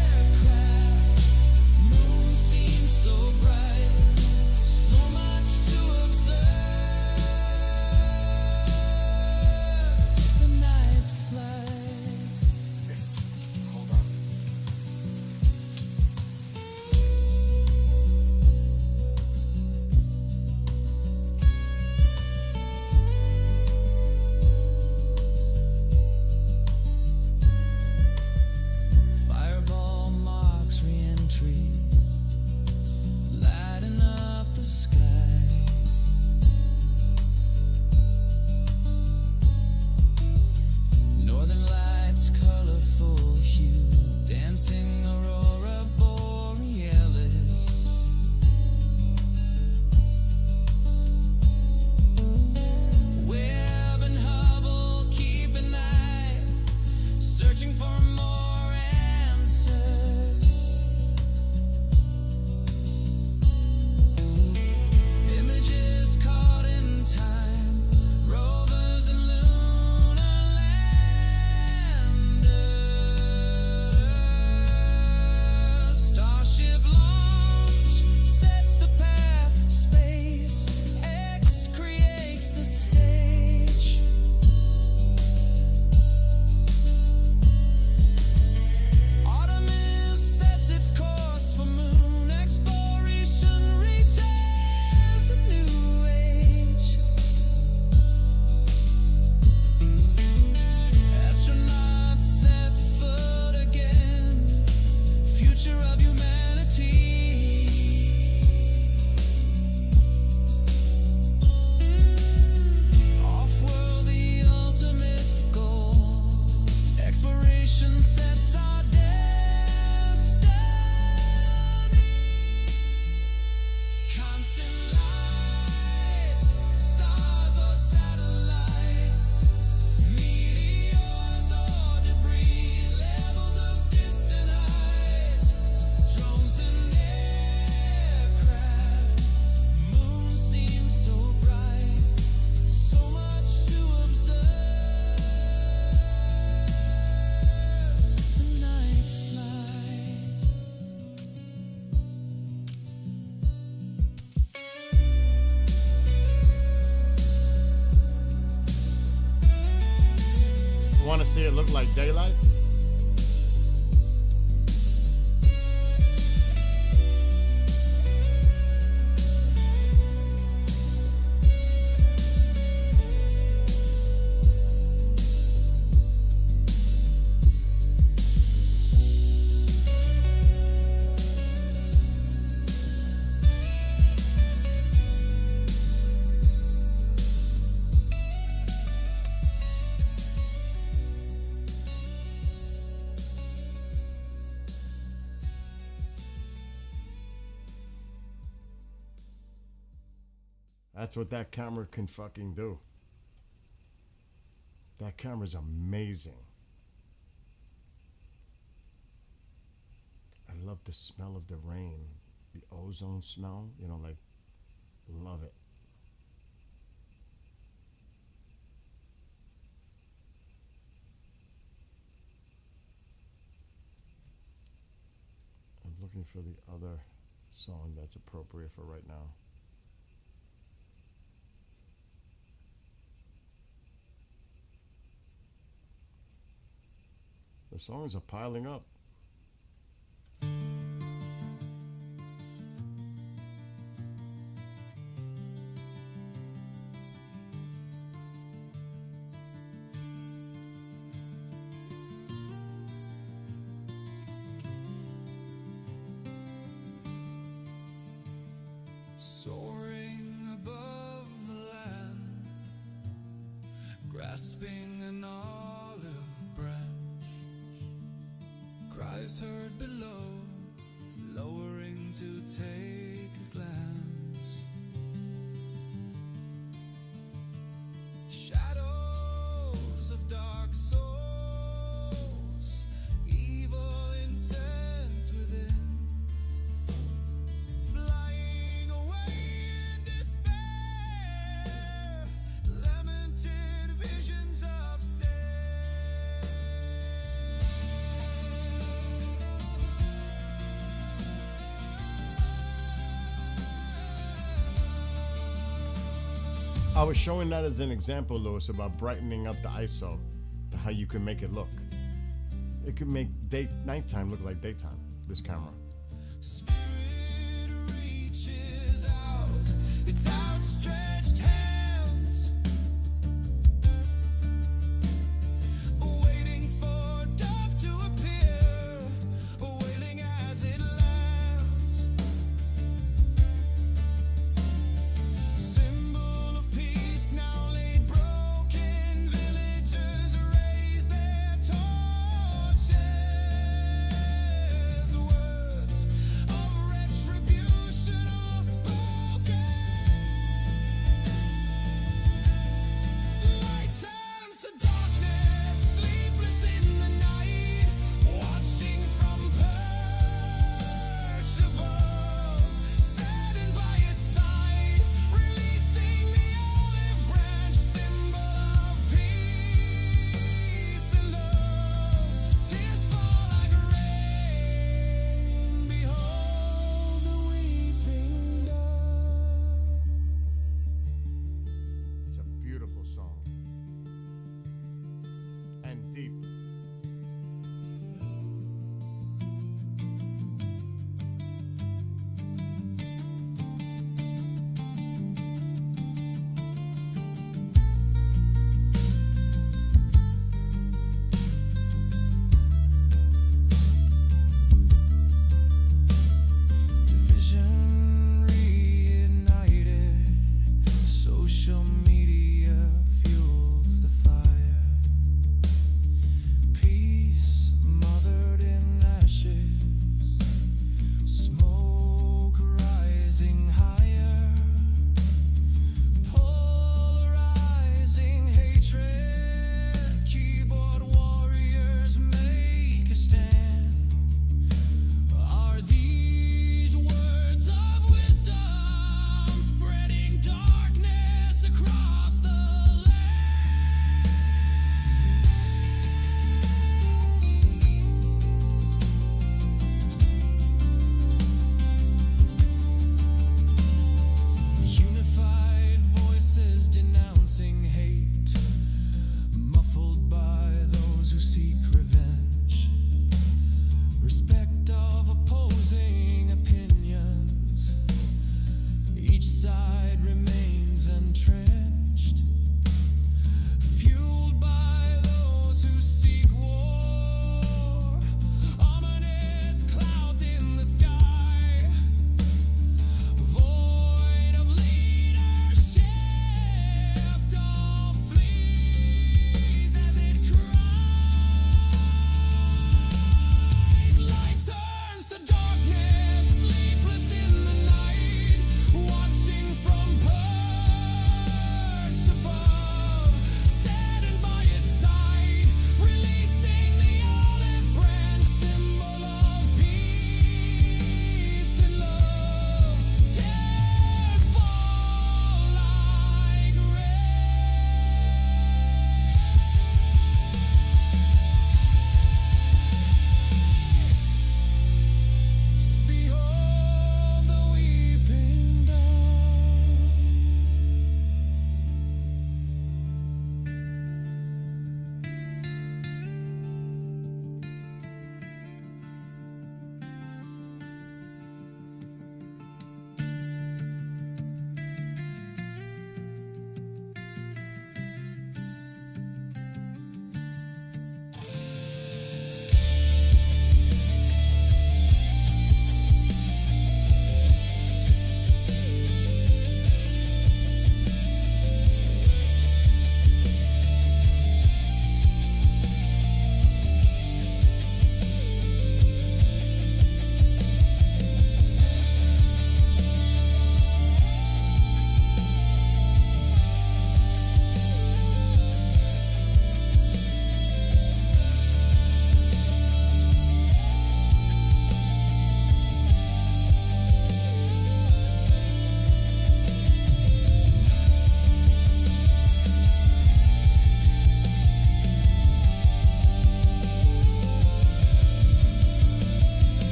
aircraft. Moon seems so bright, so much to observe. The night flight. Hold on. Fireball marks re-entry, lighting up the sky. Northern lights, colorful hue, dancing aurora borealis. Webb and Hubble keep an eye, searching for more answers. Images caught in time, rovers and lunar landers. Starship launch sets the path, space X creates the stage. Artemis sets its course for moon exploration, reaches a new age. Astronauts set foot again, future of humanity. Off-world, the ultimate goal. Exploration sets our destiny. Constant lights, stars or satellites, meteors or debris, levels of distant height, drones and aircraft. Moon seems so bright, so much to observe. The night flight. You want to see it look like daylight? That's what that camera can fucking do. That camera's amazing. I love the smell of the rain. The ozone smell, you know, like, love it. I'm looking for the other song that's appropriate for right now. The songs are piling up. Soaring above the land, grasping an olive branch, cries heard below, lowering to take a glance. Shadows of dark souls, evil intent within, flying away in despair, lamented visions of sin. I was showing that as an example, Lewis, about brightening up the ISO, how you can make it look. It could make nighttime look like daytime, this camera. Spirit reaches out, its outstretched hands, waiting for dove to appear, wailing as it lands. Symbol of peace now laid broken, villagers raise their torches. Words of retribution are spoken. Light turns to darkness, sleepless in the night, watching from perch above, saddened by its sight, releasing the olive branch, symbol of peace and love. Tears fall like rain, behold the weeping dove. It's a beautiful song. And deep. Division reignited, social media fuels the fire.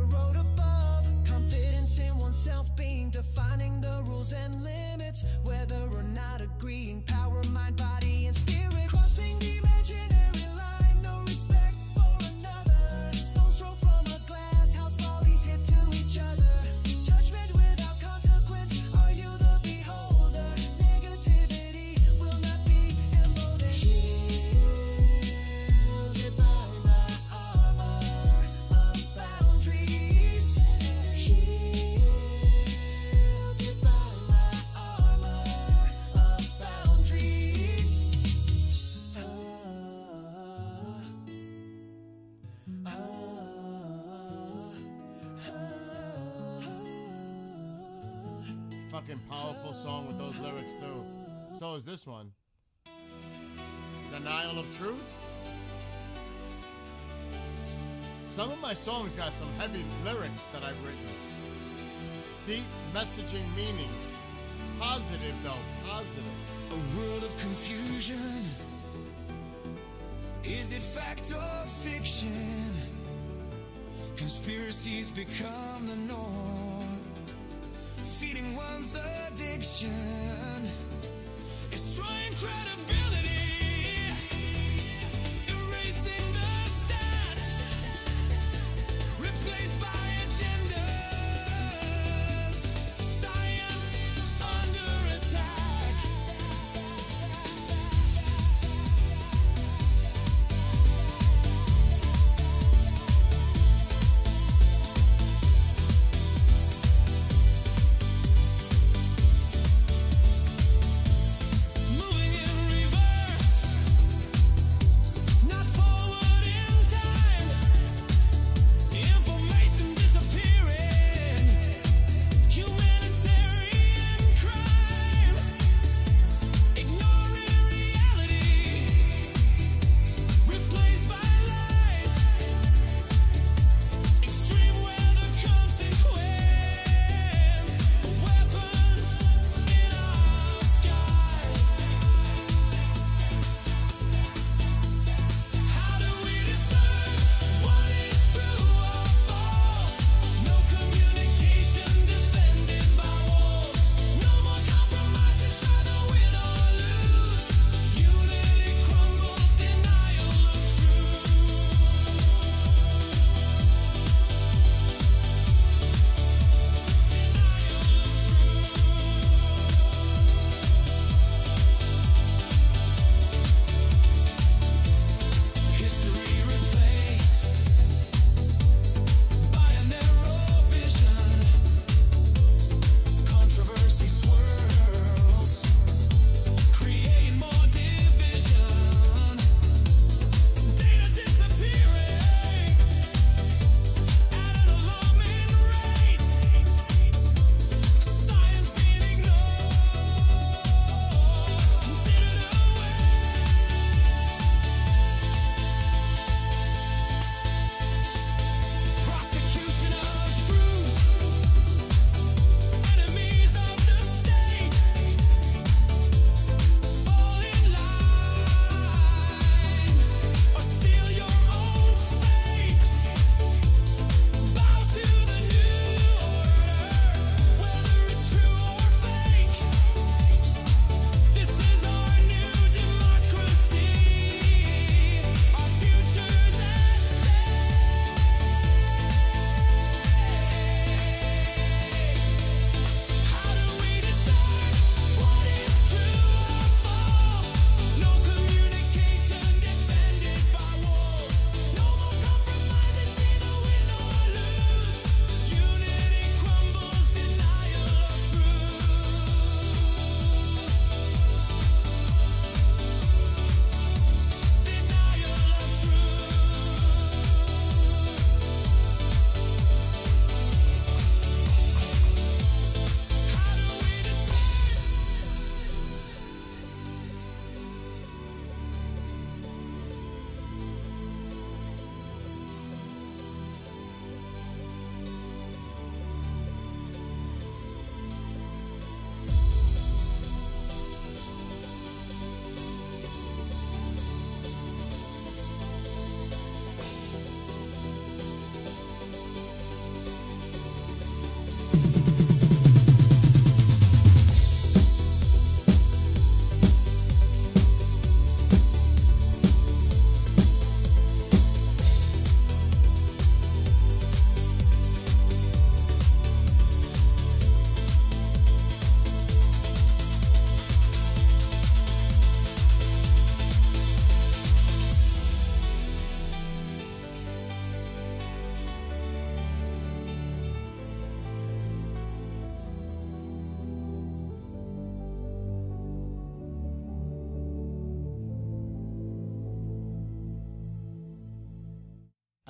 road above. Confidence in oneself being defining the rules and limits. Whether or not agreeing, power, mind, body, and spirit. Crossing the imaginary line, no respect for another. Stones thrown from a glass house, volleys hit to each other. Judgment without consequence, are you the beholder? Negativity will not be emboldened. Shielded by my armor of boundaries. Shielded by my armor of boundaries. Fucking powerful song with those lyrics too. So is this one. Denial of Truth. Some of my songs got some heavy lyrics that I've written. Deep messaging meaning. Positive though, positive. A world of confusion. Is it fact or fiction? Conspiracies become the norm, feeding one's addiction, destroying credibility, erasing the stats, replaced by agendas, science under attack. Moving in reverse.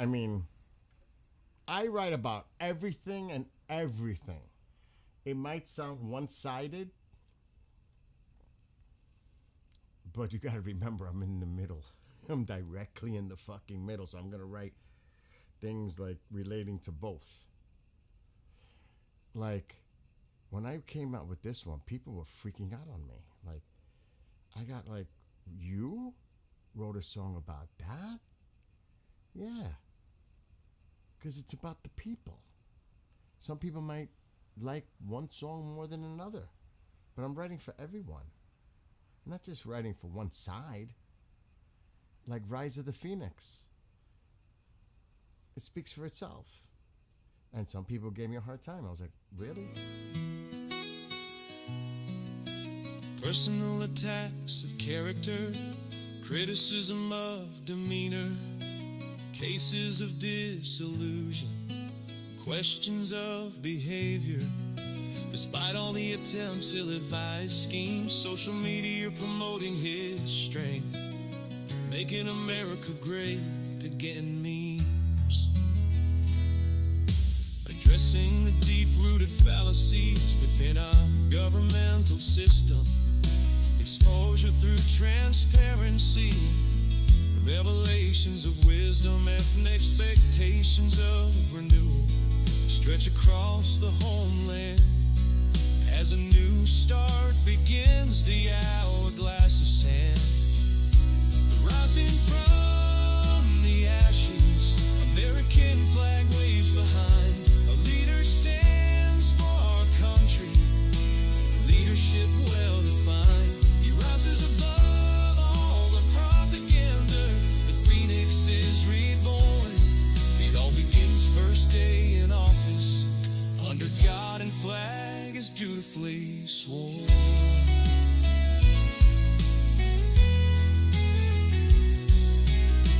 I mean, I write about everything and everything. It might sound one-sided, but you gotta remember I'm in the middle. I'm directly in the fucking middle, so I'm gonna write things like relating to both. Like, when I came out with this one, people were freaking out on me. Like, I got like, you wrote a song about that? Yeah. Because it's about the people. Some people might like one song more than another, but I'm writing for everyone. I'm not just writing for one side. Like Rise of the Phoenix. It speaks for itself. And some people gave me a hard time. I was like, really? Personal attacks of character, criticism of demeanor, cases of disillusion, questions of behavior. Despite all the attempts, ill-advised schemes, social media promoting his strength, making America great again memes. Addressing the deep-rooted fallacies within our governmental system, exposure through transparency, revelations of wisdom and expectations of renewal stretch across the homeland. As a new start begins, the hourglass of sand, rising from the ashes, American flag waves behind. A leader stands for our country, leadership well defined. He rises above all the propaganda. The phoenix is reborn. It all begins first day in office, under God and flag is dutifully sworn.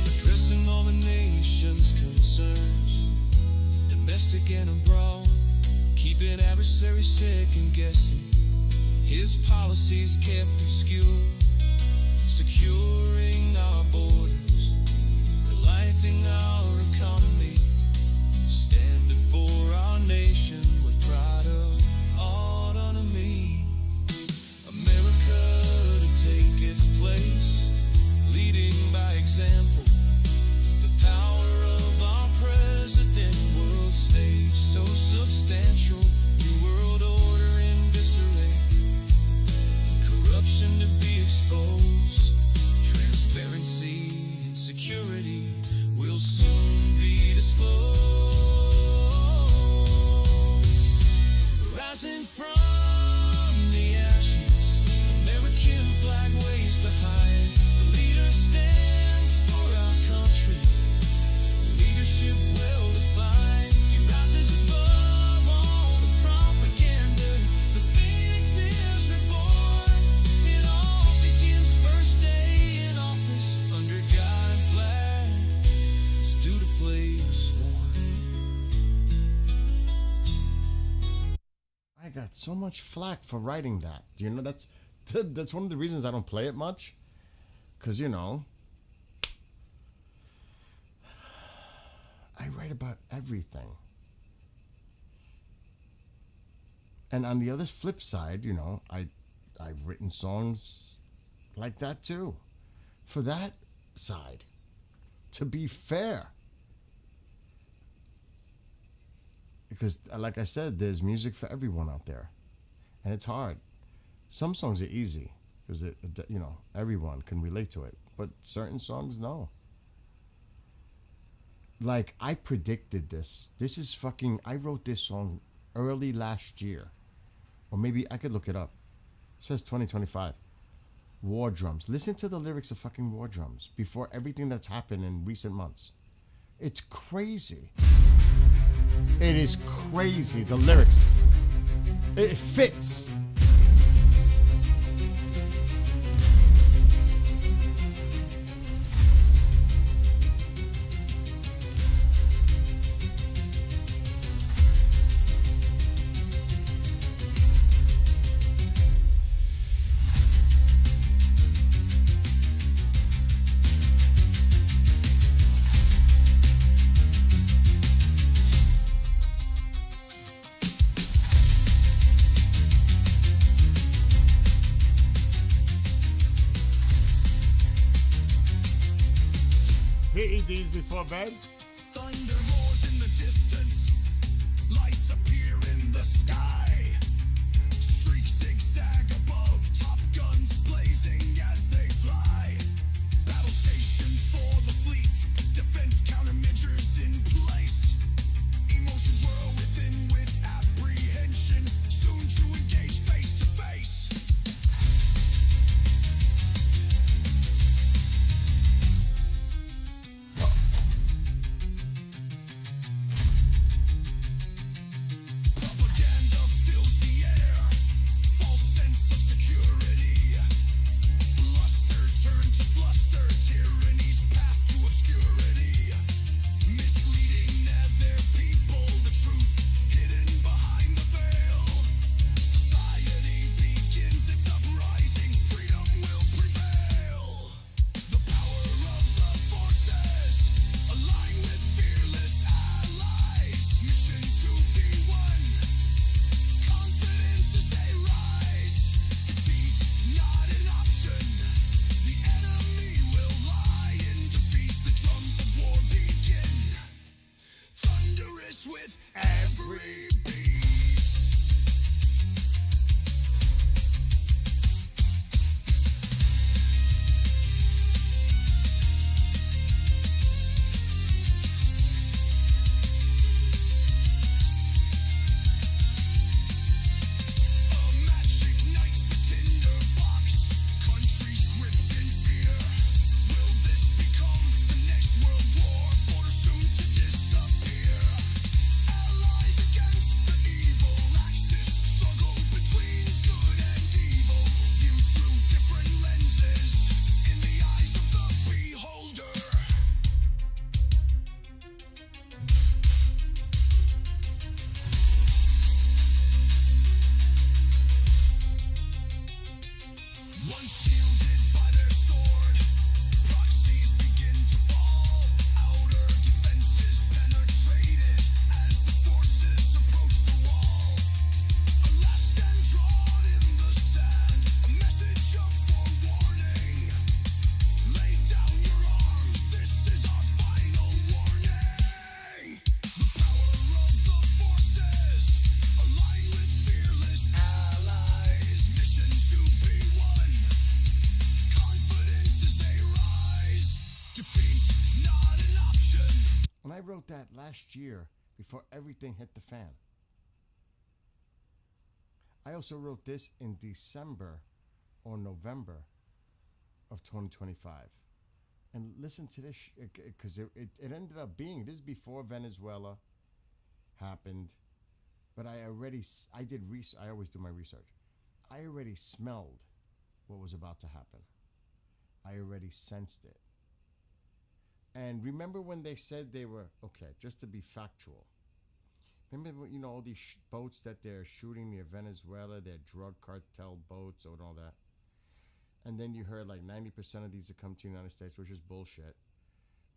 Addressing all the nation's concerns, domestic and abroad, keeping adversaries second guessing. His policies kept obscure, securing our borders, relighting our economy, standing for our nation with pride of autonomy. America to take its place, leading by example. The power of our president, world stage so substantial. New world order in disarray, corruption to be exposed. Transparency and security will soon be disclosed. Rising from the ashes, American flag waves behind. The leader stands for our country, leadership well defined. He rises above all the propaganda. The phoenix is reborn. It all begins first day in office, under God and flag is dutifully sworn. I got so much flack for writing that. Do you know that's one of the reasons I don't play it much? Because, you know, I write about everything. And on the other flip side, you know, I've written songs like that too. For that side. To be fair. Because, like I said, there's music for everyone out there. And it's hard. Some songs are easy. Because, you know, everyone can relate to it. But certain songs, no. Like, I predicted this. This is fucking... I wrote this song early last year. Or maybe I could look it up. It says 2025. War Drums. Listen to the lyrics of fucking War Drums before everything that's happened in recent months. It's crazy. It is crazy. The lyrics. It fits. these before bed? Thunder roars in the distance. Lights appear in the sky. Streaks zigzag above. Top guns blazing as they fly. Battle stations for the fleet. Defense countermeasures in place. Emotions whirl within with apprehension. Soon to engage face to face. Propaganda fills the air. False sense of security. Bluster turned to fluster. Tyranny's path to obscurity. Misleading their people. The truth hidden behind the veil. Society begins its uprising. Freedom will prevail. The power of the forces align with fearless allies. Mission to be one. Confidence as they rise. Defeat not an option. The enemy will lie in defeat. The drums of war begin. Thunderous with every beat. A match ignites the tinder box. Countries gripped in fear. Will this become the next world war? Borders soon to disappear. Allies against the evil axis. Struggle between good and evil. Viewed through different lenses. In the eyes of the beholder. Once shielded by their sword, proxies begin to fall. Outer defenses penetrated as the forces approach the wall. A last stand drawn in the sand, a message of forewarning. Lay down your arms, this is our final warning. The power of the forces align with fearless allies. Mission to be one. Confidence as they rise. Defeat not an option. And I wrote that last year before everything hit the fan. I also wrote this in December or November of 2025. And listen to this, because it ended up being, this is before Venezuela happened, but I always do my research. I already smelled what was about to happen. I already sensed it. And remember when they said they were, okay, just to be factual, remember, all these boats that they're shooting near Venezuela, they're drug cartel boats and all that. And then you heard like 90% of these that come to the United States, which is bullshit.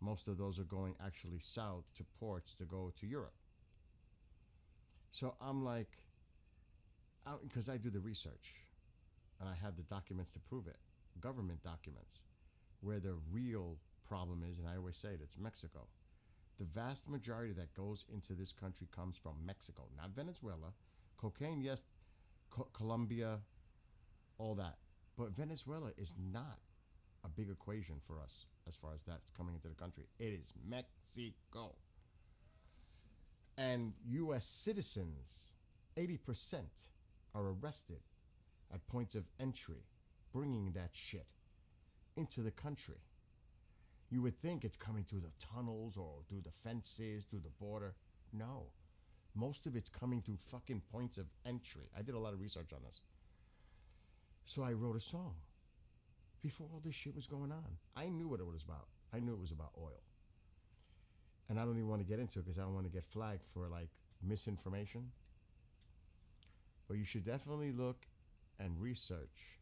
Most of those are going actually south to ports to go to Europe. So I'm like, because I do the research and I have the documents to prove it, government documents, where the real problem is, and I always say it, it's Mexico. The vast majority that goes into this country comes from Mexico, not Venezuela. Cocaine, yes, Colombia, all that. But Venezuela is not a big equation for us as far as that's coming into the country. It is Mexico. And U.S. citizens, 80% are arrested at points of entry, bringing that shit into the country. You would think it's coming through the tunnels or through the fences, through the border. No. Most of it's coming through fucking points of entry. I did a lot of research on this. So I wrote a song before all this shit was going on. I knew what it was about. I knew it was about oil. And I don't even want to get into it because I don't want to get flagged for like misinformation. But you should definitely look and research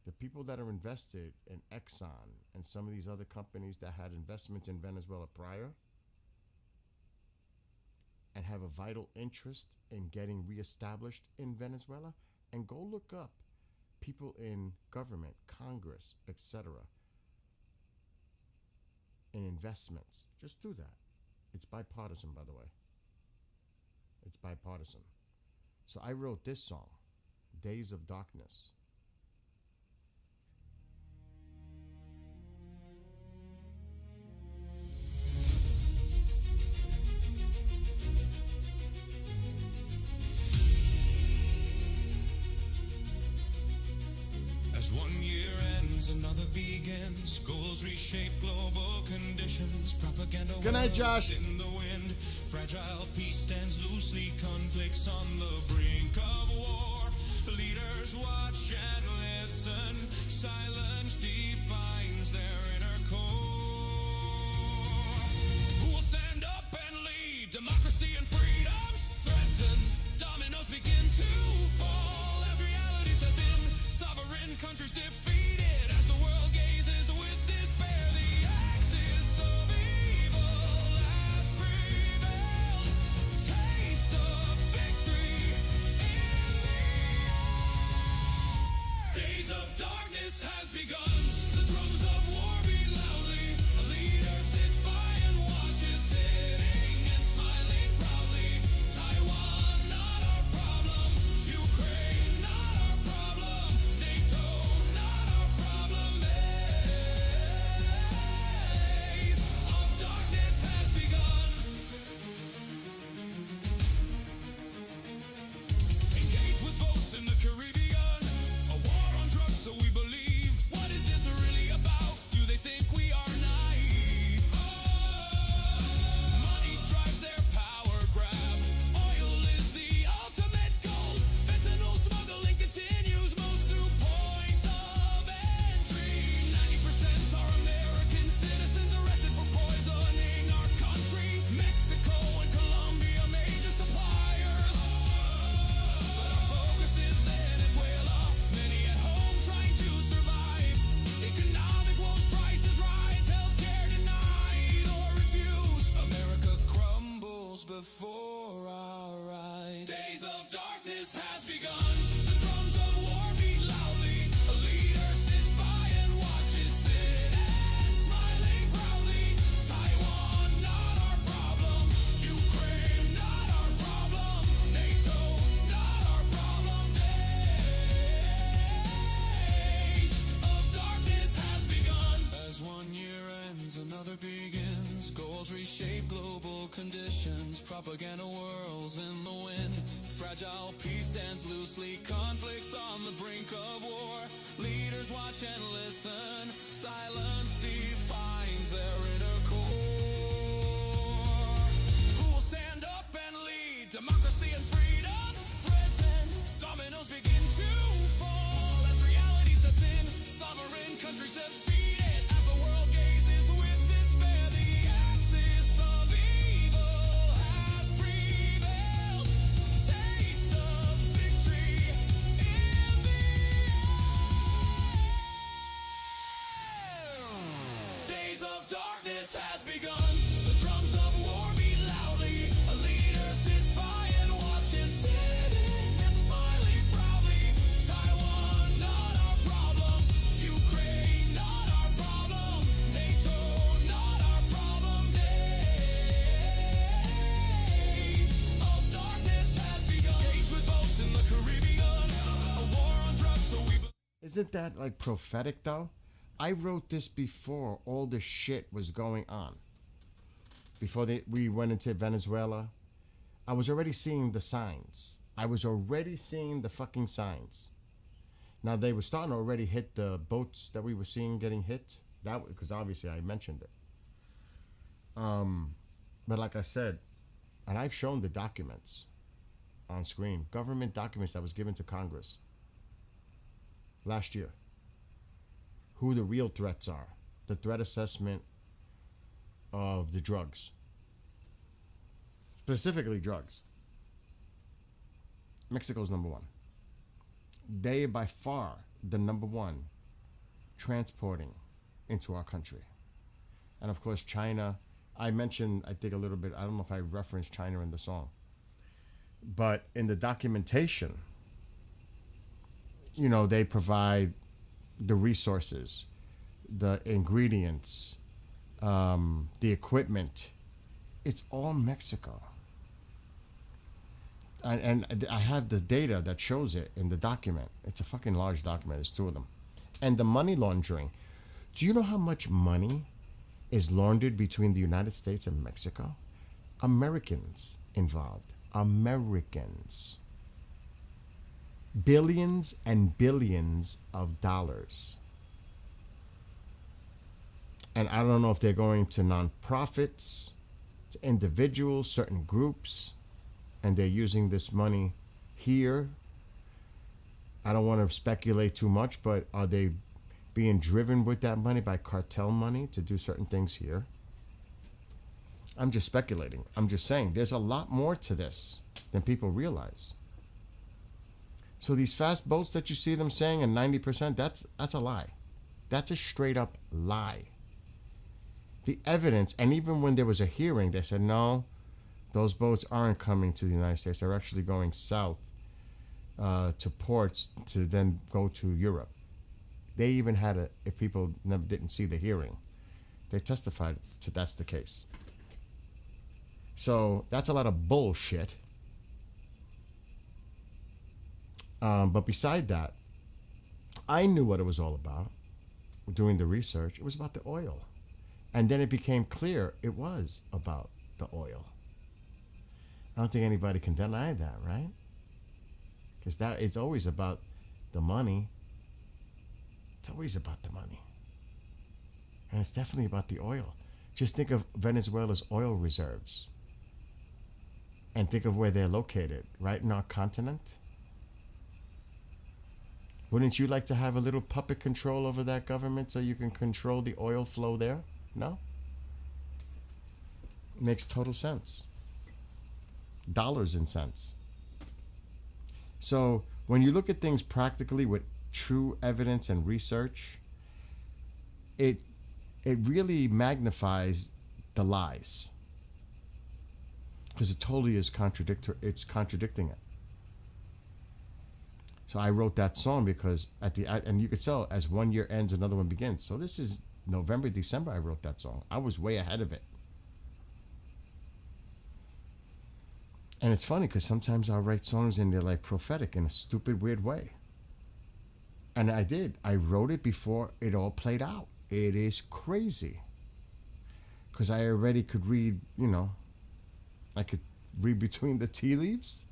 the people that are invested in Exxon and some of these other companies that had investments in Venezuela prior and have a vital interest in getting reestablished in Venezuela, and go look up people in government, Congress, etc., in investments. Just do that. It's bipartisan, by the way. It's bipartisan. So I wrote this song, Days of Darkness. As one year ends, another begins. Goals reshape global conditions. Propaganda Good night, whirls Josh. in the wind. Fragile peace stands loosely. Conflicts on the brink of war. Leaders watch and listen. Silence defines their inner core. Who will stand up and lead? Democracy and freedoms threatened. Dominoes begin to fall as reality sets in. Sovereign countries defeated as the world gazes with despair. The axis of evil has prevailed. Taste of victory in the air. Days of darkness has begun. The drums of war beat loudly. A leader sits by and watches, sitting and smiling proudly. Taiwan, not our problem. Ukraine, not our problem. NATO, not our problem. Days of darkness has begun. Engage with boats in the Caribbean. A war on drugs, so we believe. What is this really about? Do they think we are naive? Money drives their power grab. Oil is the ultimate goal. Fentanyl smuggling continues, moves through points of entry. 90% are American citizens arrested for poisoning our country. Mexico and Colombia, major suppliers. But our focus is Venezuela. Many at home trying to survive. Economic woes, prices rise, healthcare denied or refused. America crumbles before our eyes. Days of darkness has begun. The drums of war beat loudly. A leader sits by and watches, sit and smiling proudly. Taiwan, not our problem. Ukraine, not our problem. NATO, not our problem. Days of darkness has begun. As one year ends, another begins. Goals reshape global conditions. Propaganda whirls in the wind. Fragile peace stands loosely. Conflicts on the brink of war. Leaders watch and listen. Silence defines their inner core. Who will stand up and lead? Democracy and freedoms threatened. Dominoes begin to fall as reality sets in. Sovereign countries defeated as the world gazes with despair. The axis of evil has prevailed. Taste of victory in the air. Days of darkness has begun. The drums of war beat loudly. A leader sits by and watches, sitting and smiling proudly. Taiwan, not our problem. Ukraine, not our problem. NATO, not our problem. Days of darkness has begun. Engage with boats in the Caribbean. A war on drugs, so we. Isn't that like prophetic though? I wrote this before all the shit was going on. Before we went into Venezuela, I was already seeing the signs. I was already seeing the fucking signs. Now they were starting to already hit the boats that we were seeing getting hit. That because obviously I mentioned it. But like I said, and I've shown the documents on screen, government documents that was given to Congress last year. Who the real threats are, the threat assessment of the drugs, specifically drugs. Mexico's number one. They are by far the number one transporting into our country. And of course, China. I mentioned, I think a little bit, I don't know if I referenced China in the song, but in the documentation, you know, they provide the resources, the ingredients, the equipment, it's all Mexico. And I have the data that shows it in the document. It's a fucking large document. There's two of them. And the money laundering. Do you know how much money is laundered between the United States and Mexico? Americans involved. Americans. Billions and billions of dollars. And I don't know if they're going to nonprofits, to individuals, certain groups, and they're using this money here. I don't want to speculate too much, but are they being driven with that money by cartel money to do certain things here? I'm just speculating. I'm just saying there's a lot more to this than people realize. So these fast boats that you see them saying, and 90%, that's a lie. That's a straight up lie. The evidence, and even when there was a hearing, they said, no, those boats aren't coming to the United States. They're actually going south to ports to then go to Europe. They even had if people never didn't see the hearing, they testified to that's the case. So that's a lot of bullshit. But beside that, I knew what it was all about doing the research. It was about the oil. And then it became clear it was about the oil. I don't think anybody can deny that, right? Because it's always about the money. It's always about the money. And it's definitely about the oil. Just think of Venezuela's oil reserves. And think of where they're located, right in our continent. Wouldn't you like to have a little puppet control over that government so you can control the oil flow there? No? It makes total sense. Dollars and cents. So when you look at things practically with true evidence and research, it really magnifies the lies, because it totally is it's contradicting it. So I wrote that song because and you could tell as one year ends, another one begins. So this is November, December I wrote that song. I was way ahead of it. And it's funny because sometimes I'll write songs and they're like prophetic in a stupid, weird way. And I did. I wrote it before it all played out. It is crazy. Because I already could read, I could read between the tea leaves.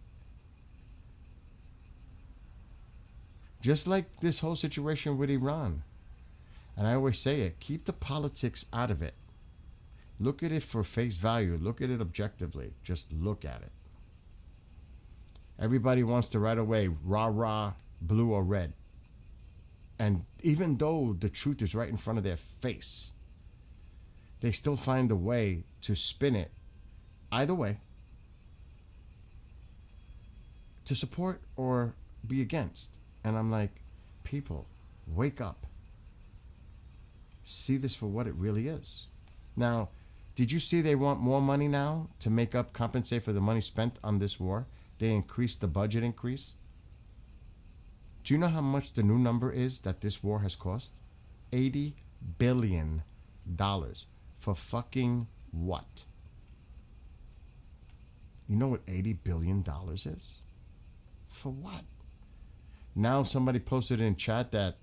Just like this whole situation with Iran. And I always say it, keep the politics out of it. Look at it for face value. Look at it objectively. Just look at it. Everybody wants to right away, rah, blue or red. And even though the truth is right in front of their face, they still find a way to spin it either way, to support or be against. And I'm like, people, wake up. See this for what it really is. Now, did you see they want more money now to compensate for the money spent on this war? They increased the budget increase. Do you know how much the new number is that this war has cost? $80 billion. For fucking what? You know what $80 billion is? For what? Now somebody posted in chat that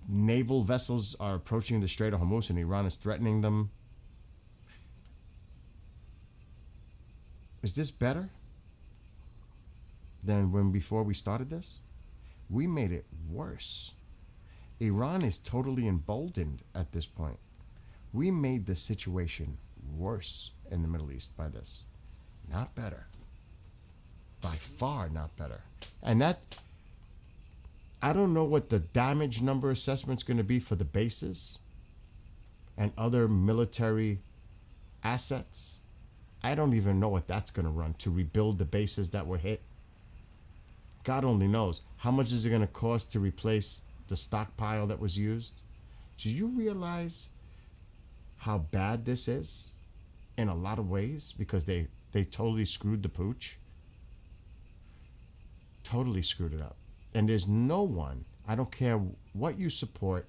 naval vessels are approaching the Strait of Hormuz and Iran is threatening them. Is this better than before we started this? We made it worse. Iran is totally emboldened at this point. We made the situation worse in the Middle East by this. Not better. By far not better. And I don't know what the damage number assessment's going to be for the bases and other military assets. I don't even know what that's going to run to rebuild the bases that were hit. God only knows. How much is it going to cost to replace the stockpile that was used? Do you realize how bad this is in a lot of ways? Because they totally screwed the pooch. Totally screwed it up. And there's no one, I don't care what you support,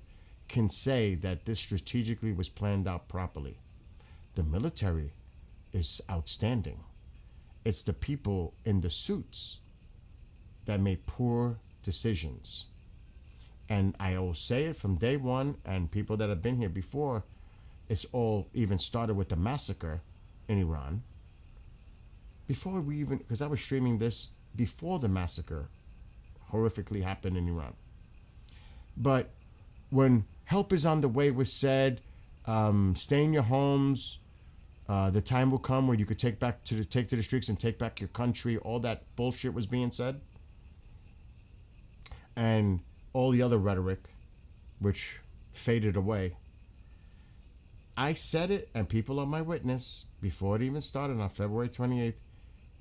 can say that this strategically was planned out properly. The military is outstanding. It's the people in the suits that made poor decisions. And I will say it from day one, and people that have been here before, it's all even started with the massacre in Iran. Before we even, because I was streaming this before the massacre horrifically happened in Iran. But when help is on the way was said, stay in your homes, the time will come where you could take to the streets and take back your country, all that bullshit was being said. And all the other rhetoric, which faded away. I said it, and people are my witness, before it even started on February 28th,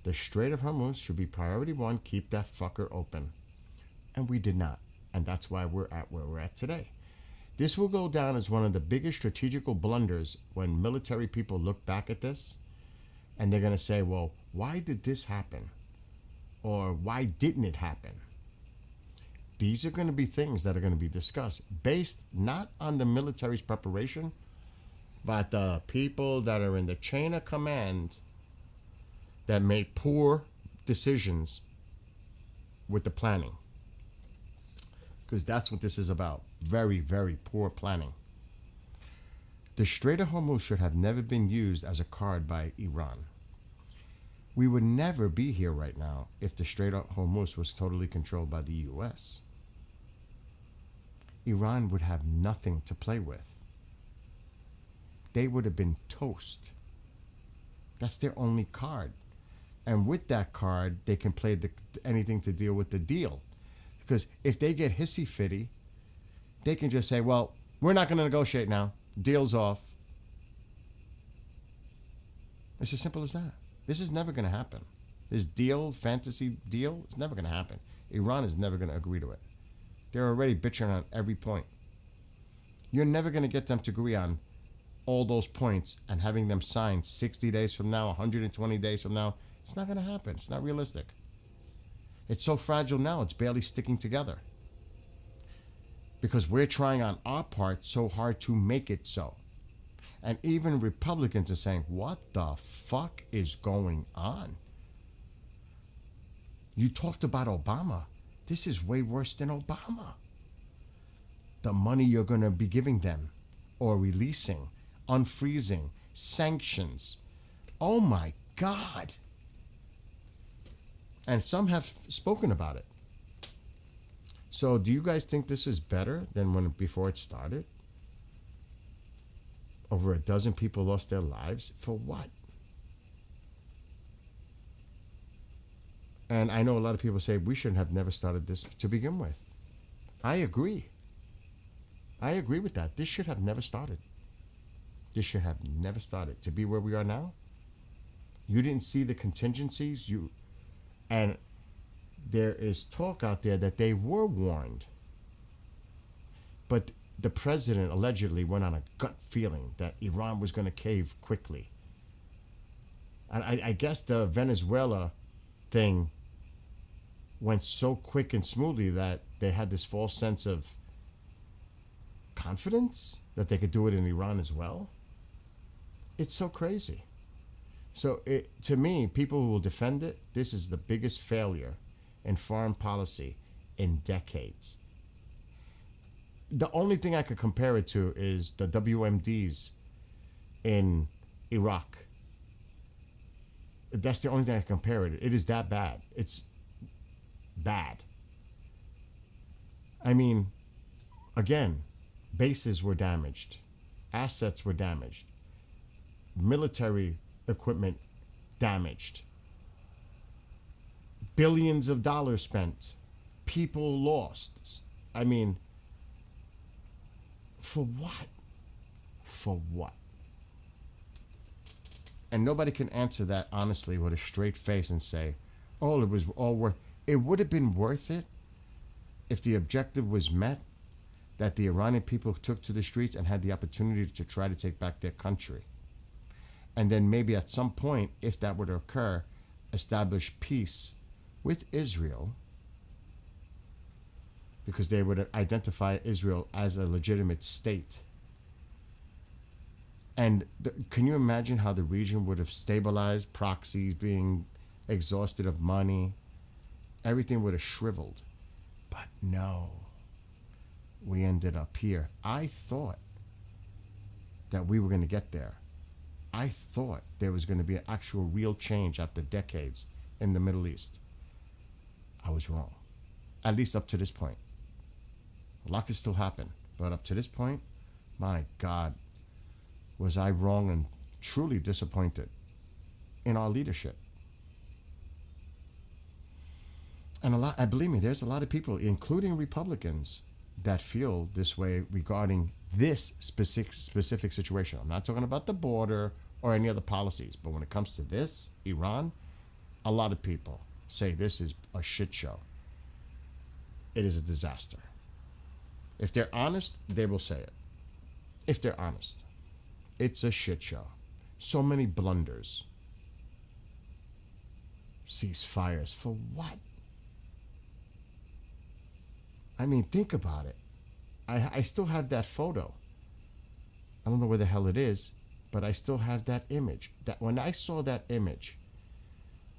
the Strait of Hormuz should be priority one, keep that fucker open. And we did not. And that's why we're at where we're at today. This will go down as one of the biggest strategical blunders when military people look back at this, and they're going to say, well, why did this happen? Or why didn't it happen? These are going to be things that are going to be discussed based not on the military's preparation, but the people that are in the chain of command that made poor decisions with the planning. Because that's what this is about. Very, very poor planning. The Strait of Hormuz should have never been used as a card by Iran. We would never be here right now if the Strait of Hormuz was totally controlled by the U.S. Iran would have nothing to play with. They would have been toast. That's their only card. And with that card, they can play anything to deal with the deal. Because if they get hissy-fitty, they can just say, well, we're not going to negotiate now. Deal's off. It's as simple as that. This is never going to happen. This fantasy deal, it's never going to happen. Iran is never going to agree to it. They're already bitching on every point. You're never going to get them to agree on all those points and having them signed 60 days from now, 120 days from now. It's not going to happen. It's not realistic. It's so fragile now, it's barely sticking together. Because we're trying on our part so hard to make it so. And even Republicans are saying, what the fuck is going on? You talked about Obama. This is way worse than Obama. The money you're going to be giving them, or releasing, unfreezing, sanctions. Oh my God. And some have spoken about it. So do you guys think this is better than before it started? Over a dozen people lost their lives. For what? And I know a lot of people say we shouldn't have never started this to begin with. I agree. I agree with that. This should have never started. This should have never started. To be where we are now, you didn't see the contingencies. And there is talk out there that they were warned. But the president allegedly went on a gut feeling that Iran was going to cave quickly. And I guess the Venezuela thing went so quick and smoothly that they had this false sense of confidence that they could do it in Iran as well. It's so crazy. So to me, people who will defend it, this is the biggest failure in foreign policy in decades. The only thing I could compare it to is the WMDs in Iraq. That's the only thing I can compare it. It is that bad. It's bad. I mean, again, bases were damaged. Assets were damaged. Military equipment damaged. Billions of dollars spent. People lost. I mean, for what? For what? And nobody can answer that honestly with a straight face and say, oh, it was all worth. It would have been worth it if the objective was met, that the Iranian people took to the streets and had the opportunity to try to take back their country. And then maybe at some point, if that were to occur, establish peace with Israel because they would identify Israel as a legitimate state. And can you imagine how the region would have stabilized, proxies being exhausted of money? Everything would have shriveled. But no, we ended up here. I thought that we were going to get there. I thought there was going to be an actual real change after decades in the Middle East. I was wrong. At least up to this point. A lot could still happen. But up to this point, my God, was I wrong and truly disappointed in our leadership. And believe me, there's a lot of people, including Republicans, that feel this way regarding this specific situation. I'm not talking about the border or any other policies, but when it comes to this, Iran, a lot of people say this is a shit show. It is a disaster. If they're honest, they will say it. If they're honest, it's a shit show. So many blunders. Ceasefires for what? I mean, think about it. I still have that photo. I don't know where the hell it is, but I still have that image. That when I saw that image,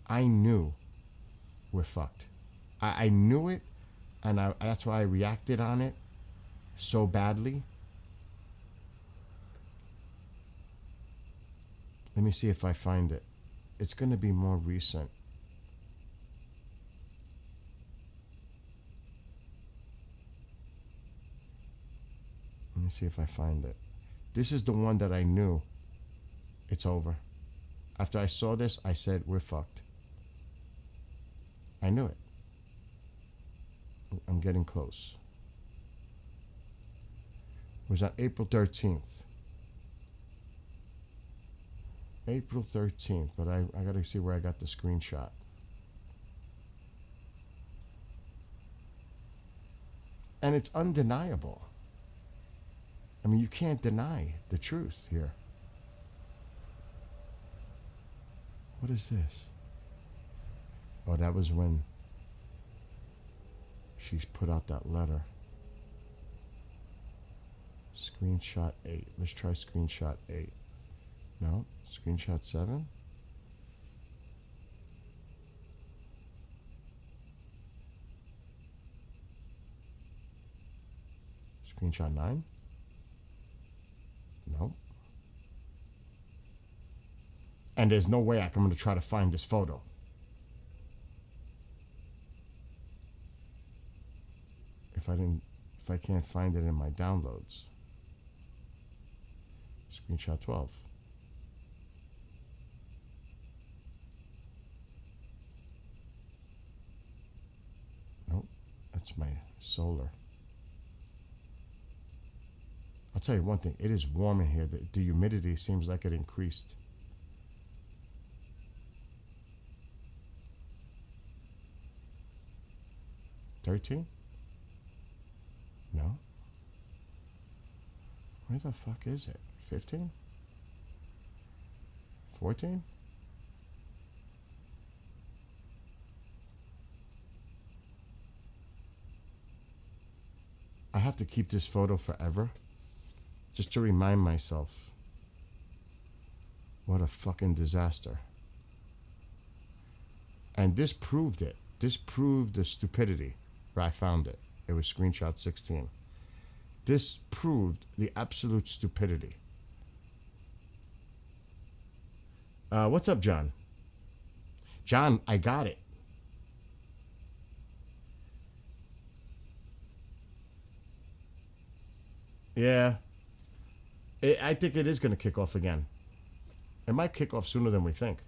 I knew we're fucked. I knew it, and that's why I reacted on it so badly. Let me see if I find it. It's going to be more recent. Let me see if I find it. This is the one that I knew. It's over. After I saw this, I said, we're fucked. I knew it. I'm getting close. It was on April 13th. April 13th, but I got to see where I got the screenshot. And it's undeniable. I mean, you can't deny the truth here. What is this? Oh, that was when she's put out that letter. Screenshot 8. Let's try screenshot 8. No, screenshot 7. Screenshot 9. No. And there's no way I'm going to try to find this photo. If I can't find it in my downloads. Screenshot 12. Nope, that's my solar. I'll tell you one thing, it is warm in here. The humidity seems like it increased. $13? No. Where the fuck is it? 15? 14? I have to keep this photo forever. Just to remind myself. What a fucking disaster. And this proved it. This proved the stupidity where I found it. It was screenshot 16. This proved the absolute stupidity. What's up, John? John, I got it. Yeah. I think it is going to kick off again. It might kick off sooner than we think.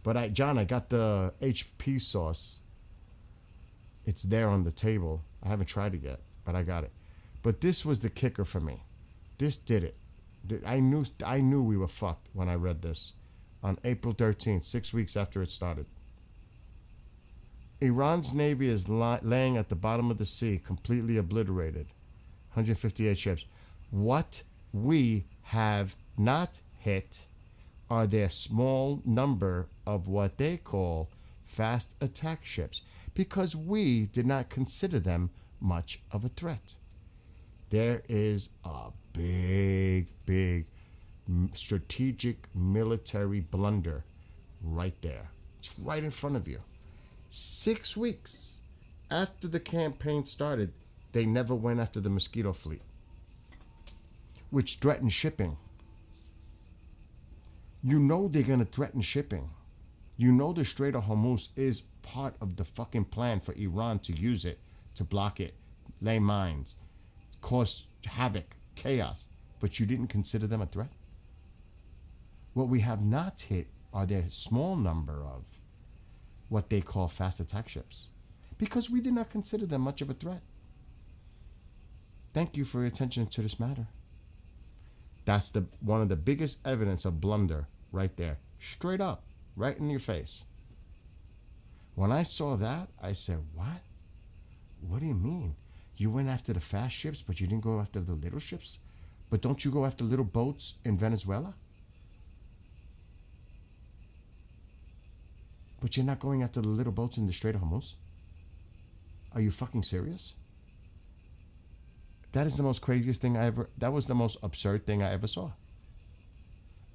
But John, I got the HP sauce. It's there on the table. I haven't tried it yet, but I got it. But this was the kicker for me. This did it. I knew we were fucked when I read this on April 13th, 6 weeks after it started. Iran's navy is laying at the bottom of the sea, completely obliterated. 158 ships. What we have not hit are their small number of what they call fast attack ships because we did not consider them much of a threat. There is a big strategic military blunder right there. It's right in front of you. 6 weeks after the campaign started, they never went after the Mosquito fleet, which threatened shipping. You know they're going to threaten shipping. You know the Strait of Hormuz is part of the fucking plan for Iran to use it, to block it, lay mines, cause havoc, chaos. But you didn't consider them a threat? What we have not hit are their small number of what they call fast attack ships, because we did not consider them much of a threat. Thank you for your attention to this matter. That's one of the biggest evidence of blunder right there. Straight up, right in your face. When I saw that, I said, what? What do you mean? You went after the fast ships, but you didn't go after the little ships? But don't you go after little boats in Venezuela? But you're not going after the little boats in the Strait of Hormuz? Are you fucking serious? That is the most craziest thing that was the most absurd thing I ever saw.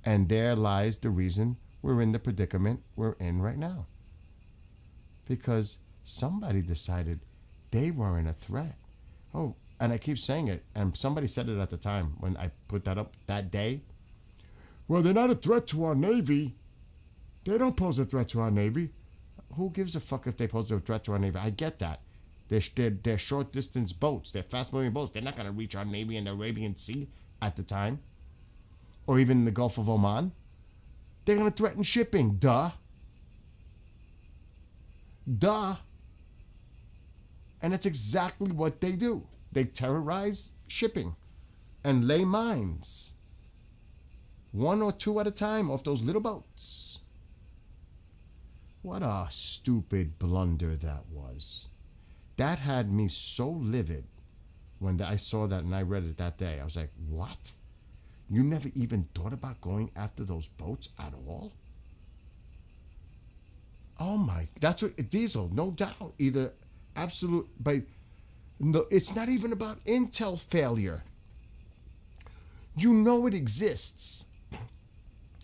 And there lies the reason we're in the predicament we're in right now. Because somebody decided they weren't a threat. Oh, and I keep saying it, and somebody said it at the time when I put that up that day. Well, they're not a threat to our Navy. They don't pose a threat to our Navy. Who gives a fuck if they pose a threat to our Navy? I get that. They're short-distance boats. They're fast-moving boats. They're not going to reach our Navy in the Arabian Sea at the time. Or even in the Gulf of Oman. They're going to threaten shipping. Duh. Duh. And that's exactly what they do. They terrorize shipping and lay mines. 1 or 2 at a time off those little boats. What a stupid blunder that was. That had me so livid when I saw that and I read it that day. I was like, what? You never even thought about going after those boats at all? Oh my, that's what, Diesel, no doubt. Either absolute, but no, it's not even about intel failure. You know it exists.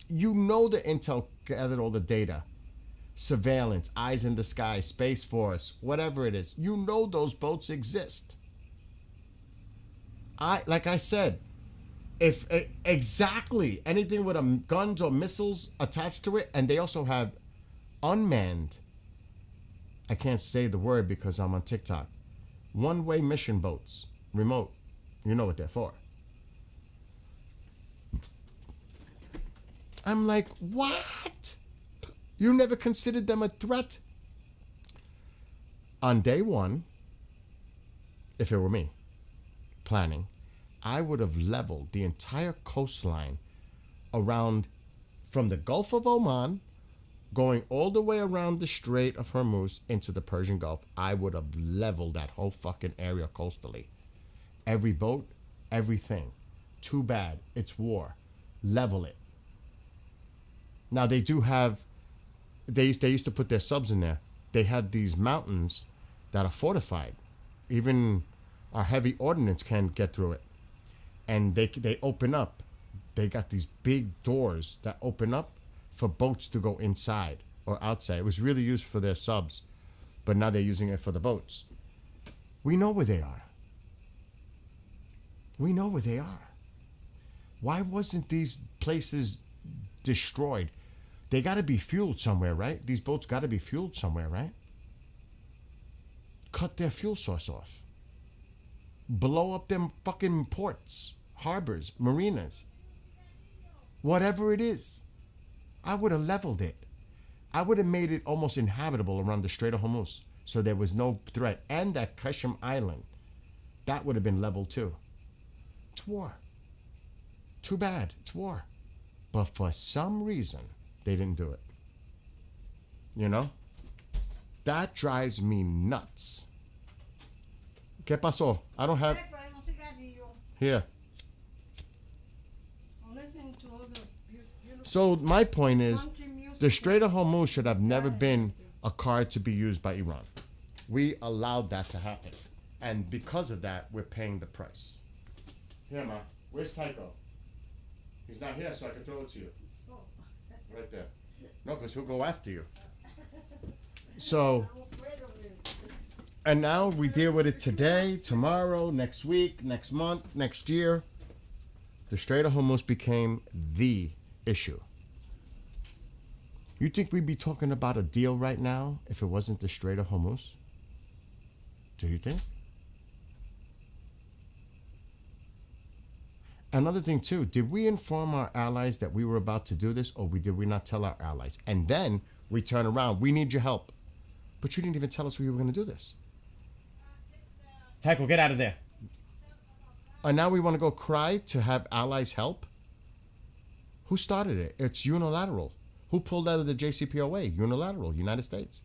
You know the intel gathered all the data. Surveillance, eyes in the sky, Space Force, whatever it is. You know those boats exist. Like I said, if exactly anything with guns or missiles attached to it, and they also have unmanned, I can't say the word because I'm on TikTok, one-way mission boats, remote. You know what they're for. I'm like, what? You never considered them a threat? On day one, if it were me planning, I would have leveled the entire coastline around from the Gulf of Oman, going all the way around the Strait of Hormuz into the Persian Gulf. I would have leveled that whole fucking area coastally. Every boat, everything. Too bad. It's war. Level it. Now they do have, they used to put their subs in there. They have these mountains that are fortified. Even our heavy ordnance can't get through it. And they open up. They got these big doors that open up for boats to go inside or outside. It was really used for their subs, but now they're using it for the boats. We know where they are. We know where they are. Why wasn't these places destroyed? They got to be fueled somewhere, right? These boats got to be fueled somewhere, right? Cut their fuel source off. Blow up them fucking ports, harbors, marinas. Whatever it is. I would have leveled it. I would have made it almost inhabitable around the Strait of Hormuz, so there was no threat. And that Qashm Island, that would have been leveled too. It's war. Too bad. It's war. But for some reason, they didn't do it. You know? That drives me nuts. ¿Qué pasó? I don't have... Here. So my point is, the Strait of Hormuz should have never been a card to be used by Iran. We allowed that to happen. And because of that, we're paying the price. Here, Ma. Where's Tycho? He's not here, so I can throw it to you. Right there. No, because he'll go after you. So, and now we deal with it today, tomorrow, next week, next month, next year. The Strait of Hormuz became the issue. You think we'd be talking about a deal right now if it wasn't the Strait of Hormuz? Do you think? Another thing too, did we inform our allies that we were about to do this, or did we not tell our allies? And then we turn around, we need your help. But you didn't even tell us we were going to do this. Tycho, get out of there. And now we want to go cry to have allies help? Who started it? It's unilateral. Who pulled out of the JCPOA? Unilateral, United States.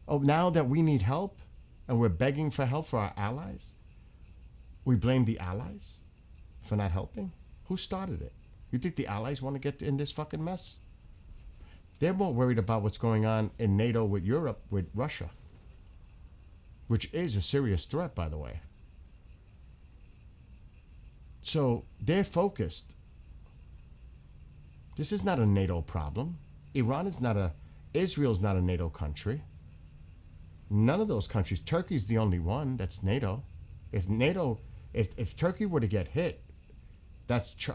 Oh, now that we need help and we're begging for help for our allies, we blame the allies for not helping? Who started it? You think the allies want to get in this fucking mess? They're more worried about what's going on in NATO with Europe, with Russia, which is a serious threat, by the way. So they're focused. This is not a NATO problem. Israel's not a NATO country. None of those countries. Turkey's the only one that's NATO. If Turkey were to get hit, that's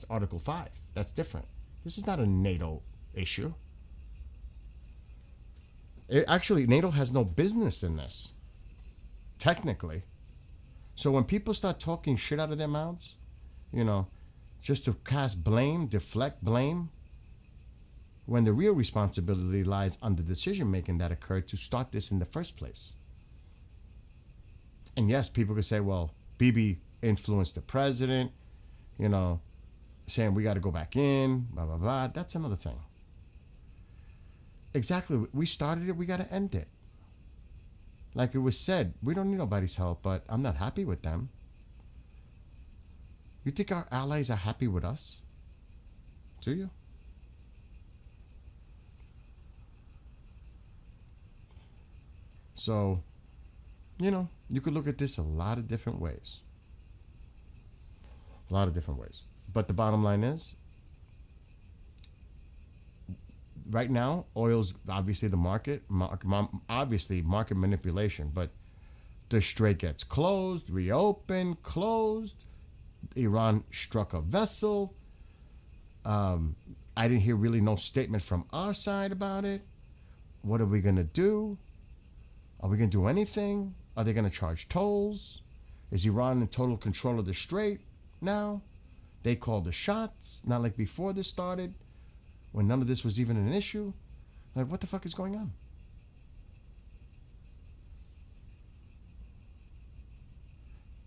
Article 5. That's different. This is not a NATO issue. Actually, NATO has no business in this, technically. So when people start talking shit out of their mouths, just to cast blame, deflect blame, when the real responsibility lies on the decision making that occurred to start this in the first place. And yes, people could say, well, Bibi influenced the president, saying we got to go back in, blah, blah, blah. That's another thing. Exactly. We started it, we got to end it. Like it was said, we don't need nobody's help, but I'm not happy with them. You think our allies are happy with us? Do you? So, you could look at this a lot of different ways. A lot of different ways. But the bottom line is, right now, oil's obviously the market, obviously market manipulation, but the strait gets closed, reopened, closed. Iran struck a vessel. I didn't hear really no statement from our side about it. What are we going to do? Are we going to do anything? Are they going to charge tolls? Is Iran in total control of the strait now? They call the shots, not like before this started, when none of this was even an issue. Like, what the fuck is going on?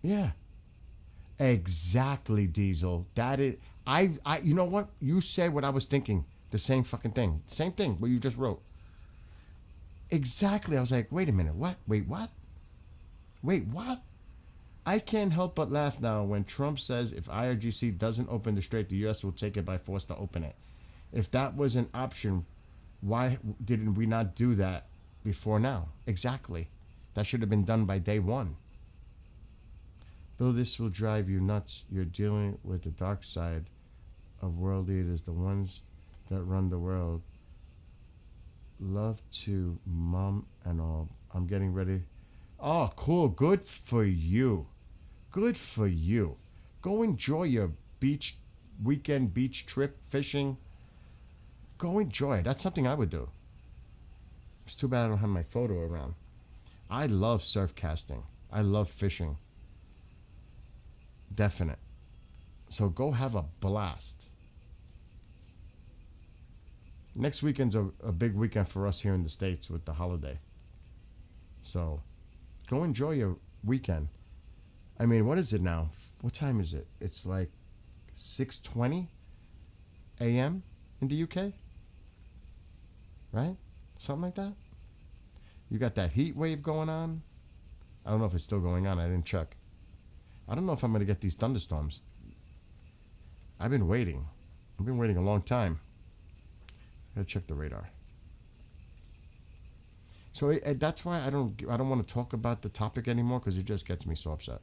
Yeah. Exactly, Diesel. That is, you know what? You said what I was thinking. The same fucking thing. Same thing, what you just wrote. Exactly. I was like, wait a minute. What? Wait, what? Wait, what? I can't help but laugh now when Trump says if IRGC doesn't open the strait, the U.S. will take it by force to open it. If that was an option, why didn't we not do that before now? Exactly. That should have been done by day one. Bill, this will drive you nuts. You're dealing with the dark side of world leaders, the ones that run the world. Love to mom and all. I'm getting ready. Oh, cool. Good for you. Good for you. Go enjoy your weekend beach trip, fishing. Go enjoy it. That's something I would do. It's too bad I don't have my photo around. I love surf casting. I love fishing. Definite. So go have a blast. Next weekend's a big weekend for us here in the States with the holiday. So go enjoy your weekend. I mean, what is it now? What time is it? It's like 6:20 a.m. in the UK? Right? Something like that? You got that heat wave going on? I don't know if it's still going on. I didn't check. I don't know if I'm going to get these thunderstorms. I've been waiting. I've been waiting a long time. Gotta check the radar. So that's why I don't want to talk about the topic anymore, because it just gets me so upset.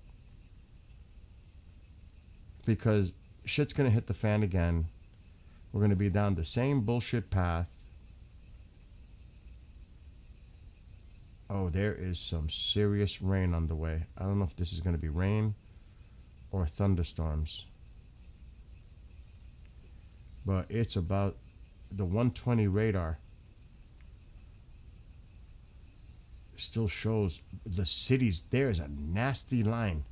Because shit's gonna hit the fan again. We're gonna be down the same bullshit path. Oh, there is some serious rain on the way. I don't know if this is gonna be rain or thunderstorms. But it's about the 120 radar still shows the cities. There is a nasty line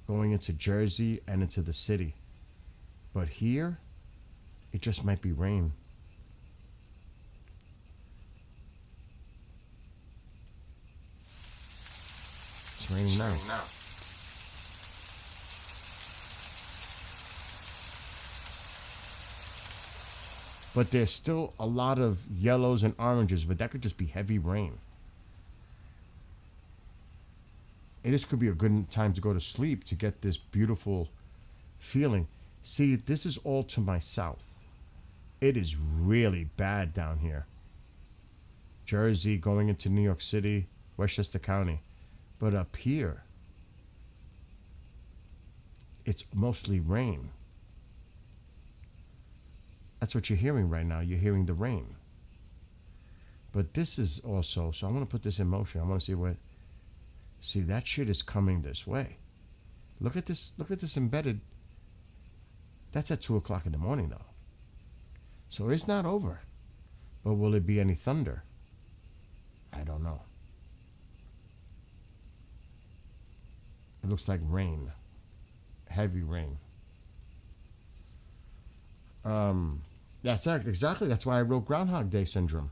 going into Jersey and into the city. But here, it just might be rain. It's raining now. But there's still a lot of yellows and oranges, but that could just be heavy rain. And this could be a good time to go to sleep to get this beautiful feeling. See, this is all to my south. It is really bad down here. Jersey, going into New York City, Westchester County. But up here, it's mostly rain. That's what you're hearing right now. You're hearing the rain. But this is also, so I want to put this in motion. I want to see what, see, that shit is coming this way. Look at this embedded. That's at 2 o'clock in the morning though. So it's not over. But will it be any thunder? I don't know. It looks like rain. Heavy rain. That's exactly. That's why I wrote Groundhog Day syndrome.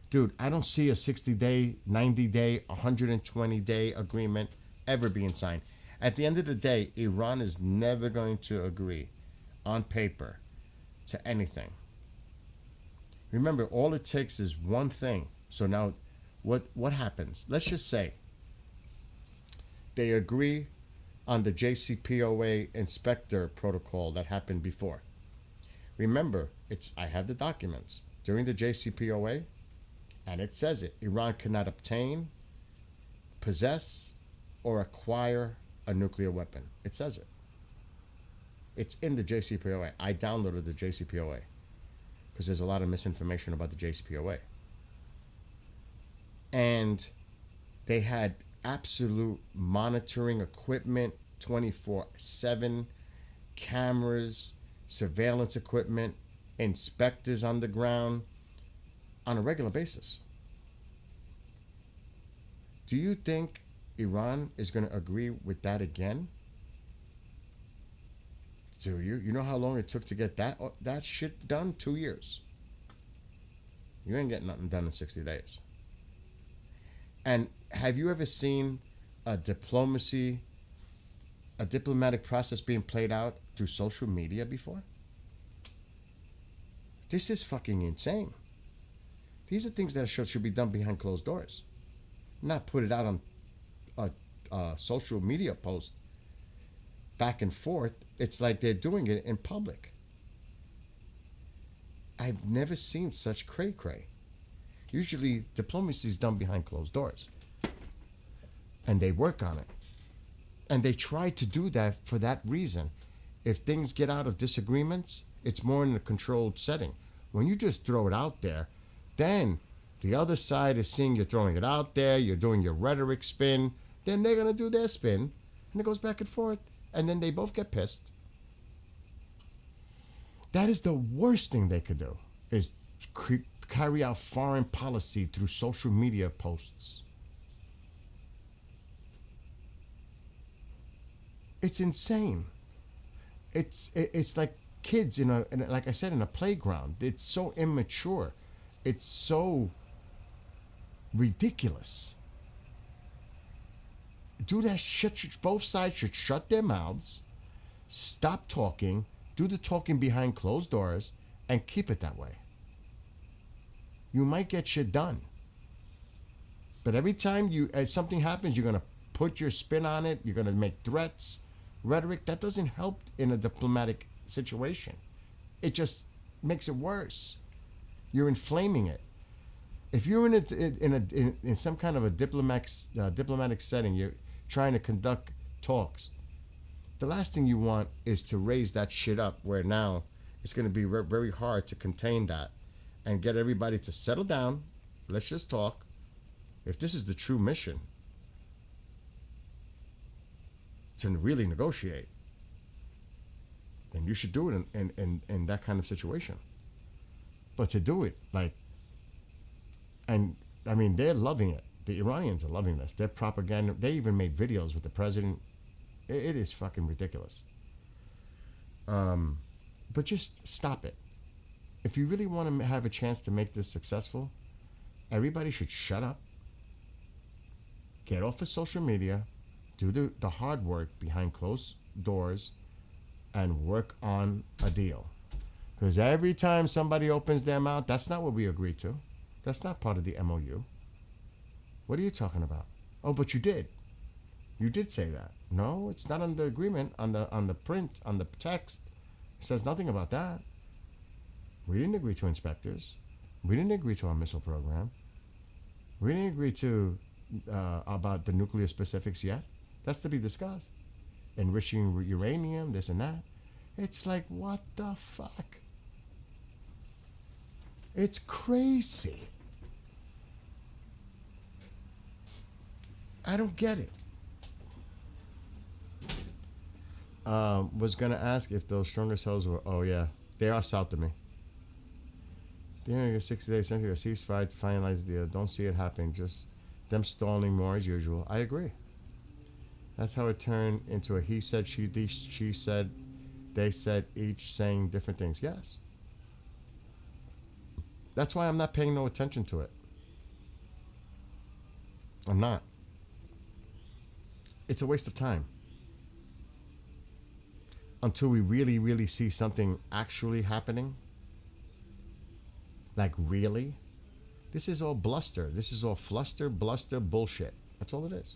Dude, I don't see a 60-day, 90-day, 120-day agreement ever being signed. At the end of the day, Iran is never going to agree on paper to anything. Remember, all it takes is one thing. So now, what happens? Let's just say they agree on the JCPOA inspector protocol that happened before. Remember, I have the documents. During the JCPOA, and it says it, Iran cannot obtain, possess, or acquire a nuclear weapon. It says it. It's in the JCPOA. I downloaded the JCPOA because there's a lot of misinformation about the JCPOA. And they had absolute monitoring equipment, 24/7 cameras, surveillance equipment, inspectors on the ground on a regular basis. Do you think Iran is going to agree with that again? Do you? You know how long it took to get that shit done? 2 years. You ain't getting nothing done in 60 days. And have you ever seen a diplomatic process being played out through social media before? This is fucking insane. These are things that should be done behind closed doors. Not put it out on a social media post back and forth. It's like they're doing it in public. I've never seen such cray-cray. Usually diplomacy is done behind closed doors. And they work on it. And they try to do that for that reason. If things get out of disagreements, it's more in a controlled setting. When you just throw it out there, then the other side is seeing you're throwing it out there, you're doing your rhetoric spin, then they're going to do their spin, and it goes back and forth, and then they both get pissed. That is the worst thing they could do, is carry out foreign policy through social media posts. It's insane. It's like kids in like I said, in a playground. It's so immature. It's so ridiculous. Do that shit. Both sides should shut their mouths, stop talking, do the talking behind closed doors, and keep it that way. You might get shit done. But every time something happens, you're going to put your spin on it, you're going to make threats, rhetoric. That doesn't help in a diplomatic situation. It just makes it worse. You're inflaming it. If you're in some kind of a diplomatic setting, you're trying to conduct talks. The last thing you want is to raise that shit up where now it's going to be very hard to contain that and get everybody to settle down. Let's just talk. If this is the true mission to really negotiate, then you should do it in that kind of situation. But to do it and I mean, they're loving it. The Iranians are loving this. Their propaganda, they even made videos with the president. It is fucking ridiculous. But just stop it. If you really want to have a chance to make this successful, everybody should shut up, get off of social media, do the hard work behind closed doors, and work on a deal. Because every time somebody opens their mouth, that's not what we agreed to. That's not part of the MOU. What are you talking about? Oh, but you did. You did say that. No, it's not on the agreement, on the print, on the text. It says nothing about that. We didn't agree to inspectors. We didn't agree to our missile program. We didn't agree to about the nuclear specifics yet. That's to be discussed. Enriching uranium, this and that. It's like, what the fuck? It's crazy. I don't get it. Was gonna ask if those stronger cells were. Oh yeah, they are south to me. The end of the 60-day essentially a ceasefire to finalize the deal. Don't see it happening. Just them stalling more as usual. I agree. That's how it turned into a he said, she said, they said, each saying different things. Yes. That's why I'm not paying no attention to it. I'm not. It's a waste of time. Until we really, really see something actually happening. Like really. This is all bluster. This is all fluster, bluster, bullshit. That's all it is.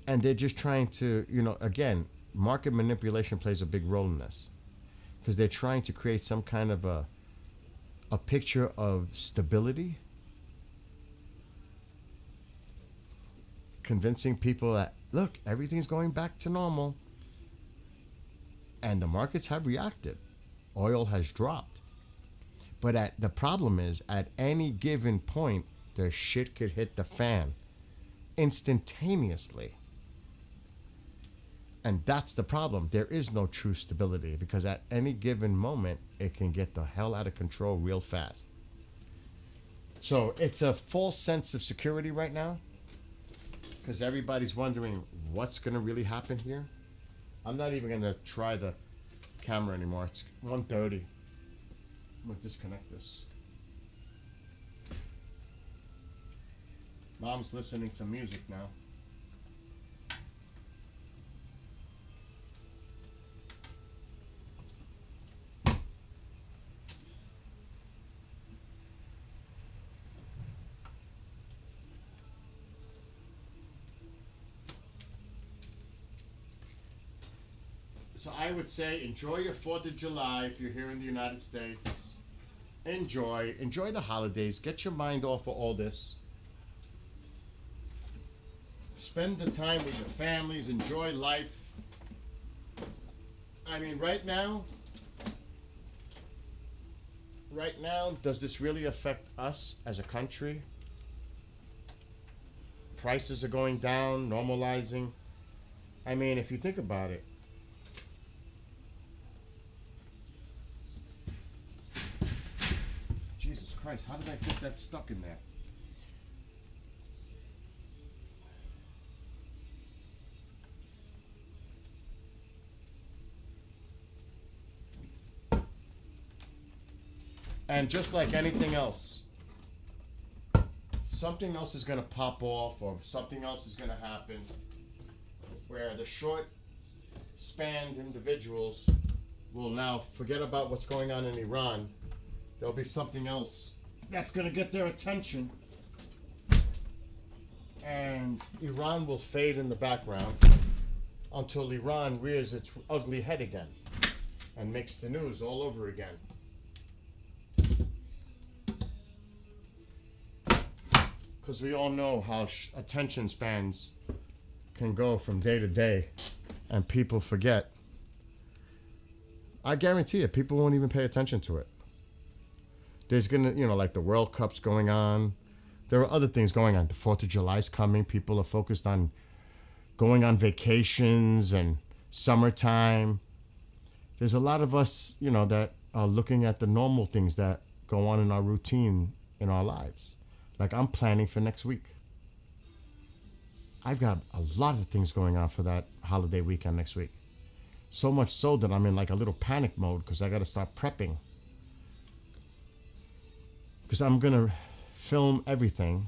And they're just trying to, again, market manipulation plays a big role in this. Because they're trying to create some kind of a picture of stability. Convincing people that, look, everything's going back to normal. And the markets have reacted. Oil has dropped. But the problem is, at any given point, the shit could hit the fan instantaneously. And that's the problem. There is no true stability because at any given moment, it can get the hell out of control real fast. So it's a false sense of security right now because everybody's wondering what's going to really happen here. I'm not even going to try the camera anymore. It's 1:30. I'm going to disconnect this. Mom's listening to music now. So I would say enjoy your 4th of July if you're here in the United States. Enjoy the holidays. Get your mind off of all this. Spend the time with your families. Enjoy life. I mean, right now, does this really affect us as a country? Prices are going down, normalizing. I mean, if you think about it, Jesus Christ, how did I get that stuck in there? And just like anything else, something else is going to pop off or something else is going to happen where the short-spanned individuals will now forget about what's going on in Iran. There'll be something else that's going to get their attention. And Iran will fade in the background until Iran rears its ugly head again and makes the news all over again. because we all know how attention spans can go from day to day, and people forget. I guarantee you, people won't even pay attention to it. There's gonna, like the World Cup's going on. There are other things going on. The 4th of July's coming. People are focused on going on vacations and summertime. There's a lot of us, that are looking at the normal things that go on in our routine in our lives. Like I'm planning for next week. I've got a lot of things going on for that holiday weekend next week. So much so that I'm in like a little panic mode because I got to start prepping. Because I'm going to film everything.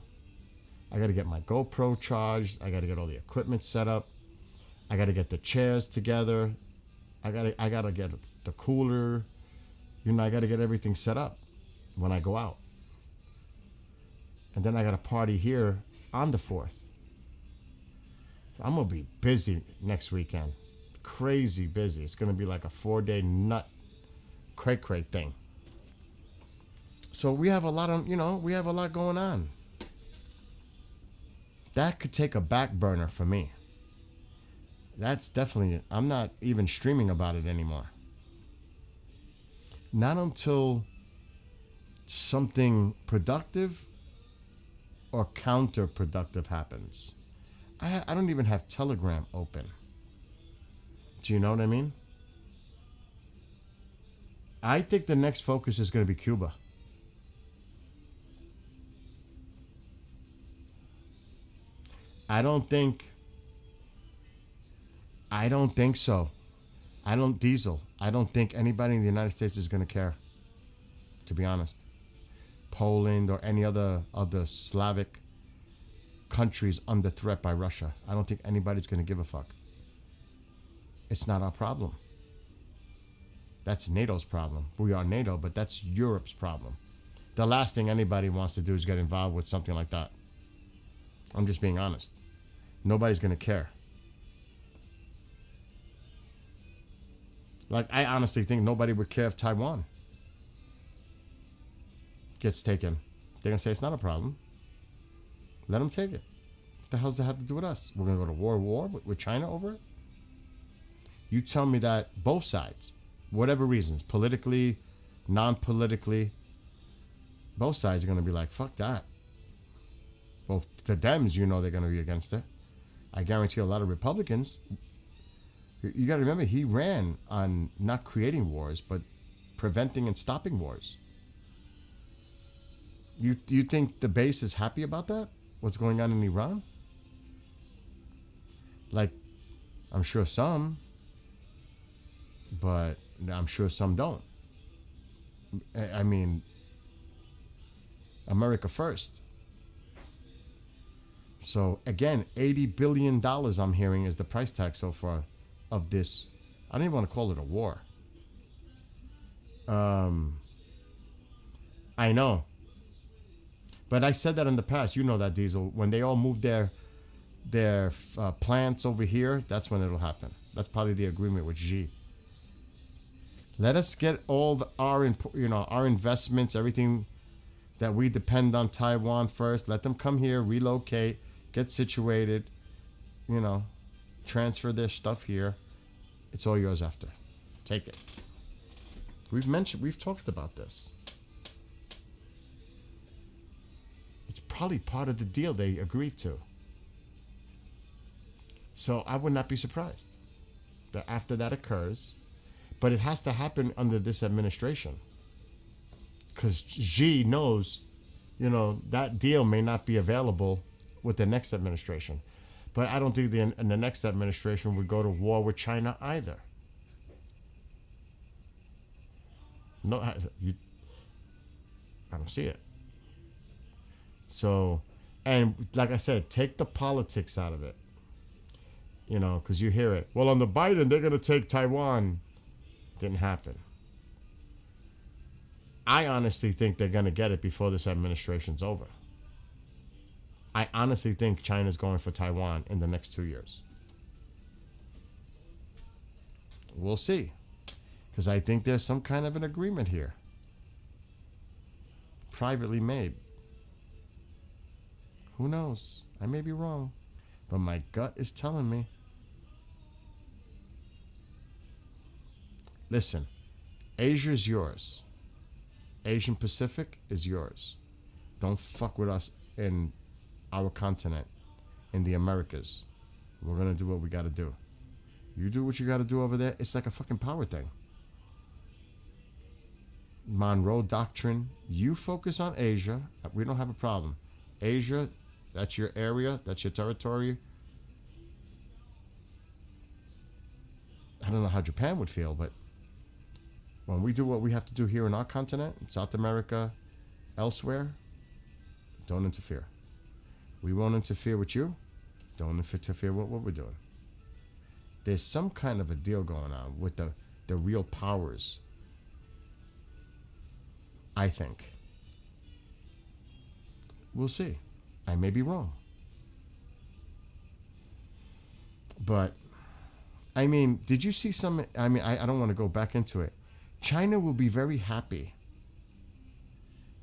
I got to get my GoPro charged. I got to get all the equipment set up. I got to get the chairs together. I got to get the cooler. I got to get everything set up when I go out. And then I got a party here on the 4th. So I'm going to be busy next weekend. Crazy busy. It's going to be like a 4-day nut cray thing. So we have a lot of, we have a lot going on. That could take a back burner for me. That's definitely, I'm not even streaming about it anymore. Not until something productive or counterproductive happens. I don't even have Telegram open. Do you know what I mean? I think the next focus is going to be Cuba. I don't think so. Diesel. I don't think anybody in the United States is going to care, to be honest. Poland or any other of the Slavic countries under threat by Russia. I don't think anybody's going to give a fuck. It's not our problem. That's NATO's problem. We are NATO, but that's Europe's problem. The last thing anybody wants to do is get involved with something like that. I'm just being honest. Nobody's going to care. Like, I honestly think nobody would care if Taiwan gets taken. They're going to say it's not a problem. Let them take it. What the hell does that have to do with us? We're going to go to war with China over it? You tell me that both sides, whatever reasons, politically, non-politically, both sides are going to be like, fuck that. Both the Dems, they're going to be against it. I guarantee a lot of Republicans, you got to remember, he ran on not creating wars, but preventing and stopping wars. You think the base is happy about that? What's going on in Iran? Like, I'm sure some, but I'm sure some don't. I mean, America first. So again, $80 billion I'm hearing is the price tag so far of this. I don't even want to call it a war. I know. But I said that in the past. You know that, Diesel. When they all move their plants over here, that's when it'll happen. That's probably the agreement with Xi. Let us get all our investments, everything that we depend on Taiwan first. Let them come here, relocate, get situated, transfer their stuff here. It's all yours after. Take it. We've talked about this. It's probably part of the deal they agreed to. So I would not be surprised that after that occurs, but it has to happen under this administration. Because Xi knows, that deal may not be available with the next administration. But I don't think the next administration would go to war with China either. No, I don't see it. So, and like I said, take the politics out of it. Because you hear it. Well, on the Biden, they're going to take Taiwan. Didn't happen. I honestly think they're going to get it before this administration's over. I honestly think China's going for Taiwan in the next 2 years. We'll see. Because I think there's some kind of an agreement here. Privately made. Who knows? I may be wrong, but my gut is telling me. Listen, Asia's yours. Asian Pacific is yours. Don't fuck with us in our continent, in the Americas. We're gonna do what we gotta do. You do what you gotta do over there. It's like a fucking power thing. Monroe Doctrine. You focus on Asia. We don't have a problem. Asia, that's your area. That's your territory. I don't know how Japan would feel, but when we do what we have to do here in our continent, in South America, elsewhere, don't interfere. We won't interfere with you. Don't interfere with what we're doing. There's some kind of a deal going on with the real powers, I think. We'll see. I may be wrong. But, I mean, did you see some... I mean, I don't want to go back into it. China will be very happy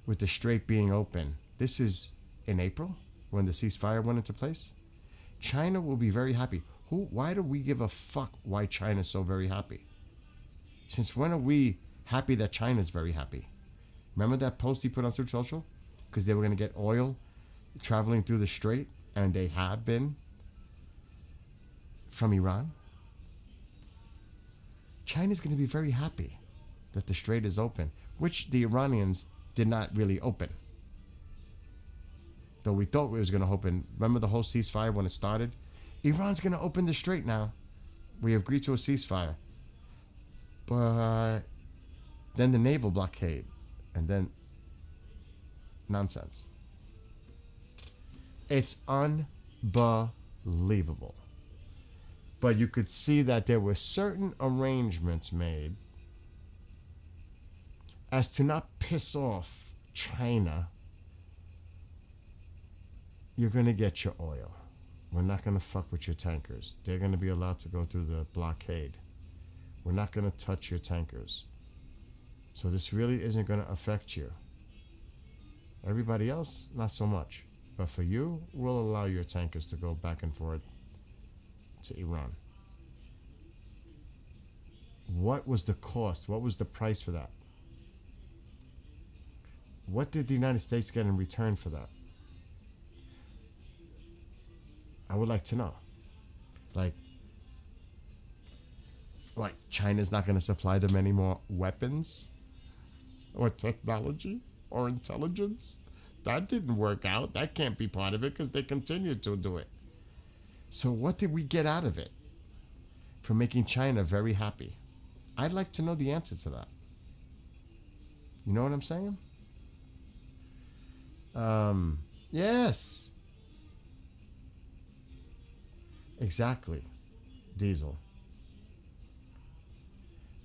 with the Strait being open. This is in April, when the ceasefire went into place. China will be very happy. Why do we give a fuck why China's so very happy? Since when are we happy that China's very happy? Remember that post he put on social? Because they were going to get oil traveling through the Strait, and they have been from Iran. China's going to be very happy that the Strait is open, which the Iranians did not really open. Though we thought it was going to open. Remember the whole ceasefire when it started? Iran's going to open the Strait now. We agreed to a ceasefire. But then the naval blockade. And then nonsense. It's unbelievable. But you could see that there were certain arrangements made as to not piss off China. You're going to get your oil. We're not going to fuck with your tankers. They're going to be allowed to go through the blockade. We're not going to touch your tankers. So this really isn't going to affect you. Everybody else, not so much. But for you, we'll allow your tankers to go back and forth to Iran. What was the cost? What was the price for that? What did the United States get in return for that? I would like to know. Like, China's not going to supply them any more weapons? Or technology? Or intelligence? That didn't work out. That can't be part of it because they continued to do it. So what did we get out of it? For making China very happy? I'd like to know the answer to that. You know what I'm saying? Yes. Exactly. Diesel.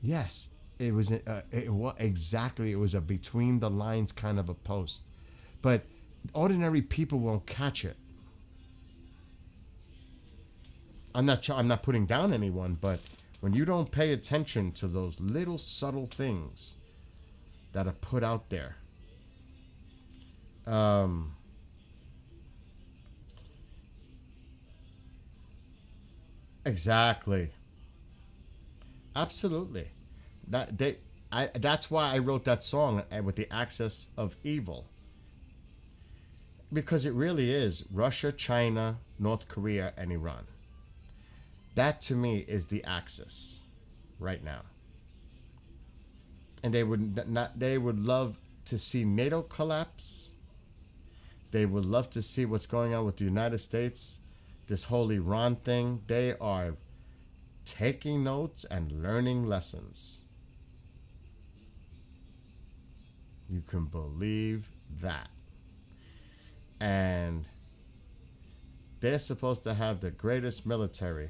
Yes. It was exactly. It was a between the lines kind of a post. But ordinary people won't catch it. I'm not putting down anyone, but when you don't pay attention to those little subtle things that are put out there, exactly, absolutely, that's why I wrote that song with the axis of evil, because it really is Russia, China, North Korea, and Iran. That to me is the axis right now. And they would love to see NATO collapse. They would love to see what's going on with the United States, this whole Iran thing. They are taking notes and learning lessons. You can believe that. And they're supposed to have the greatest military.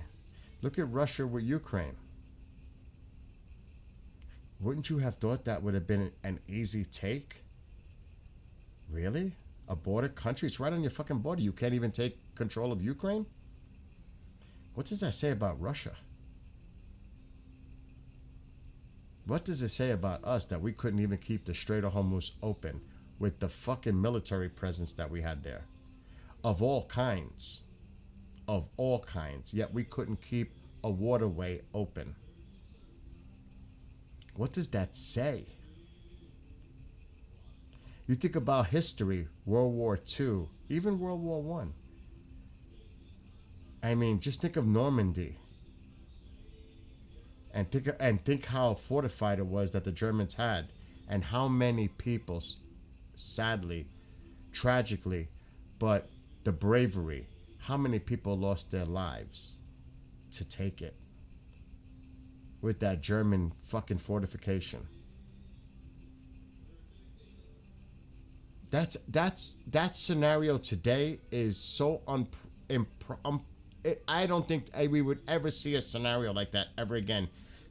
Look at Russia with Ukraine. Wouldn't you have thought that would have been an easy take? Really? A border country? It's right on your fucking border. You can't even take control of Ukraine? What does that say about Russia? What does it say about us that we couldn't even keep the Strait of Hormuz open with the fucking military presence that we had there? of all kinds. Of all kinds. Yet we couldn't keep a waterway open. What does that say? You think about history, World War II, even World War One. I mean, just think of Normandy. And think how fortified it was that the Germans had, and how many people, sadly, tragically, but the bravery, how many people lost their lives to take it with that German fucking fortification. That scenario today is so I don't think we would ever see a scenario like that ever again,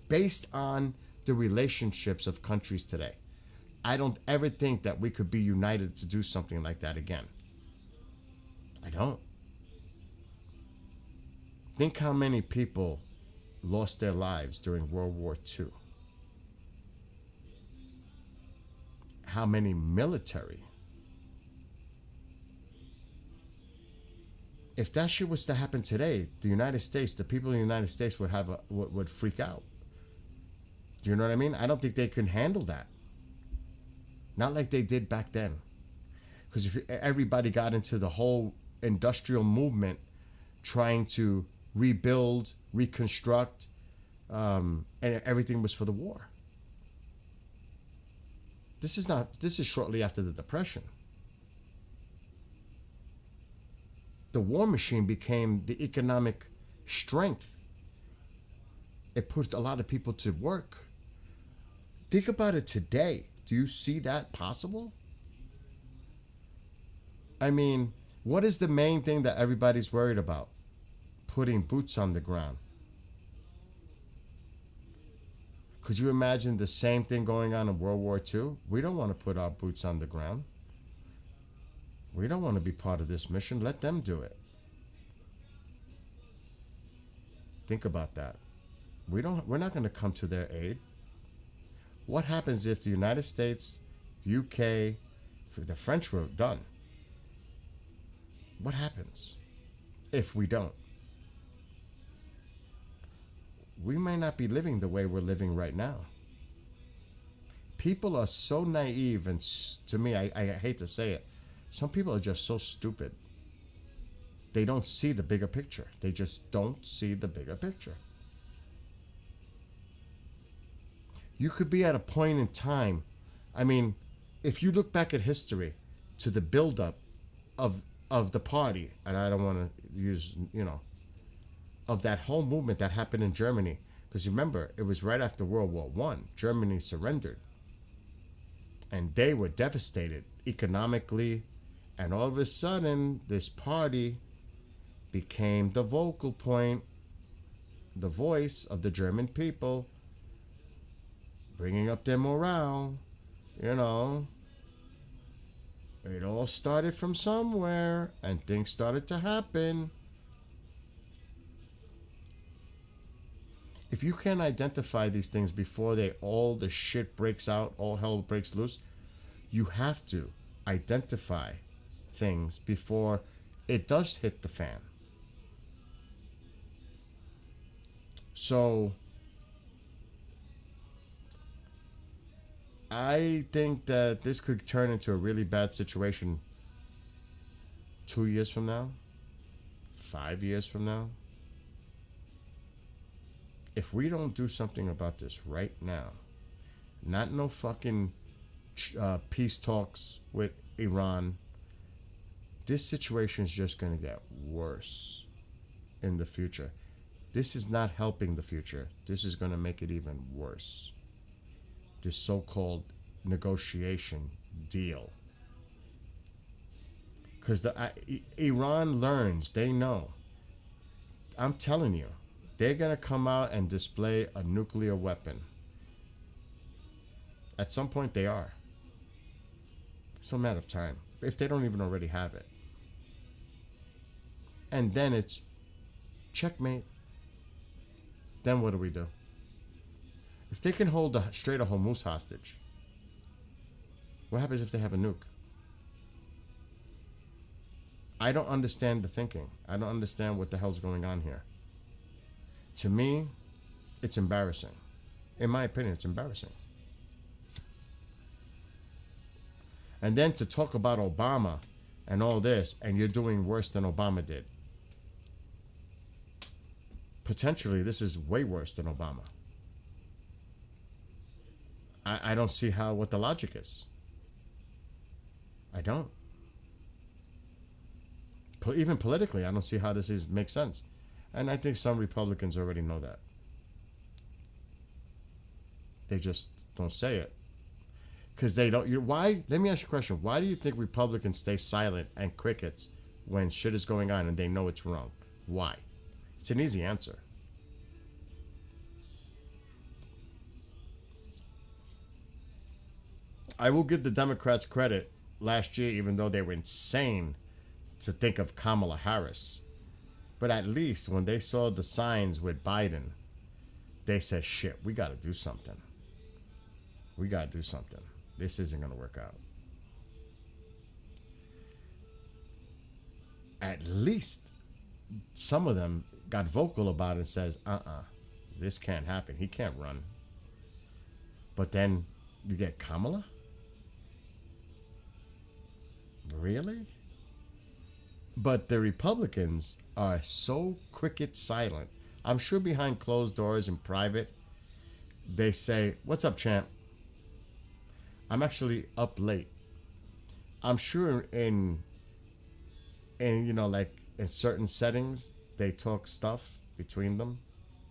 based on the relationships of countries today. I don't ever think that we could be united to do something like that again. I don't. Think how many people lost their lives during World War II. How many military. If that shit was to happen today, the United States, the people in the United States would freak out. Do you know what I mean? I don't think they can handle that. Not like they did back then. Because if everybody got into the whole industrial movement, trying to rebuild, reconstruct, and everything was for the war. This is shortly after the Depression. The war machine became the economic strength. It put a lot of people to work. Think about it today. Do you see that possible? I mean, what is the main thing that everybody's worried about? Putting boots on the ground. Could you imagine the same thing going on in World War II? We don't want to put our boots on the ground. We don't want to be part of this mission. Let them do it. Think about that. We're not going to come to their aid. What happens if the United States, UK, the French were done? What happens if we don't? We may not be living the way we're living right now. People are so naive, and to me, I hate to say it, some people are just so stupid. They don't see the bigger picture. They just don't see the bigger picture. You could be at a point in time, I mean, if you look back at history to the buildup of the party, and I don't want to use, of that whole movement that happened in Germany, because remember, it was right after World War One. Germany surrendered. And they were devastated economically, and all of a sudden, this party became the vocal point, the voice of the German people, bringing up their morale. It all started from somewhere, and things started to happen. If you can identify these things before all the shit breaks out, all hell breaks loose, you have to identify things before it does hit the fan. So I think that this could turn into a really bad situation 2 years from now, 5 years from now. If we don't do something about this right now, not no fucking peace talks with Iran, this situation is just going to get worse in the future. This is not helping the future. This is going to make it even worse. This so-called negotiation deal. Because Iran learns, they know. I'm telling you, they're going to come out and display a nuclear weapon. At some point they are. It's a matter of time. If they don't even already have it. And then it's checkmate. Then what do we do? If they can hold the Strait of Hormuz hostage, what happens if they have a nuke? I don't understand the thinking. I don't understand what the hell's going on here. To me, it's embarrassing. In my opinion, it's embarrassing. And then to talk about Obama and all this, and you're doing worse than Obama did. Potentially, this is way worse than Obama. I don't see what the logic is. I don't. Even politically, I don't see how this makes sense. And I think some Republicans already know that. They just don't say it. Because they don't. Why? Let me ask you a question. Why do you think Republicans stay silent and crickets when shit is going on and they know it's wrong? Why? It's an easy answer. I will give the Democrats credit last year, even though they were insane to think of Kamala Harris. But at least when they saw the signs with Biden, they said, shit, we got to do something. We got to do something. This isn't going to work out. At least some of them got vocal about it and says, this can't happen. He can't run. But then you get Kamala? Really? But the Republicans are so cricket silent. I'm sure behind closed doors in private, they say, what's up, champ? I'm actually up late. I'm sure in like in certain settings, they talk stuff between them,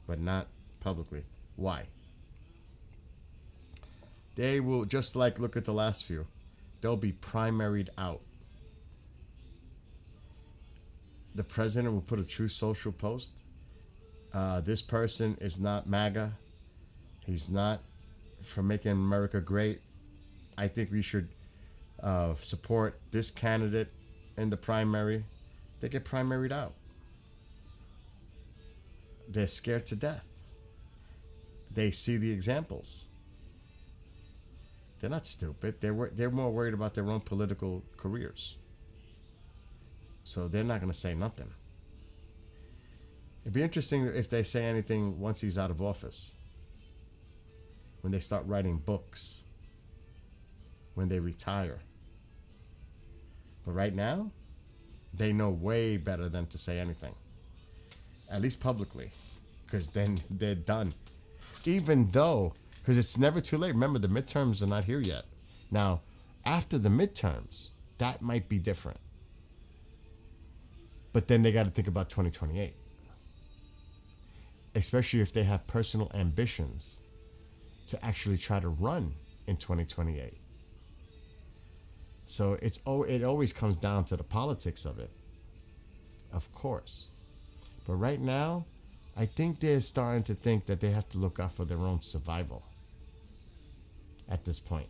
but not publicly. Why? They will, just like, look at the last few. They'll be primaried out. The president will put a True Social post. This person is not MAGA. He's not for making America great. I think we should support this candidate in the primary. They get primaried out. They're scared to death. They see the examples. They're not stupid. They're more worried about their own political careers. So they're not going to say nothing. It'd be interesting if they say anything once he's out of office. When they start writing books. When they retire. But right now, they know way better than to say anything. At least publicly. Because then they're done. Even though, because it's never too late. Remember, the midterms are not here yet. Now, after the midterms, that might be different. But then they got to think about 2028. Especially if they have personal ambitions to actually try to run in 2028. So it always comes down to the politics of it. Of course. But right now, I think they're starting to think that they have to look out for their own survival. At this point.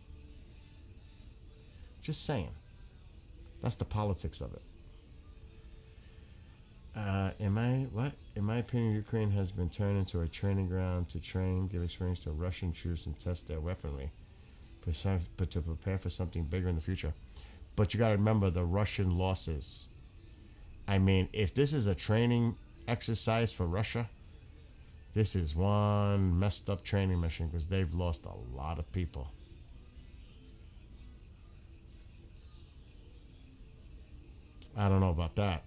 Just saying. That's the politics of it. In my opinion, Ukraine has been turned into a training ground to train, give experience to Russian troops, and test their weaponry, but to prepare for something bigger in the future. But you got to remember the Russian losses. I mean, if this is a training exercise for Russia, this is one messed up training mission because they've lost a lot of people. I don't know about that.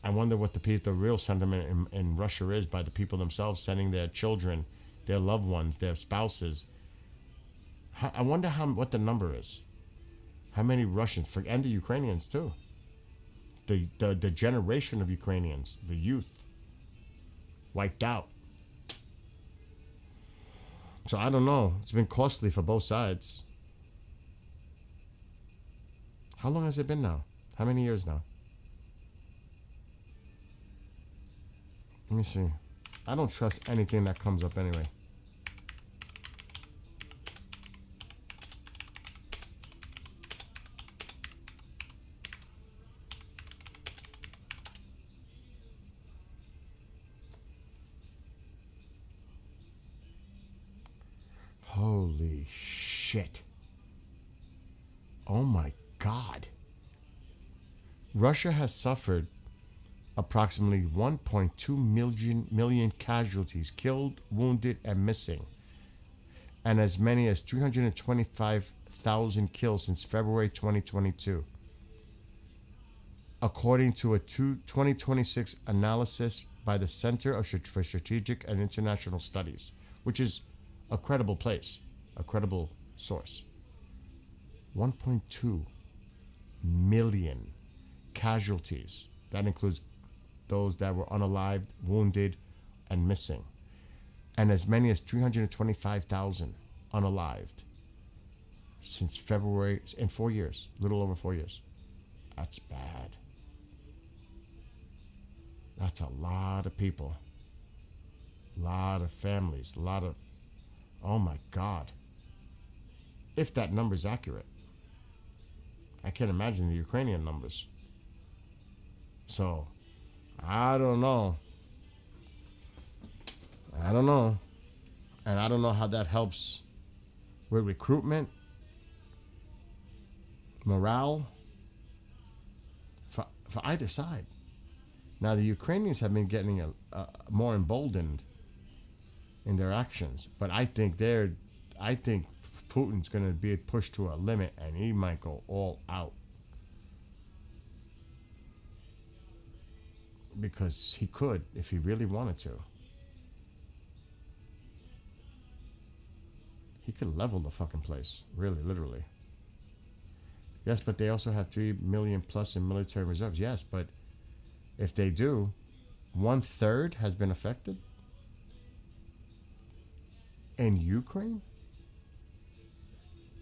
I wonder what the real sentiment in Russia is by the people themselves sending their children, their loved ones, their spouses. I wonder what the number is. How many Russians, and the Ukrainians too. The generation of Ukrainians, the youth, wiped out. So I don't know. It's been costly for both sides. How long has it been now? How many years now? Let me see. I don't trust anything that comes up anyway. Holy shit. Oh my God. Russia has suffered approximately 1.2 million casualties, killed, wounded, and missing, and as many as 325,000 kills since February 2022, according to a 2026 analysis by the Center for Strategic and International Studies, which is a credible place, a credible source. 1.2 million casualties. That includes those that were unalived, wounded, and missing. And as many as 325,000 unalived since February, in 4 years, a little over 4 years. That's bad. That's a lot of people. A lot of families, a lot of, oh my God. If that number is accurate. I can't imagine the Ukrainian numbers. So, I don't know. And I don't know how that helps with recruitment, morale, for either side. Now, the Ukrainians have been getting more emboldened in their actions, but I think Putin's going to be pushed to a limit, and he might go all out. Because he could, if he really wanted to. He could level the fucking place, really, literally. Yes, but they also have 3 million plus in military reserves. Yes, but if they do, 1/3 has been affected in Ukraine.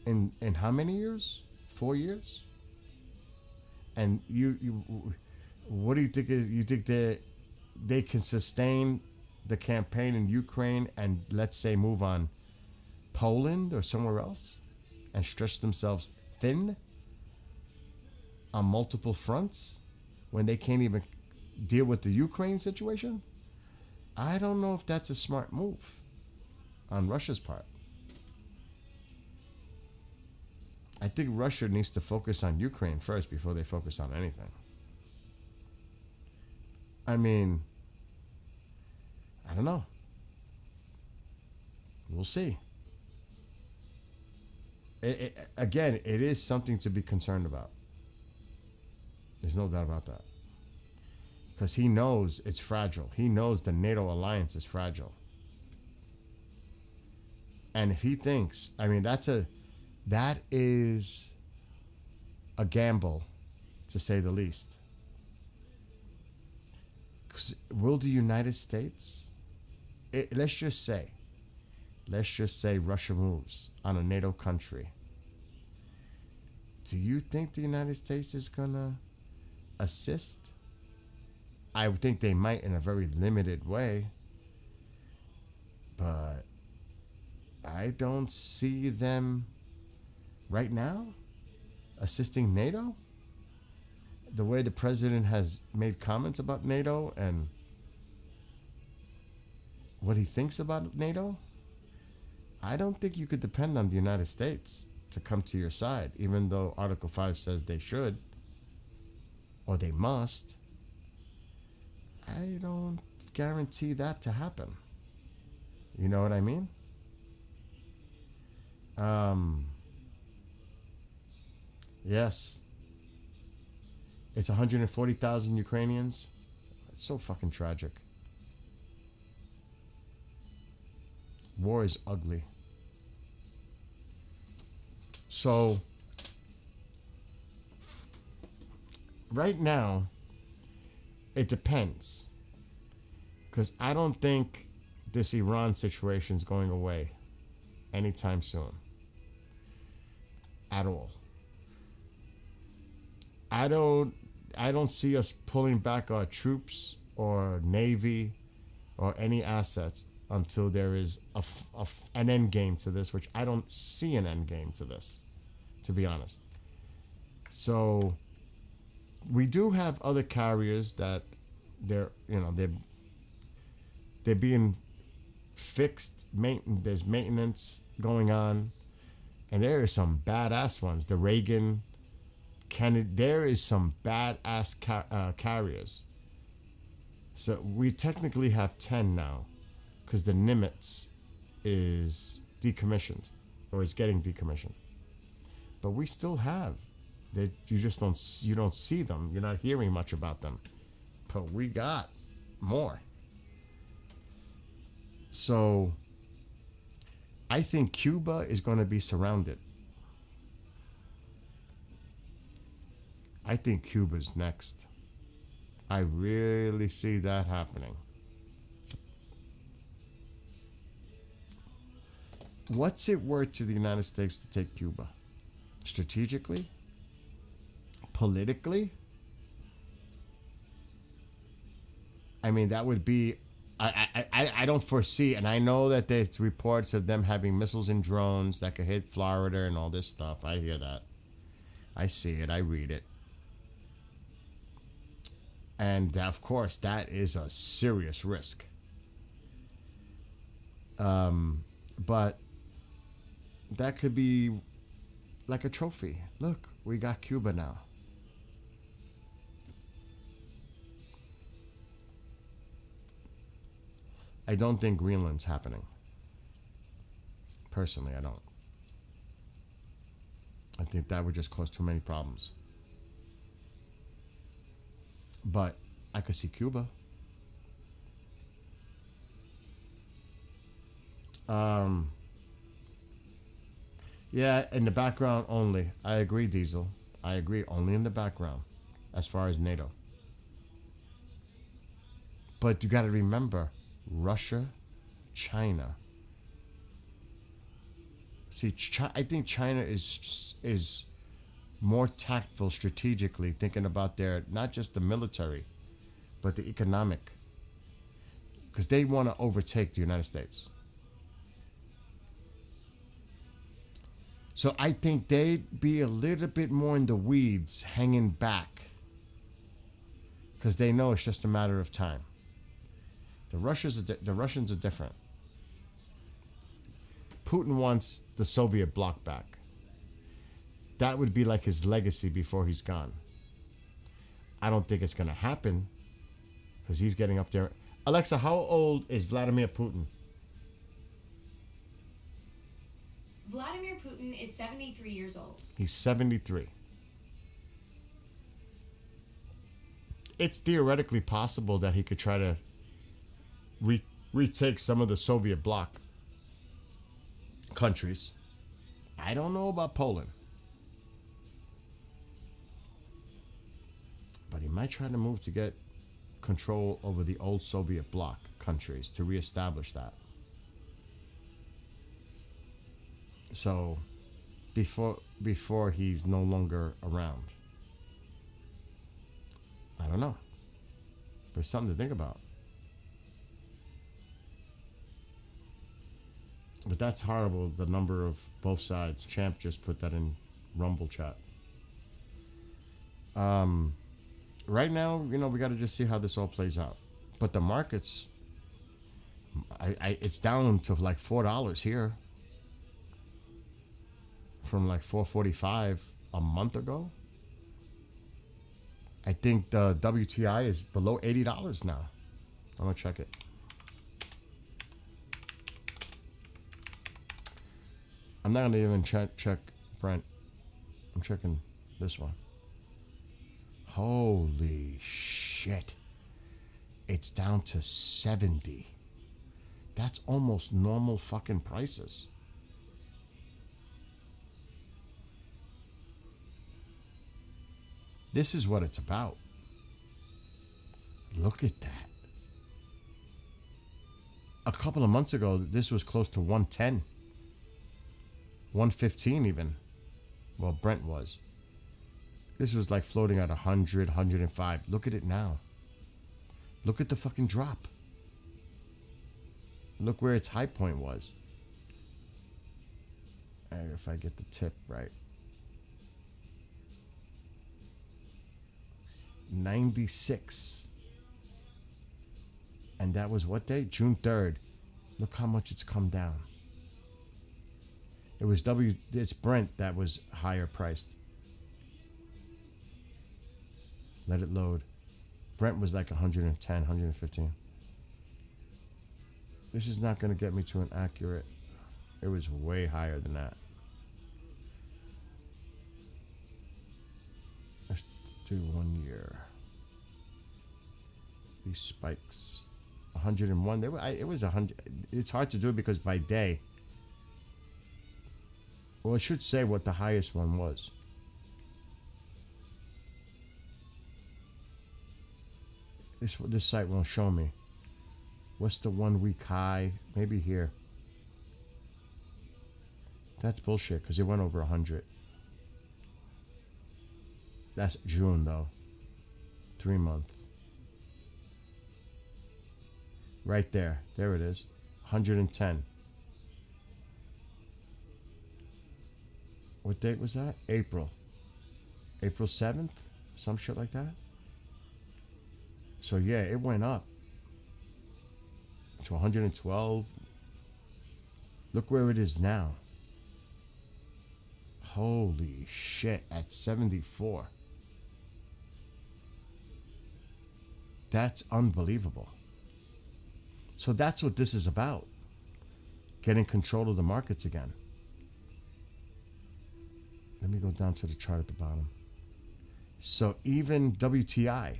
In how many years? 4 years? And you what do you think is, you think they can sustain the campaign in Ukraine and, let's say, move on Poland or somewhere else and stretch themselves thin on multiple fronts when they can't even deal with the Ukraine situation? I don't know if that's a smart move on Russia's part. I think Russia needs to focus on Ukraine first before they focus on anything. I mean, I don't know. We'll see. Again, it is something to be concerned about. There's no doubt about that. Because he knows it's fragile. He knows the NATO alliance is fragile. And if he thinks, I mean, that is a gamble, to say the least. 'Cause will the United States, let's just say Russia moves on a NATO country. Do you think the United States is gonna assist? I would think they might in a very limited way, but I don't see them right now assisting NATO. The way the president has made comments about NATO and what he thinks about NATO, I don't think you could depend on the United States to come to your side, even though Article 5 says they should or they must. I don't guarantee that to happen. You know what I mean? Yes. It's 140,000 Ukrainians. It's so fucking tragic. War is ugly. So, right now, it depends. Because I don't think this Iran situation is going away anytime soon. At all. I don't see us pulling back our troops or navy or any assets until there is an end game to this, which I don't see an end game to this, to be honest. So we do have other carriers that they're being fixed. There's maintenance going on, and there are some badass ones. The Reagan there is some badass carriers. So we technically have 10 now, because the Nimitz is decommissioned, or is getting decommissioned. But we still have. You just don't see them. You're not hearing much about them. But we got more. So I think Cuba is going to be surrounded. I think Cuba's next. I really see that happening. What's it worth to the United States to take Cuba? Strategically? Politically? I mean, that would be... I don't foresee, and I know that there's reports of them having missiles and drones that could hit Florida and all this stuff. I hear that. I see it. I read it. And of course, that is a serious risk. But that could be like a trophy. Look, we got Cuba now. I don't think Greenland's happening. Personally, I don't. I think that would just cause too many problems. But I could see Cuba. Yeah, in the background only. I agree, Diesel. I agree, only in the background, as far as NATO. But you got to remember, Russia, China. See, I think China is more tactful strategically, thinking about their, not just the military, but the economic. Because they want to overtake the United States. So I think they'd be a little bit more in the weeds, hanging back. Because they know it's just a matter of time. The Russians are different. Putin wants the Soviet bloc back. That would be like his legacy before he's gone. I don't think it's going to happen because he's getting up there. Alexa, how old is Vladimir Putin? Vladimir Putin is 73 years old. He's 73. It's theoretically possible that he could try to retake some of the Soviet bloc countries. I don't know about Poland. But he might try to move to get control over the old Soviet bloc countries to reestablish that. So, before he's no longer around. I don't know. But it's something to think about. But that's horrible, the number of both sides. Champ just put that in Rumble chat. Right now, we got to just see how this all plays out. But the markets, it's down to like $4 here. From like $4.45 a month ago. I think the WTI is below $80 now. I'm going to check it. I'm not going to even check Brent. I'm checking this one. Holy shit. It's down to 70. That's almost normal fucking prices. This is what it's about. Look at that. A couple of months ago, this was close to 110. 115 even. Well, Brent was. This was like floating at 100, 105. Look at it now. Look at the fucking drop. Look where its high point was. If I get the tip right. 96. And that was what day? June 3rd. Look how much it's come down. It's Brent that was higher priced. Let it load. Brent was like 110, 115. This is not going to get me to an accurate. It was way higher than that. Let's do 1 year. These spikes. 101. It was 100. It's hard to do it because by day. Well, it should say what the highest one was. This site won't show me. What's the 1 week high? Maybe here. That's bullshit because it went over 100. That's June though. 3 month. Right there. There it is. 110. What date was that? April. April 7th? Some shit like that. So yeah, it went up to 112. Look where it is now. Holy shit, at 74. That's unbelievable. So that's what this is about. Getting control of the markets again. Let me go down to the chart at the bottom. So even WTI,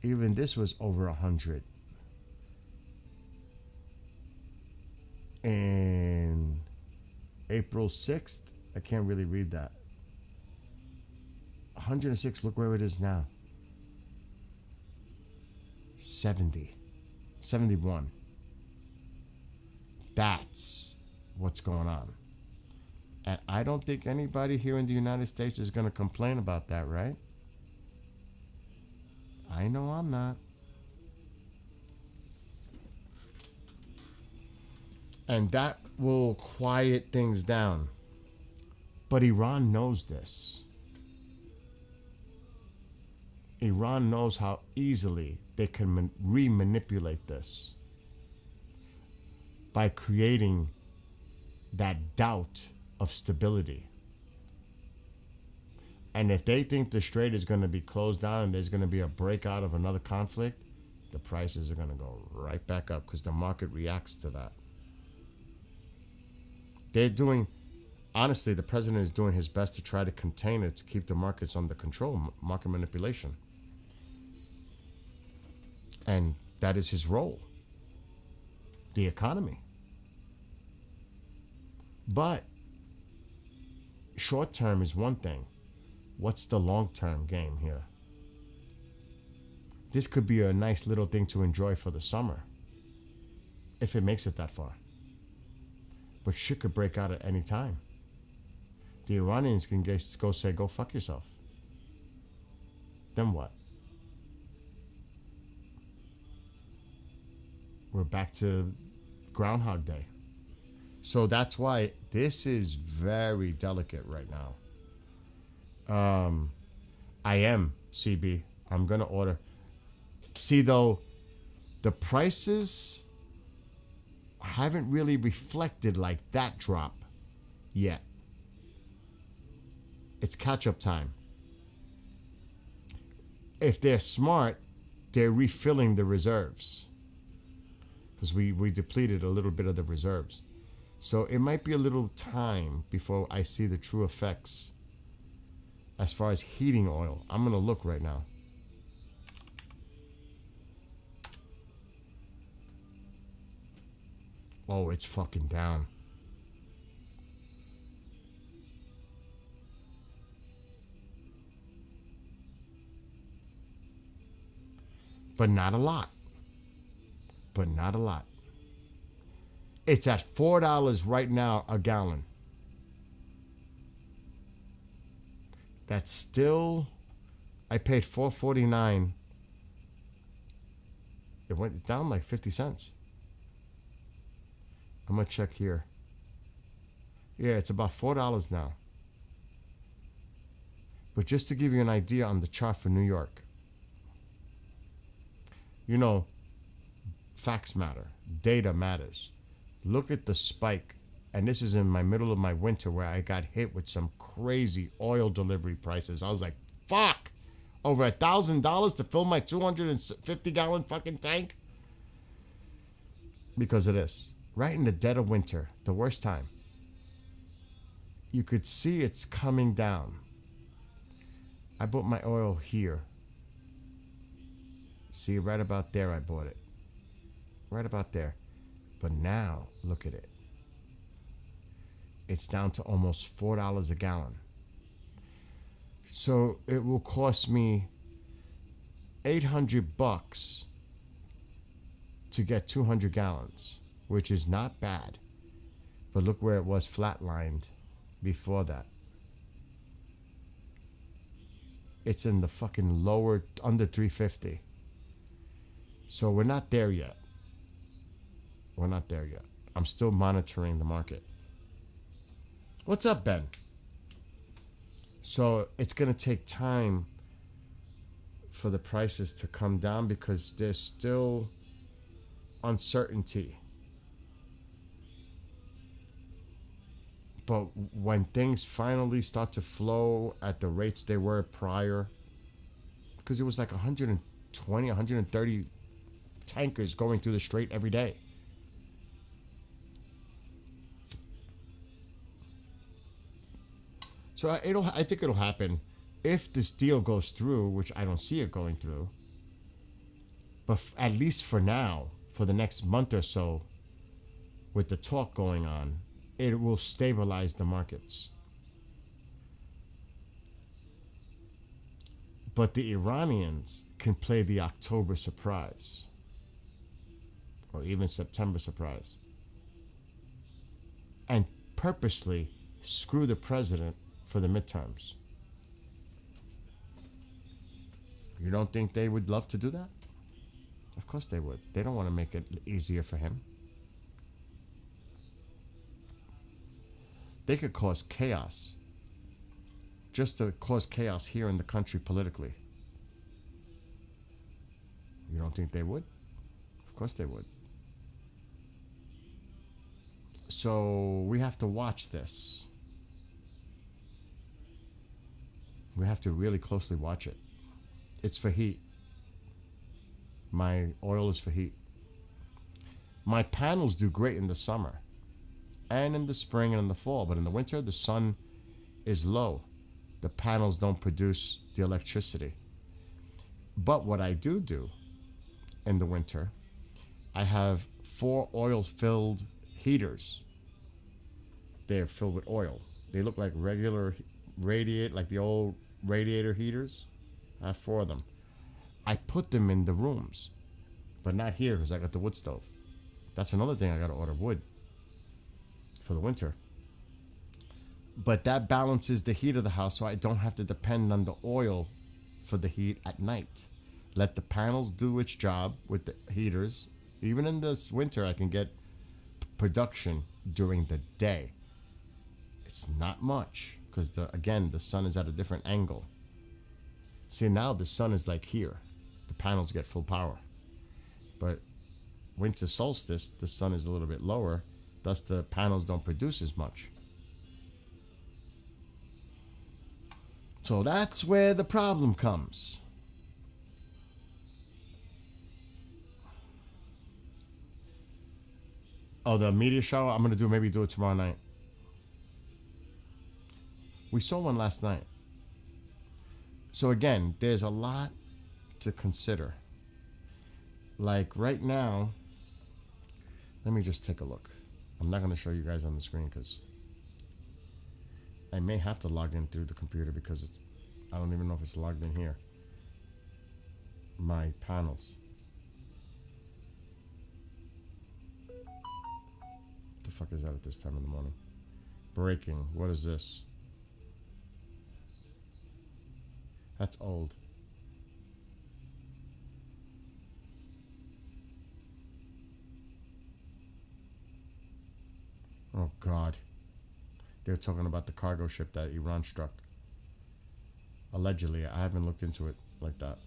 even this was over 100. And April 6th, I can't really read that. 106, look where it is now. 70. 71. That's what's going on. And I don't think anybody here in the United States is going to complain about that, right? I know I'm not. And that will quiet things down. But Iran knows this. Iran knows how easily they can re-manipulate this by creating that doubt of stability. And if they think the strait is going to be closed down and there's going to be a breakout of another conflict, the prices are going to go right back up because the market reacts to that. They're doing, honestly, the president is doing his best to try to contain it, to keep the markets under control, market manipulation. And that is his role. The economy. But short term is one thing. What's the long-term game here? This could be a nice little thing to enjoy for the summer, if it makes it that far. But shit could break out at any time. The Iranians can go say, go fuck yourself. Then what? We're back to Groundhog Day. So that's why this is very delicate right now. I am, CB. I'm going to order. See, though, the prices haven't really reflected like that drop yet. It's catch-up time. If they're smart, they're refilling the reserves. Because we depleted a little bit of the reserves. So it might be a little time before I see the true effects. As far as heating oil, I'm going to look right now. Oh, it's fucking down. But not a lot. But not a lot. It's at $4 right now a gallon. That's still, I paid $4.49. It went down like 50 cents. I'm going to check here. Yeah, it's about $4 now. But just to give you an idea on the chart for New York. You know, facts matter. Data matters. Look at the spike. And this is in my middle of my winter where I got hit with some crazy oil delivery prices. I was like, fuck. Over $1,000 to fill my 250-gallon fucking tank? Because of this. Right in the dead of winter, the worst time. You could see it's coming down. I bought my oil here. See, right about there I bought it. Right about there. But now, look at it. It's down to almost $4 a gallon. So it will cost me $800 to get 200 gallons, which is not bad. But look where it was flatlined before that. It's in the fucking lower, under 350. So we're not there yet. We're not there yet. I'm still monitoring the market. What's up, Ben? So it's going to take time for the prices to come down because there's still uncertainty. But when things finally start to flow at the rates they were prior, because it was like 120, 130 tankers going through the strait every day. So I think it'll happen if this deal goes through, which I don't see it going through. But at least for now, for the next month or so, with the talk going on, it will stabilize the markets. But the Iranians can play the October surprise, or even September surprise, and purposely screw the president for the midterms. You don't think they would love to do that? Of course they would. They don't want to make it easier for him. They could cause chaos. Just to cause chaos here in the country politically. You don't think they would? Of course they would. So we have to watch this. We have to really closely watch it. It's for heat. My oil is for heat. My panels do great in the summer and in the spring and in the fall, but in the winter the sun is low. The panels don't produce the electricity. But what I do in the winter, I have 4 oil-filled heaters. They're filled with oil. They look like regular like the old radiator heaters. I have 4 of them. I put them in the rooms, but not here because I got the wood stove. That's another thing. I got to order wood for the winter. But that balances the heat of the house, so I don't have to depend on the oil for the heat at night. Let the panels do its job with the heaters. Even in this winter, I can get production during the day. It's not much because, again, the sun is at a different angle. See, now the sun is like here. The panels get full power. But winter solstice, the sun is a little bit lower. Thus, the panels don't produce as much. So that's where the problem comes. Oh, the media show? I'm going to maybe do it tomorrow night. We saw one last night. So again, there's a lot to consider. Like right now, let me just take a look. I'm not going to show you guys on the screen because I may have to log in through the computer because I don't even know if it's logged in here. My panels. What the fuck is that at this time in the morning? Breaking. What is this? That's old. Oh God. They're talking about the cargo ship that Iran struck. Allegedly. I haven't looked into it like that.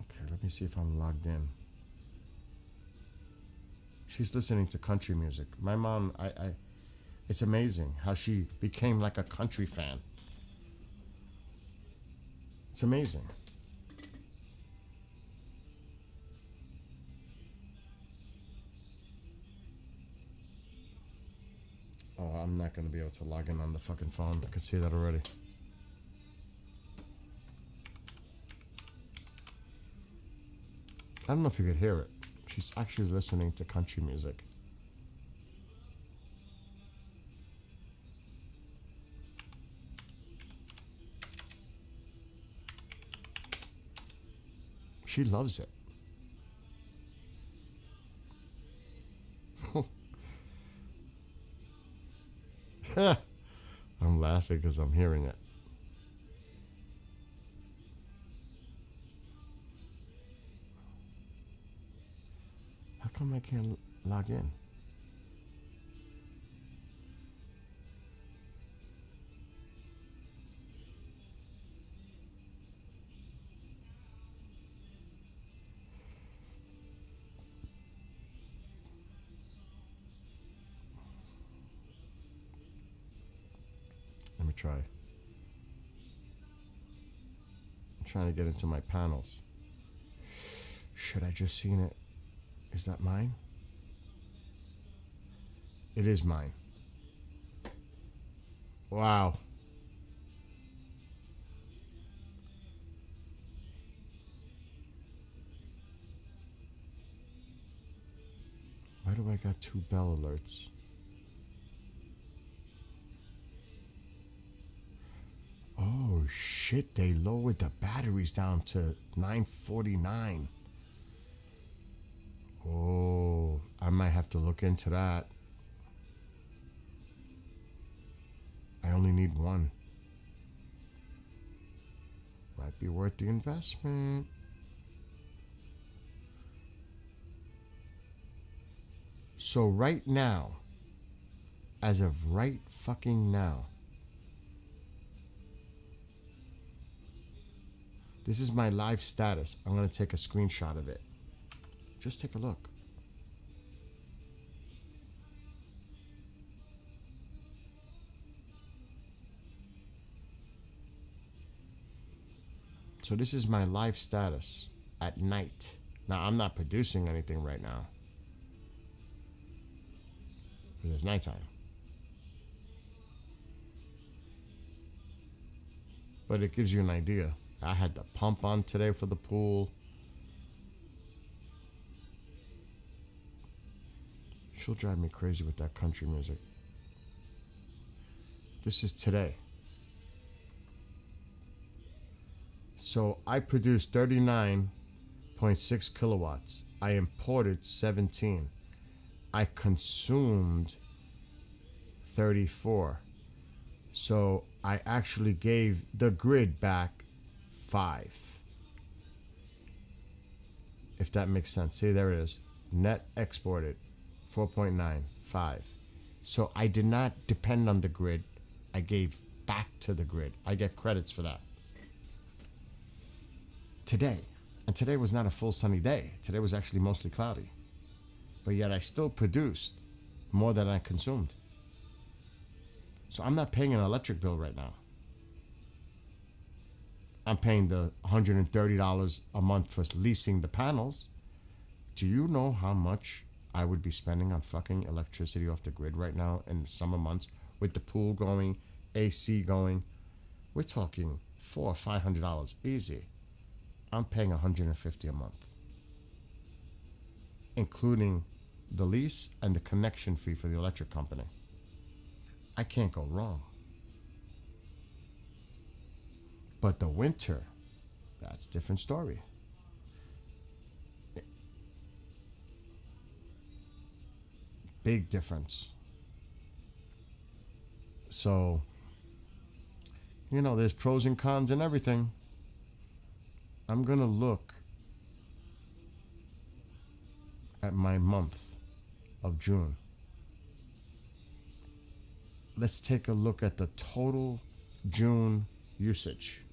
Okay, let me see if I'm logged in. She's listening to country music. My mom, It's amazing how she became like a country fan. It's amazing. Oh, I'm not going to be able to log in on the fucking phone. I can see that already. I don't know if you could hear it. She's actually listening to country music. She loves it. I'm laughing because I'm hearing it. How come I can't log in? Let me try. I'm trying to get into my panels. Should I just seen it? Is that mine? It is mine. Wow. Why do I got 2 bell alerts? Oh shit, they lowered the batteries down to 949. Oh, I might have to look into that. I only need 1. Might be worth the investment. So right now, as of right fucking now, this is my live status. I'm going to take a screenshot of it. Just take a look. So this is my live status at night. Now, I'm not producing anything right now, because it's nighttime. But it gives you an idea. I had the pump on today for the pool. She'll drive me crazy with that country music. This is today. So I produced 39.6 kilowatts. I imported 17. I consumed 34. So I actually gave the grid back 5. If that makes sense. See, there it is. Net exported 4.95. So I did not depend on the grid. I gave back to the grid. I get credits for that. Today. And today was not a full sunny day. Today was actually mostly cloudy. But yet I still produced more than I consumed. So I'm not paying an electric bill right now. I'm paying the $130 a month for leasing the panels. Do you know how much I would be spending on fucking electricity off the grid right now in the summer months with the pool going, AC going? We're talking $400 or $500 easy. I'm paying $150 a month, including the lease and the connection fee for the electric company. I can't go wrong. But the winter, that's a different story. Big difference. So, you know, there's pros and cons and everything. I'm going to look at my month of June. Let's take a look at the total June usage.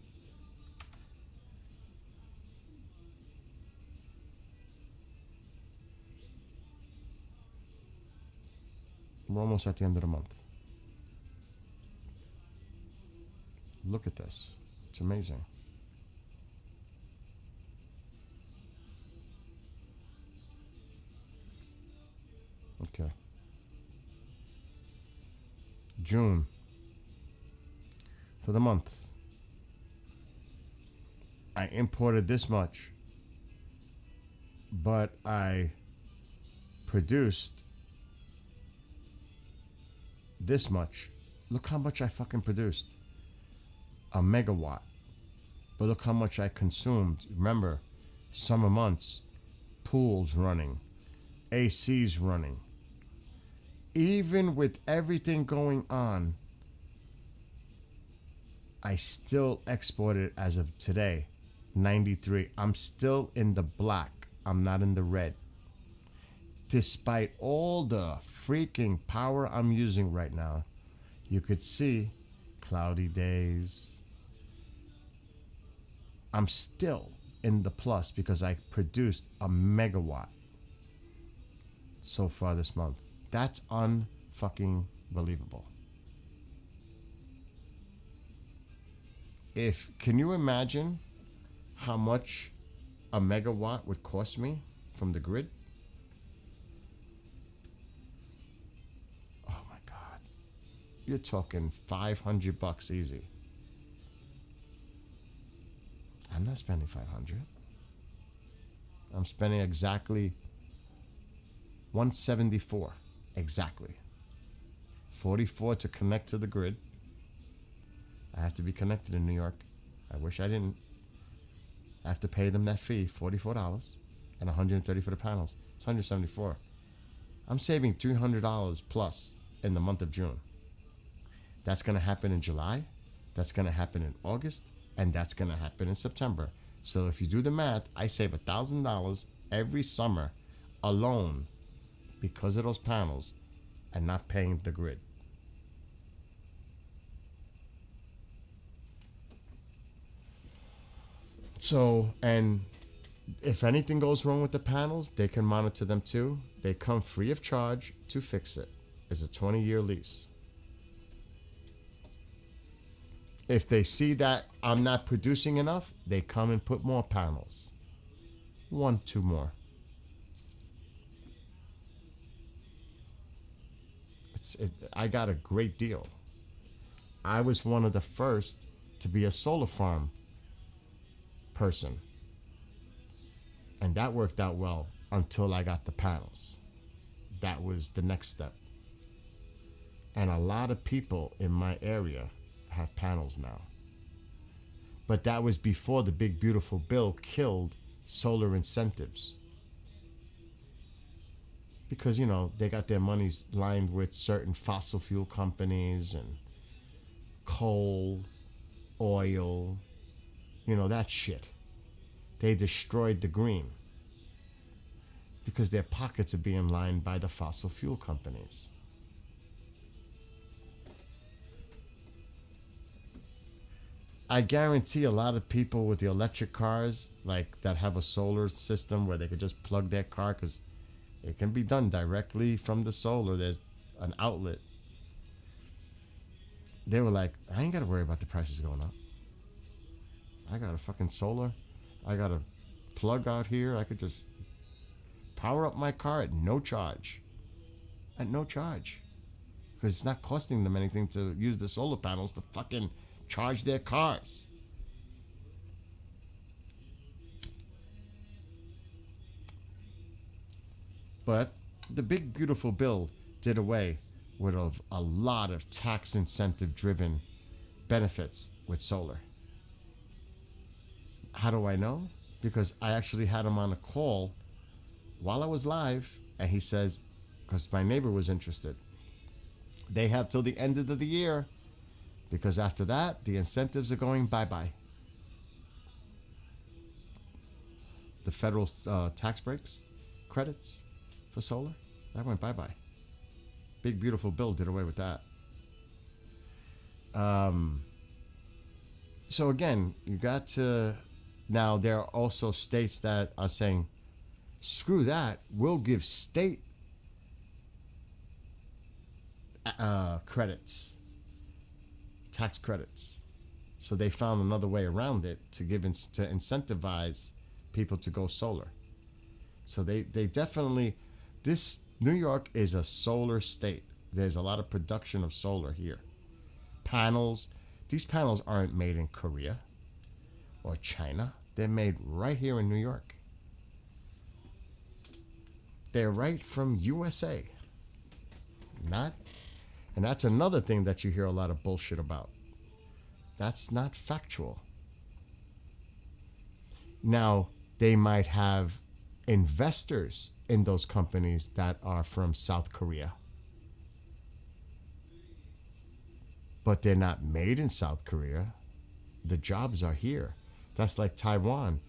We're almost at the end of the month. Look at this. It's amazing. Okay. June. For the month, I imported this much, but I produced this much. Look how much I fucking produced. A megawatt. But look how much I consumed. Remember, summer months, pools running, ACs running. Even with everything going on, I still exported as of today, 93. I'm still in the black. I'm not in the red. Despite all the freaking power I'm using right now, you could see cloudy days. I'm still in the plus because I produced a megawatt so far this month. That's unfucking believable. Can you imagine how much a megawatt would cost me from the grid? Oh my God. You're talking $500 easy. I'm not spending 500. I'm spending exactly 174. Exactly. 44 to connect to the grid. I have to be connected in New York. I wish I didn't. I have to pay them that fee, $44, and $130 for the panels. It's $174. I'm saving $300 plus in the month of June. That's going to happen in July. That's going to happen in August. And that's going to happen in September. So if you do the math, I save $1,000 every summer alone because of those panels and not paying the grid. So, and if anything goes wrong with the panels, they can monitor them too. They come free of charge to fix it. It's a 20-year lease. If they see that I'm not producing enough, they come and put more panels. 1, 2 more. I got a great deal. I was one of the first to be a solar farm person. And that worked out well until I got the panels. That was the next step. And a lot of people in my area have panels now. But that was before the big beautiful bill killed solar incentives. Because, you know, they got their monies lined with certain fossil fuel companies and coal, oil, you know, that shit. They destroyed the green because their pockets are being lined by the fossil fuel companies. I guarantee a lot of people with the electric cars, like that have a solar system where they could just plug their car, because it can be done directly from the solar. There's an outlet. They were like, I ain't got to worry about the prices going up. I got a fucking solar. I got a plug out here. I could just power up my car at no charge. At no charge. Because it's not costing them anything to use the solar panels to fucking charge their cars. But the big beautiful bill did away with a lot of tax incentive driven benefits with solar. How do I know? Because I actually had him on a call while I was live, and he says, because my neighbor was interested, they have till the end of the year, because after that, the incentives are going bye-bye. The federal tax breaks, credits for solar, that went bye-bye. Big beautiful bill did away with that. So again, you got to, now there are also states that are saying, screw that, we'll give state credits, tax credits. So they found another way around it to to incentivize people to go solar. So they definitely, this New York is a solar state. There's a lot of production of solar here. Panels, these panels aren't made in Korea or China. They're made right here in New York. They're right from USA. Not, and that's another thing that you hear a lot of bullshit about. That's not factual. Now, they might have investors in those companies that are from South Korea, but they're not made in South Korea. The jobs are here. That's like Taiwan.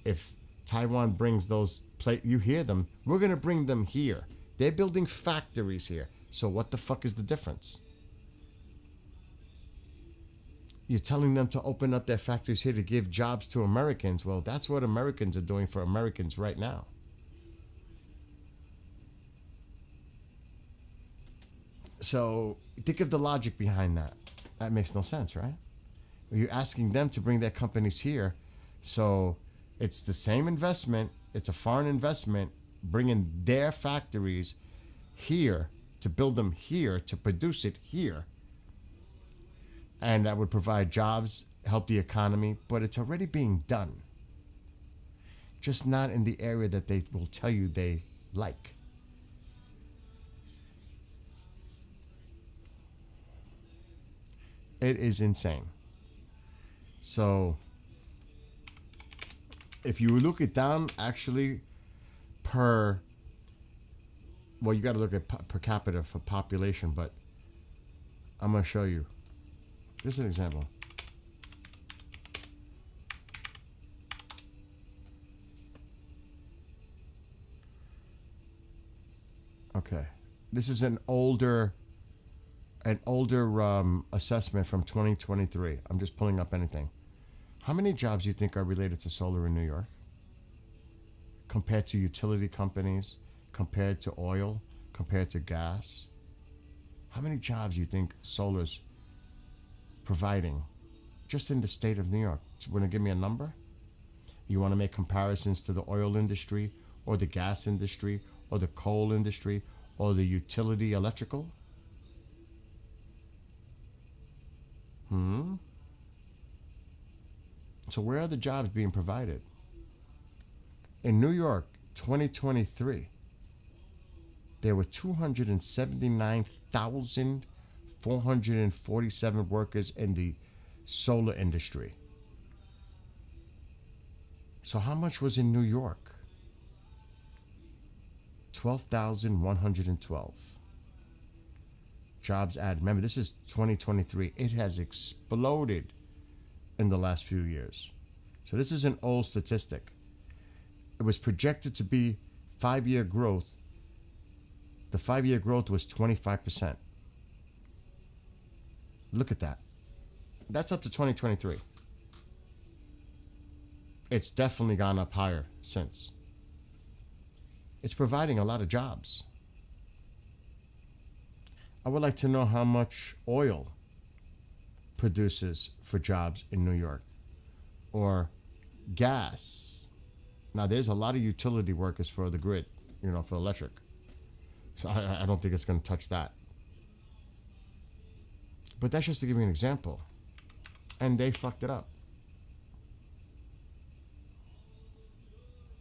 If Taiwan brings those you hear them, we're going to bring them here. They're building factories here. So what the fuck is the difference? You're telling them to open up their factories here to give jobs to Americans. Well, that's what Americans are doing for Americans right now. So think of the logic behind that. That makes no sense, right? You're asking them to bring their companies here. So it's the same investment. It's a foreign investment bringing their factories here to build them here, to produce it here. And that would provide jobs, help the economy, but it's already being done. Just not in the area that they will tell you they like. It is insane. So, if you look it down, actually, you got to look at per capita for population, but I'm going to show you. Just an example. Okay. This is an older assessment from 2023. I'm just pulling up anything. How many jobs do you think are related to solar in New York? Compared to utility companies, compared to oil, compared to gas? How many jobs do you think solar's providing just in the state of New York? You want to give me a number? You want to make comparisons to the oil industry or the gas industry or the coal industry or the utility electrical? So where are the jobs being provided? In New York, 2023, there were 279,447 workers in the solar industry. So how much was in New York? 12,112. Jobs added. Remember, this is 2023. It has exploded in the last few years. So this is an old statistic. It was projected to be 5-year growth. The 5-year growth was 25%. Look at that. That's up to 2023. It's definitely gone up higher since. It's providing a lot of jobs. I would like to know how much oil produces for jobs in New York, or gas. Now, there's a lot of utility workers for the grid, for electric. So I don't think it's going to touch that. But that's just to give you an example. And they fucked it up.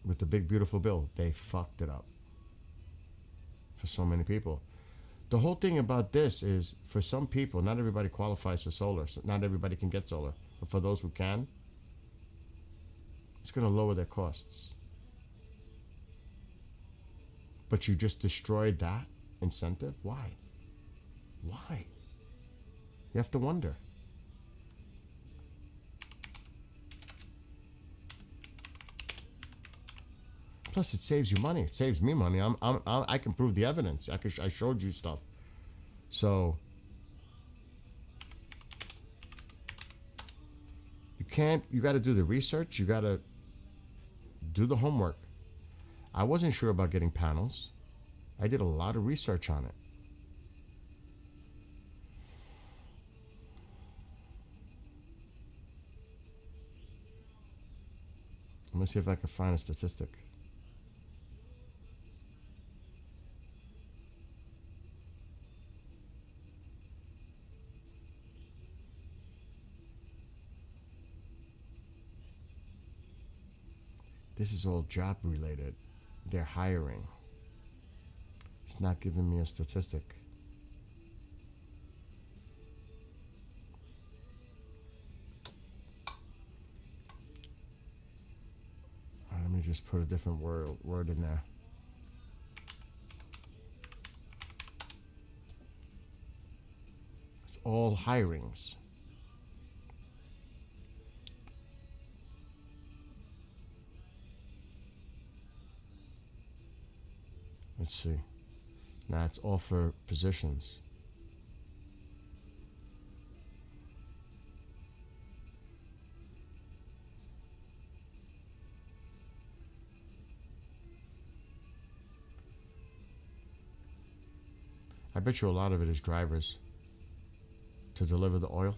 With the big, beautiful bill, they fucked it up. For so many people. The whole thing about this is, for some people, not everybody qualifies for solar. So not everybody can get solar. But for those who can, it's going to lower their costs. But you just destroyed that incentive? Why? Why? You have to wonder. Plus, it saves you money. It saves me money. I can prove the evidence. I showed you stuff. So you got to do the research. You got to do the homework. I wasn't sure about getting panels. I did a lot of research on it. me see if I can find a statistic. This is all job related. They're hiring. It's not giving me a statistic. Let me just put a different word in there. It's all hirings. Let's see. Now it's all for positions. I bet you a lot of it is drivers to deliver the oil.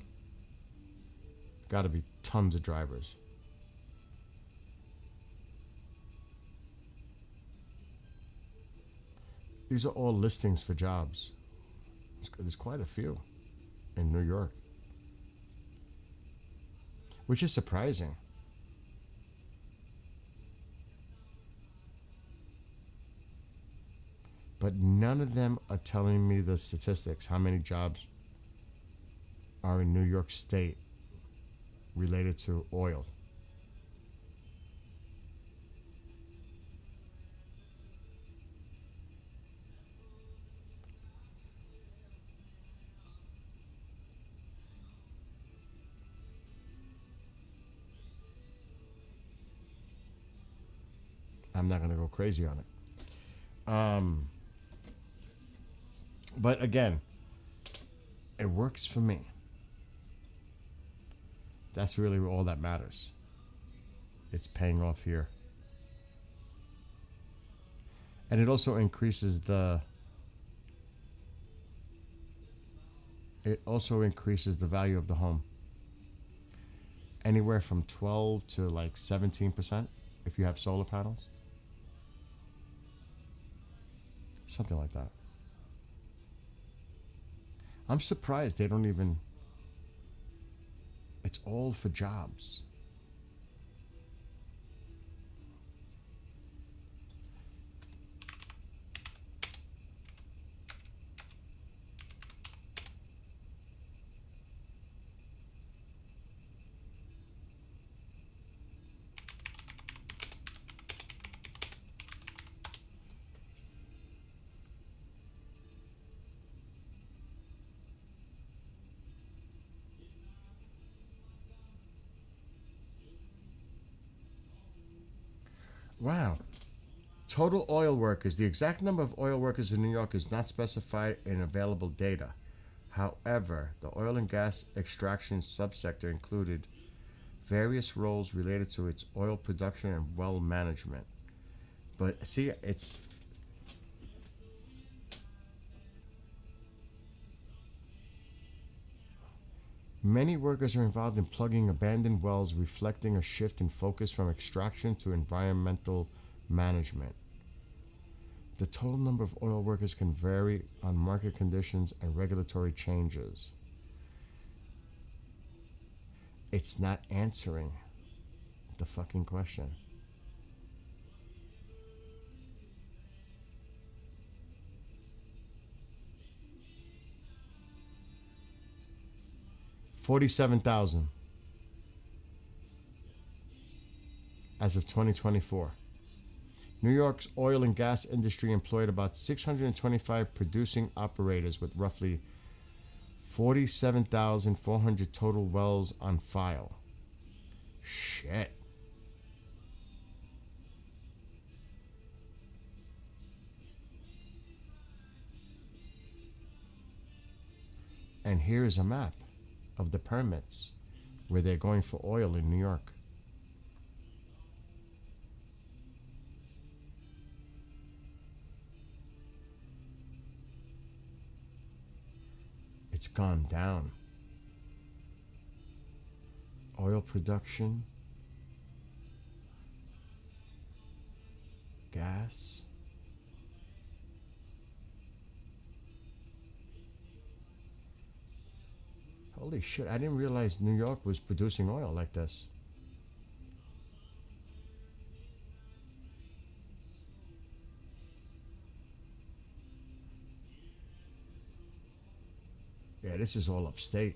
Got to be tons of drivers. These are all listings for jobs. There's quite a few in New York, which is surprising. But none of them are telling me the statistics, how many jobs are in New York State related to oil. I'm not going to go crazy on it. But again, it works for me. That's really all that matters. It's paying off here. And it also increases the value of the home. Anywhere from 12 to like 17% if you have solar panels. Something like that. I'm surprised they don't even... It's all for jobs. Wow. Total oil workers. The exact number of oil workers in New York is not specified in available data. However, the oil and gas extraction subsector included various roles related to its oil production and well management. But see, it's... Many workers are involved in plugging abandoned wells, reflecting a shift in focus from extraction to environmental management. The total number of oil workers can vary on market conditions and regulatory changes. It's not answering the fucking question. $47,000 as of 2024. New York's oil and gas industry employed about 625 producing operators with roughly 47,400 total wells on file. Shit. And here is a map of the permits where they're going for oil in New York. It's gone down. Oil production gas. Holy shit, I didn't realize New York was producing oil like this. Yeah, this is all upstate.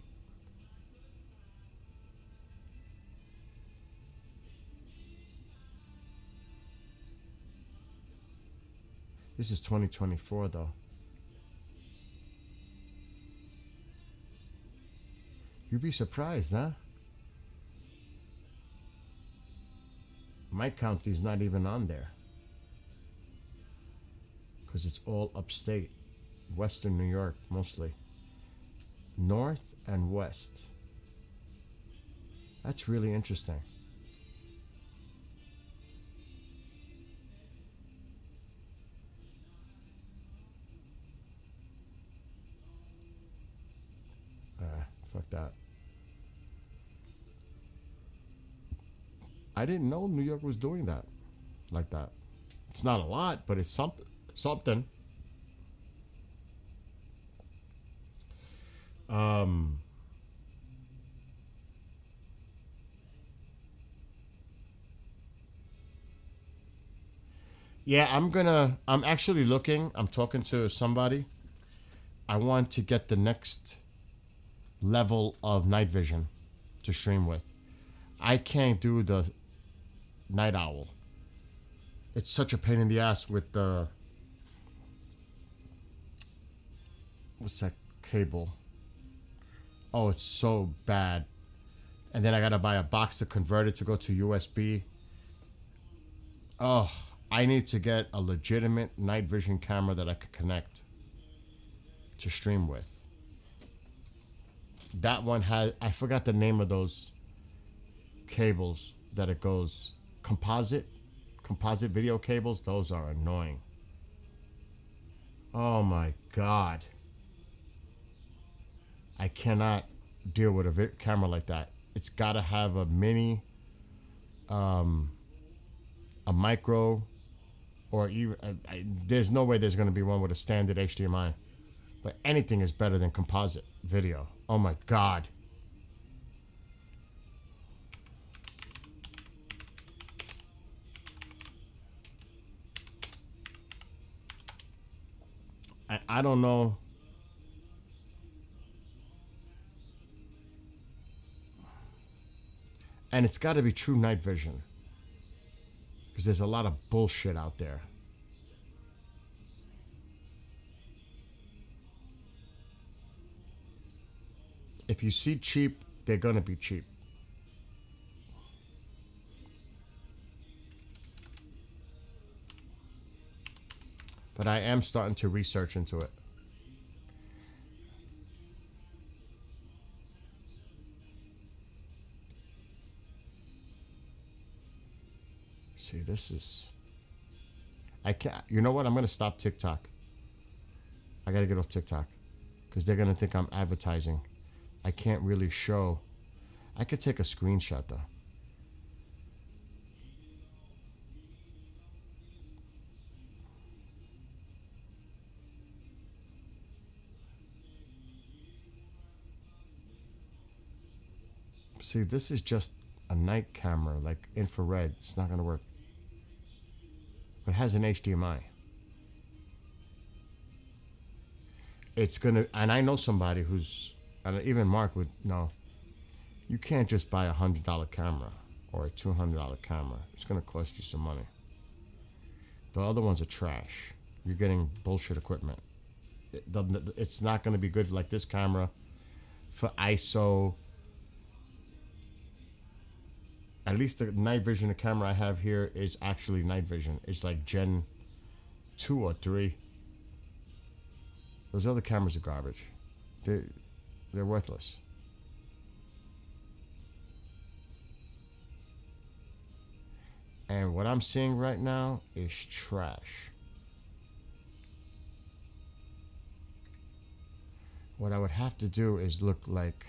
This is 2024 though. You'd be surprised, huh? My county's not even on there. Because it's all upstate. Western New York, mostly. North and west. That's really interesting. Fuck that. I didn't know New York was doing that. Like that. It's not a lot, but it's something. Yeah, I'm actually looking. I'm talking to somebody. I want to get the next level of night vision to stream with. I can't do the night owl. It's such a pain in the ass with the, what's that cable? Oh, it's so bad. And then I gotta buy a box to convert it to go to USB. Oh, I need to get a legitimate night vision camera that I could connect to stream with. That one had, I forgot the name of those cables that it goes, composite video cables. Those are annoying. Oh my God. I cannot deal with a camera like that. It's got to have a mini, a micro, or even, there's no way there's going to be one with a standard HDMI. But anything is better than composite video. Oh my God. I don't know. And it's got to be true night vision. Because there's a lot of bullshit out there. If you see cheap, they're going to be cheap. But I am starting to research into it. See, this is... I can't... You know what? I'm going to stop TikTok. I got to get off TikTok. Because they're going to think I'm advertising. I can't really show. I could take a screenshot though. See, this is just a night camera, like infrared. It's not going to work. But it has an HDMI. It's going to, and I know somebody who's, and even Mark would know, you can't just buy $100 camera or a $200 camera. It's going to cost you some money. The other ones are trash. You're getting bullshit equipment. It's not going to be good like this camera for ISO. At least the night vision camera I have here is actually night vision. It's like Gen 2 or 3. Those other cameras are garbage. They're worthless. And what I'm seeing right now is trash. What I would have to do is look like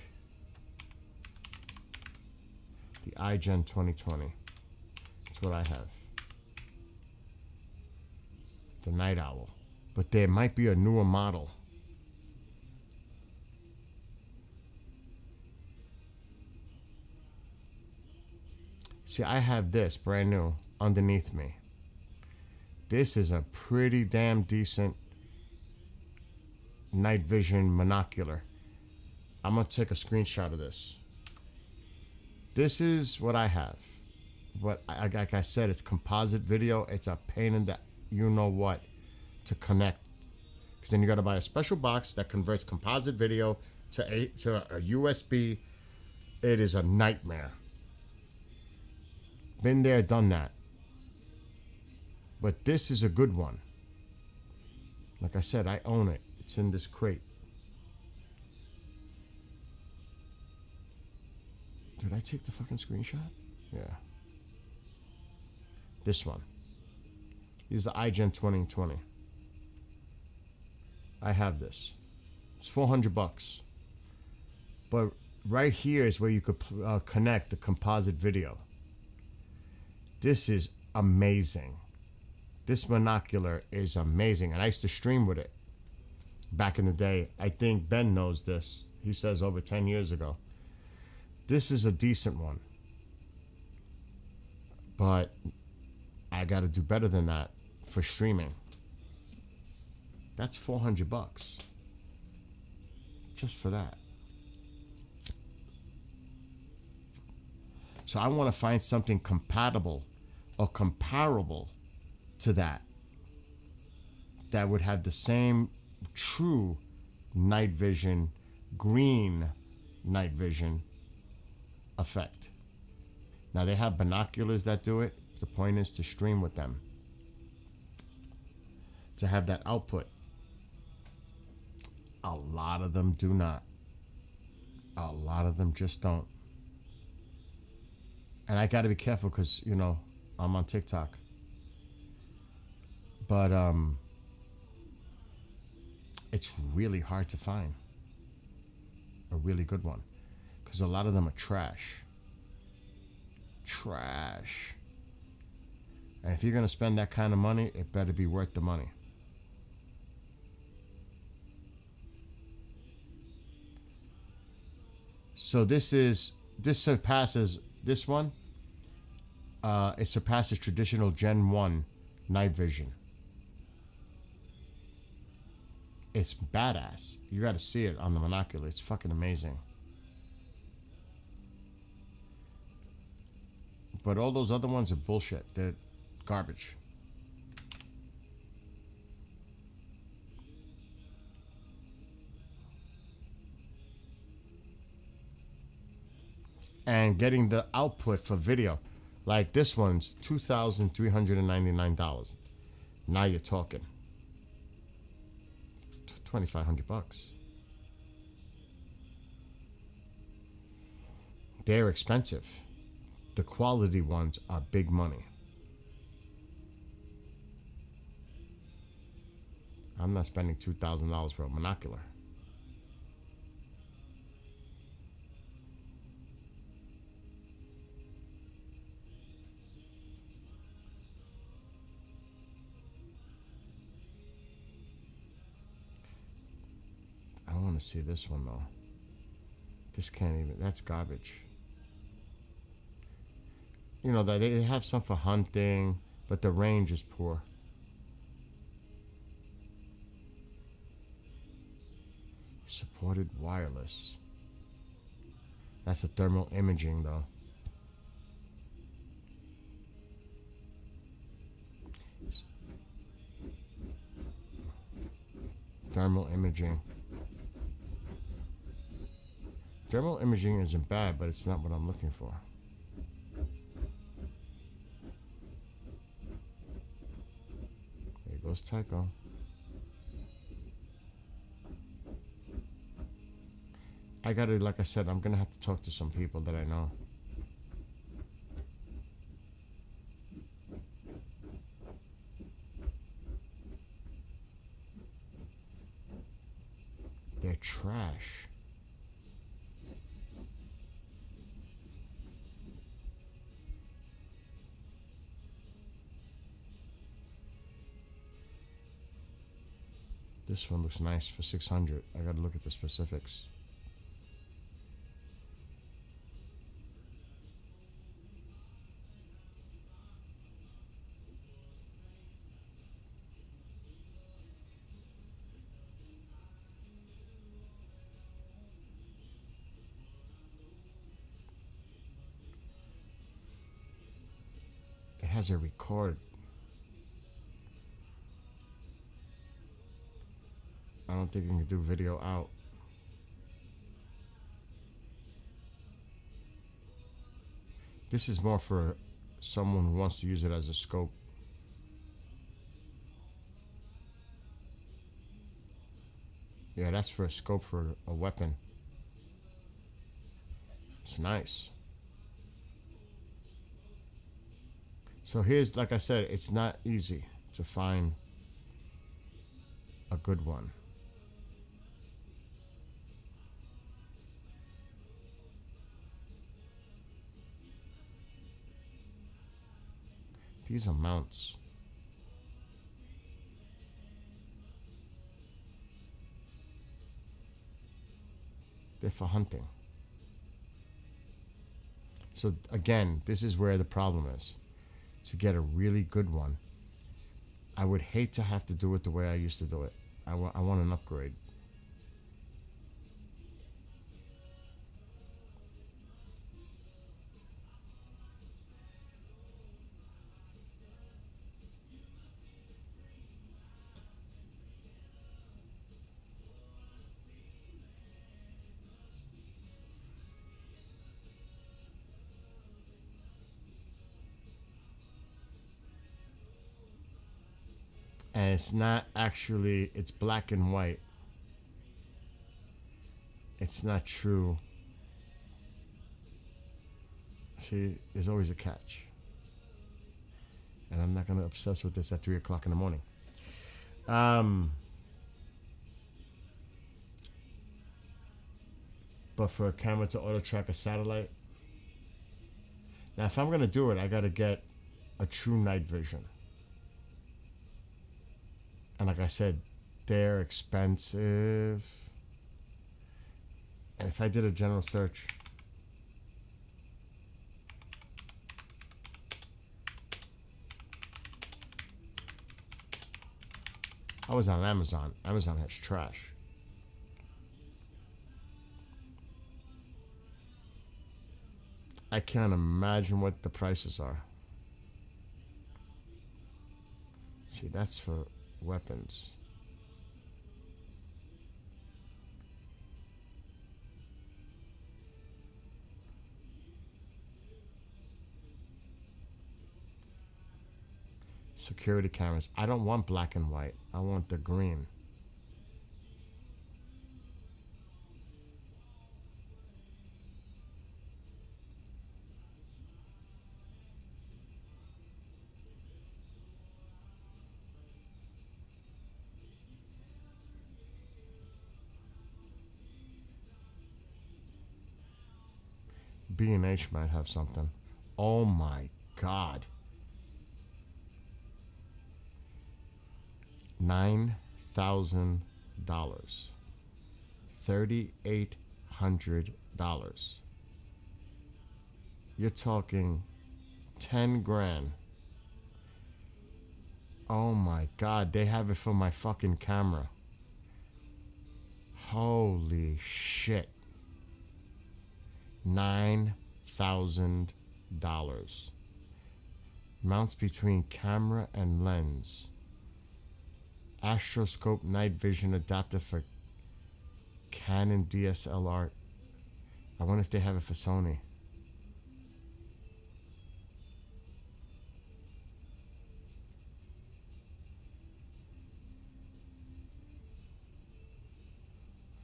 the iGen 2020. That's what I have. the Night Owl. But there might be a newer model. See, I have this brand new underneath me. This is a pretty damn decent night vision monocular. I'm going to take a screenshot of this. This is what I have. But like I said, it's composite video. It's a pain in the you know what to connect. Because then you got to buy a special box that converts composite video to a USB. It is a nightmare. Been there, done that. But this is a good one. Like I said, I own it. It's in this crate. Did I take the fucking screenshot? Yeah. This one. This is the iGen 2020. I have this. It's $400. But right here is where you could connect the composite video. This is amazing. This monocular is amazing. And I used to stream with it back in the day. I think Ben knows this. He says over 10 years ago. This is a decent one. But I got to do better than that for streaming. That's $400. Just for that. So I want to find something compatible or comparable to that would have the same true night vision, green night vision effect. Now they have binoculars that do it. The point is to stream with them, to have that output. A lot of them do not. A lot of them just don't. And I got to be careful because, you know, I'm on TikTok. But it's really hard to find a really good one because a lot of them are trash. Trash. And if you're going to spend that kind of money, it better be worth the money. So this surpasses this one. It surpasses traditional Gen 1 night vision. It's badass. You got to see it on the monocular. It's fucking amazing. But all those other ones are bullshit. They're garbage. And getting the output for video. Like this one's $2,399. Now you're talking $2,500. They're expensive. The quality ones are big money. I'm not spending $2,000 for a monocular. I want to see this one though. This can't even, that's garbage. You know, they have some for hunting, but the range is poor. Supported wireless. That's a thermal imaging though. Thermal imaging. Thermal imaging isn't bad, but it's not what I'm looking for. There goes Tycho. I gotta, like I said, I'm gonna have to talk to some people that I know. They're trash. This one looks nice for 600. I gotta look at the specifics. It has a record. I don't think you can do video out. This is more for someone who wants to use it as a scope. Yeah, that's for a scope for a weapon. It's nice. So here's, like I said, it's not easy to find a good one. These are mounts. They're for hunting. So again, this is where the problem is. To get a really good one, I would hate to have to do it the way I used to do it. I want an upgrade. And it's not actually, it's black and white. It's not true. See, there's always a catch. And I'm not going to obsess with this at 3 o'clock in the morning. But for a camera to auto track a satellite. Now, if I'm going to do it, I got to get a true night vision. And like I said, they're expensive. And if I did a general search, I was on Amazon. Amazon has trash. I can't imagine what the prices are. See, that's for weapons. Security cameras. I don't want black and white. I want the green. B&H might have something. Oh my God. $9,000. $3,800. You're talking 10 grand. Oh my God, they have it for my fucking camera. Holy shit. $9,000. Mounts between camera and lens. Astroscope night vision adapter for Canon DSLR. I wonder if they have it for Sony.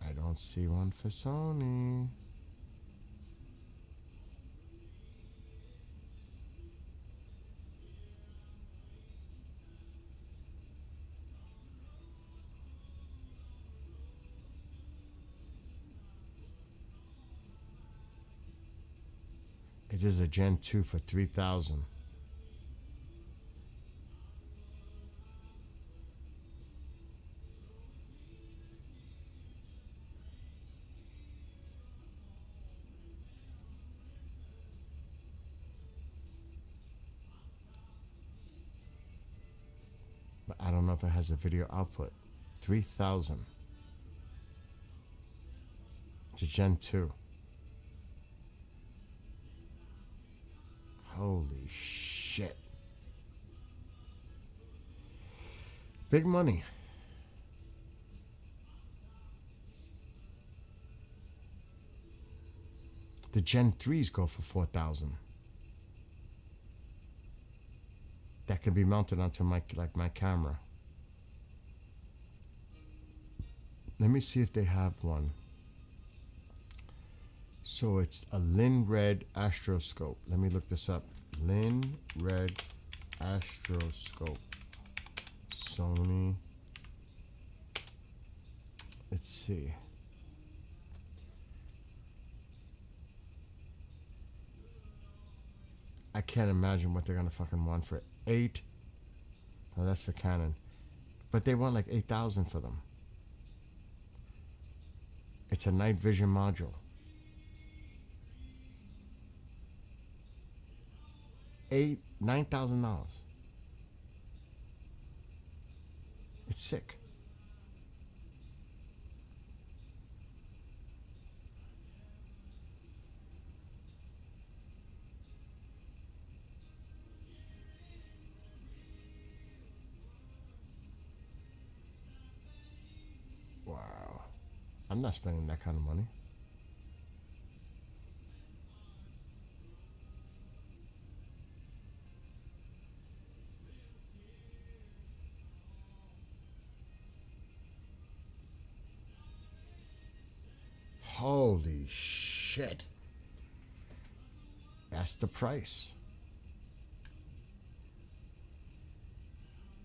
I don't see one for Sony. It is a Gen 2 for $3,000. know if it has a video output. 3000. It's a Gen 2. Holy shit. Big money. The Gen 3s go for 4,000. That can be mounted onto my camera. Let me see if they have one. So it's a Linred Astroscope. Let me look this up. Linred Astroscope. Sony. Let's see. I can't imagine what they're gonna fucking want for it. 8. Oh, that's for Canon. But they want like 8,000 for them. It's a night vision module. $9,000. It's sick. Wow. I'm not spending that kind of money. Holy shit. That's the price.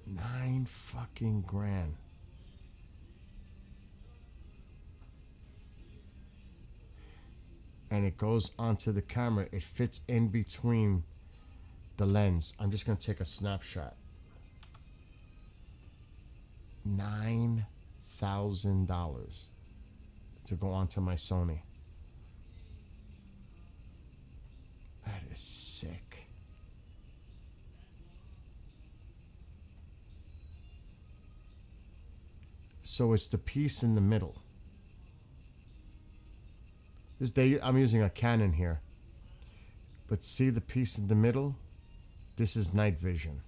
9 fucking grand. And it goes onto the camera. It fits in between the lens. I'm just going to take a snapshot. $9,000 to go onto my Sony. That is sick. So it's the piece in the middle. I'm using a Canon here. But see the piece in the middle? This is night vision.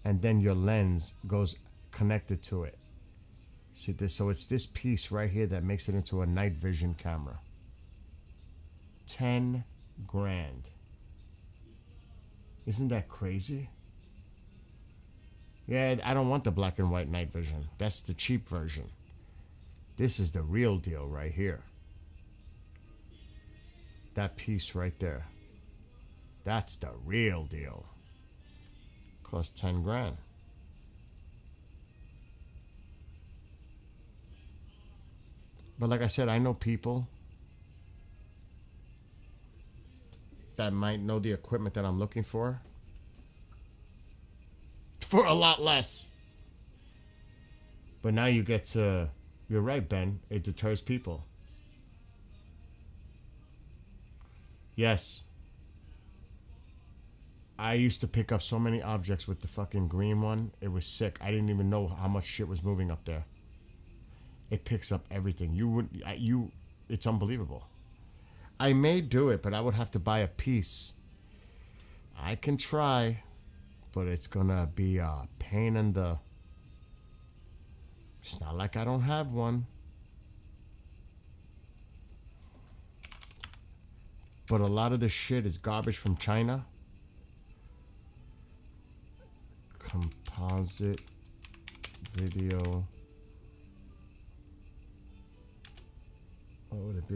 And then your lens goes connected to it. See this? So it's this piece right here that makes it into a night vision camera. 10 grand. Isn't that crazy? Yeah, I don't want the black and white night vision. That's the cheap version. This is the real deal right here. That piece right there. That's the real deal. Cost 10 grand. But like I said, I know people that might know the equipment that I'm looking for a lot less. But now you get to, you're right, Ben, it deters people. Yes. I used to pick up so many objects with the fucking green one. It was sick. I didn't even know how much shit was moving up there. It picks up everything. It's unbelievable. I may do it, but I would have to buy a piece. I can try, but it's gonna be a pain in the... It's not like I don't have one. But a lot of the shit is garbage from China. Composite video. What would it be?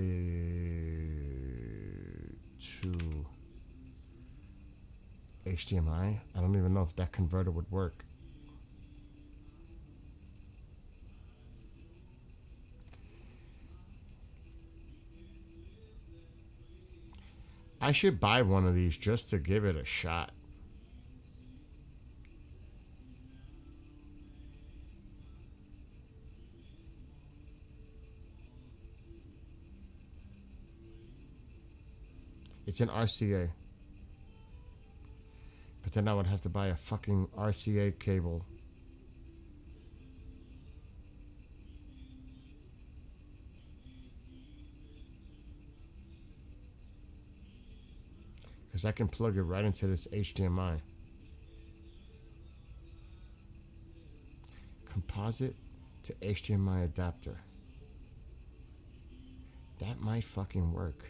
To HDMI? I don't even know if that converter would work. I should buy one of these just to give it a shot. It's an RCA. But then I would have to buy a fucking RCA cable. Because I can plug it right into this HDMI. Composite to HDMI adapter. That might fucking work.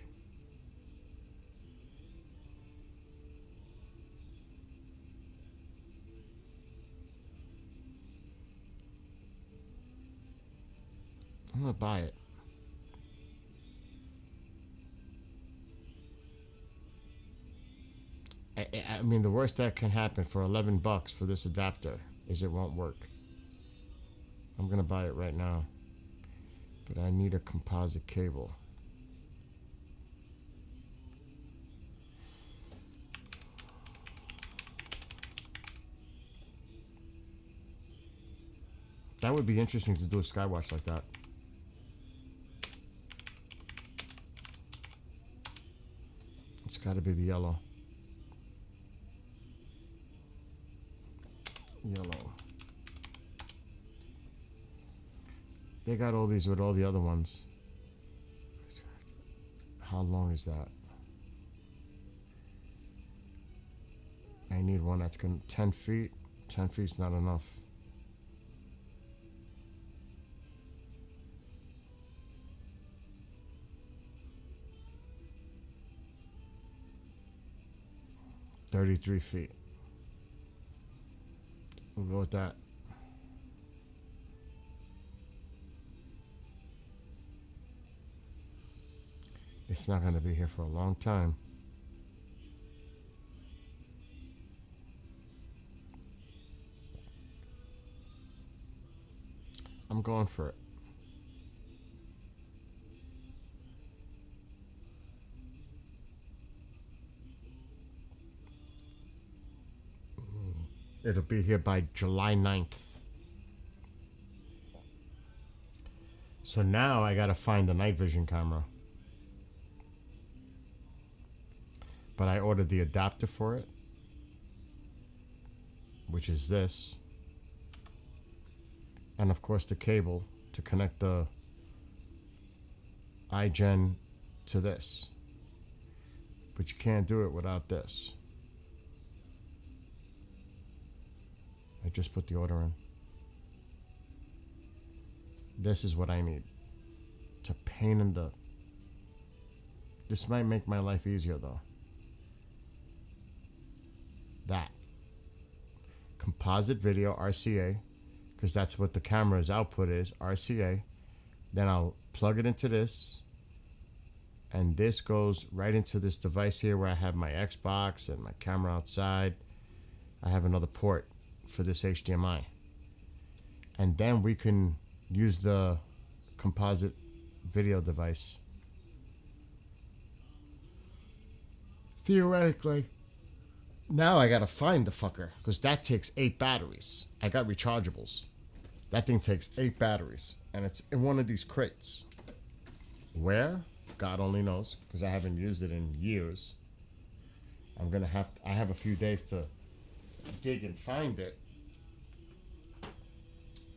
I'm gonna buy it. I mean, the worst that can happen for $11 for this adapter is it won't work. I'm gonna buy it right now, but I need a composite cable. That would be interesting to do a Skywatch like that. It's got to be the yellow. Yellow. They got all these with all the other ones. How long is that? I need one that's gonna 10 feet. 10 feet's not enough. $33 feet. We'll go with that. It's not going to be here for a long time. I'm going for it. It'll be here by July 9th. So now I gotta find the night vision camera. But I ordered the adapter for it, which is this. And of course the cable to connect the iGen to this. But you can't do it without this. I just put the order in. This is what I need. It's a pain in the... This might make my life easier though. That. Composite video, RCA, because that's what the camera's output is, RCA. Then I'll plug it into this. And this goes right into this device here where I have my Xbox and my camera outside. I have another port for this HDMI. And then we can use the composite video device. Theoretically. Now I gotta find the fucker, because that takes 8 batteries. I got rechargeables. That thing takes 8 batteries, and it's in one of these crates. Where? God only knows, because I haven't used it in years. I have a few days to dig and find it.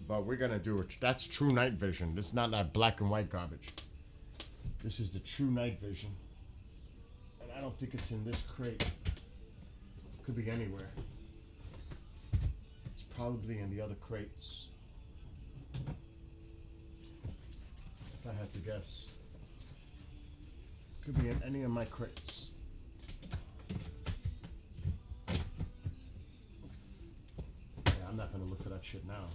But we're gonna do it. That's true night vision. This is not that black and white garbage. This is the true night vision. And I don't think it's in this crate. Could be anywhere. It's probably in the other crates. If I had to guess. Could be in any of my crates. Yeah, I'm not gonna look for that shit now.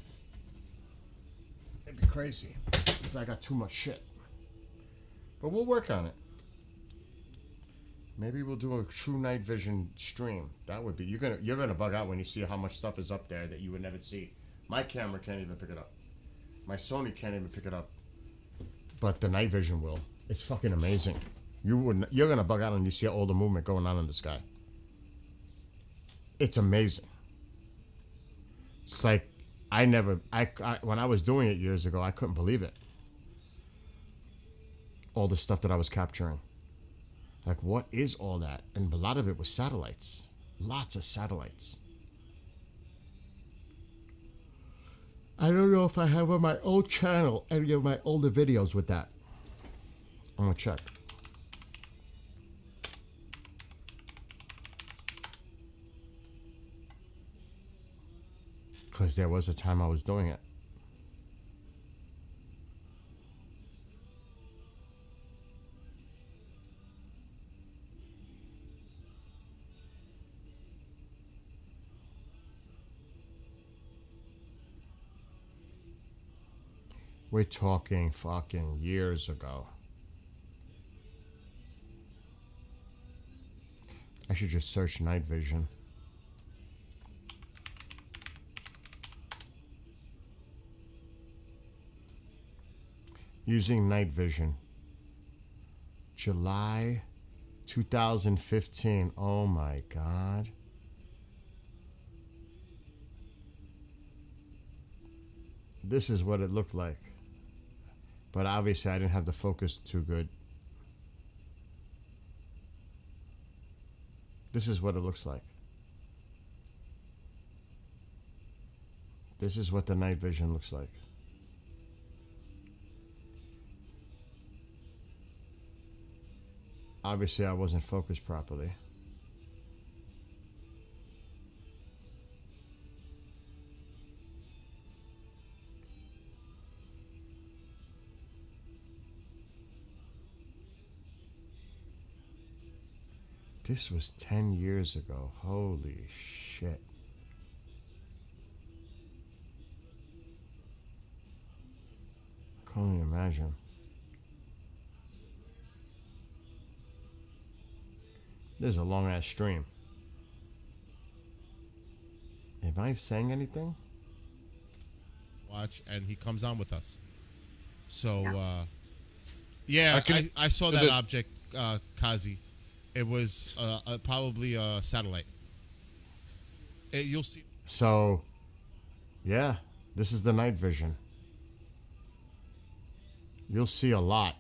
It'd be crazy. Because I got too much shit. But we'll work on it. Maybe we'll do a true night vision stream. That would be you're gonna bug out when you see how much stuff is up there that you would never see. My camera can't even pick it up. My Sony can't even pick it up. But the night vision will. It's fucking amazing. You're gonna bug out when you see all the movement going on in the sky. It's amazing. It's like when I was doing it years ago, I couldn't believe it. All the stuff that I was capturing. Like, what is all that? And a lot of it was satellites. Lots of satellites. I don't know if I have on my old channel any of my older videos with that. I'm gonna check. Because there was a time I was doing it. We're talking fucking years ago. I should just search night vision. Using night vision. July 2015. Oh my God. This is what it looked like. But obviously I didn't have the focus too good. This is what it looks like. This is what the night vision looks like. Obviously I wasn't focused properly. This was 10 years ago. Holy shit. I can't even imagine. This is a long ass stream. Am I saying anything? Watch, and he comes on with us. So, yeah, I can- I saw is that it- object, Kazi. It was probably a satellite. You'll see. So, yeah, this is the night vision. You'll see a lot.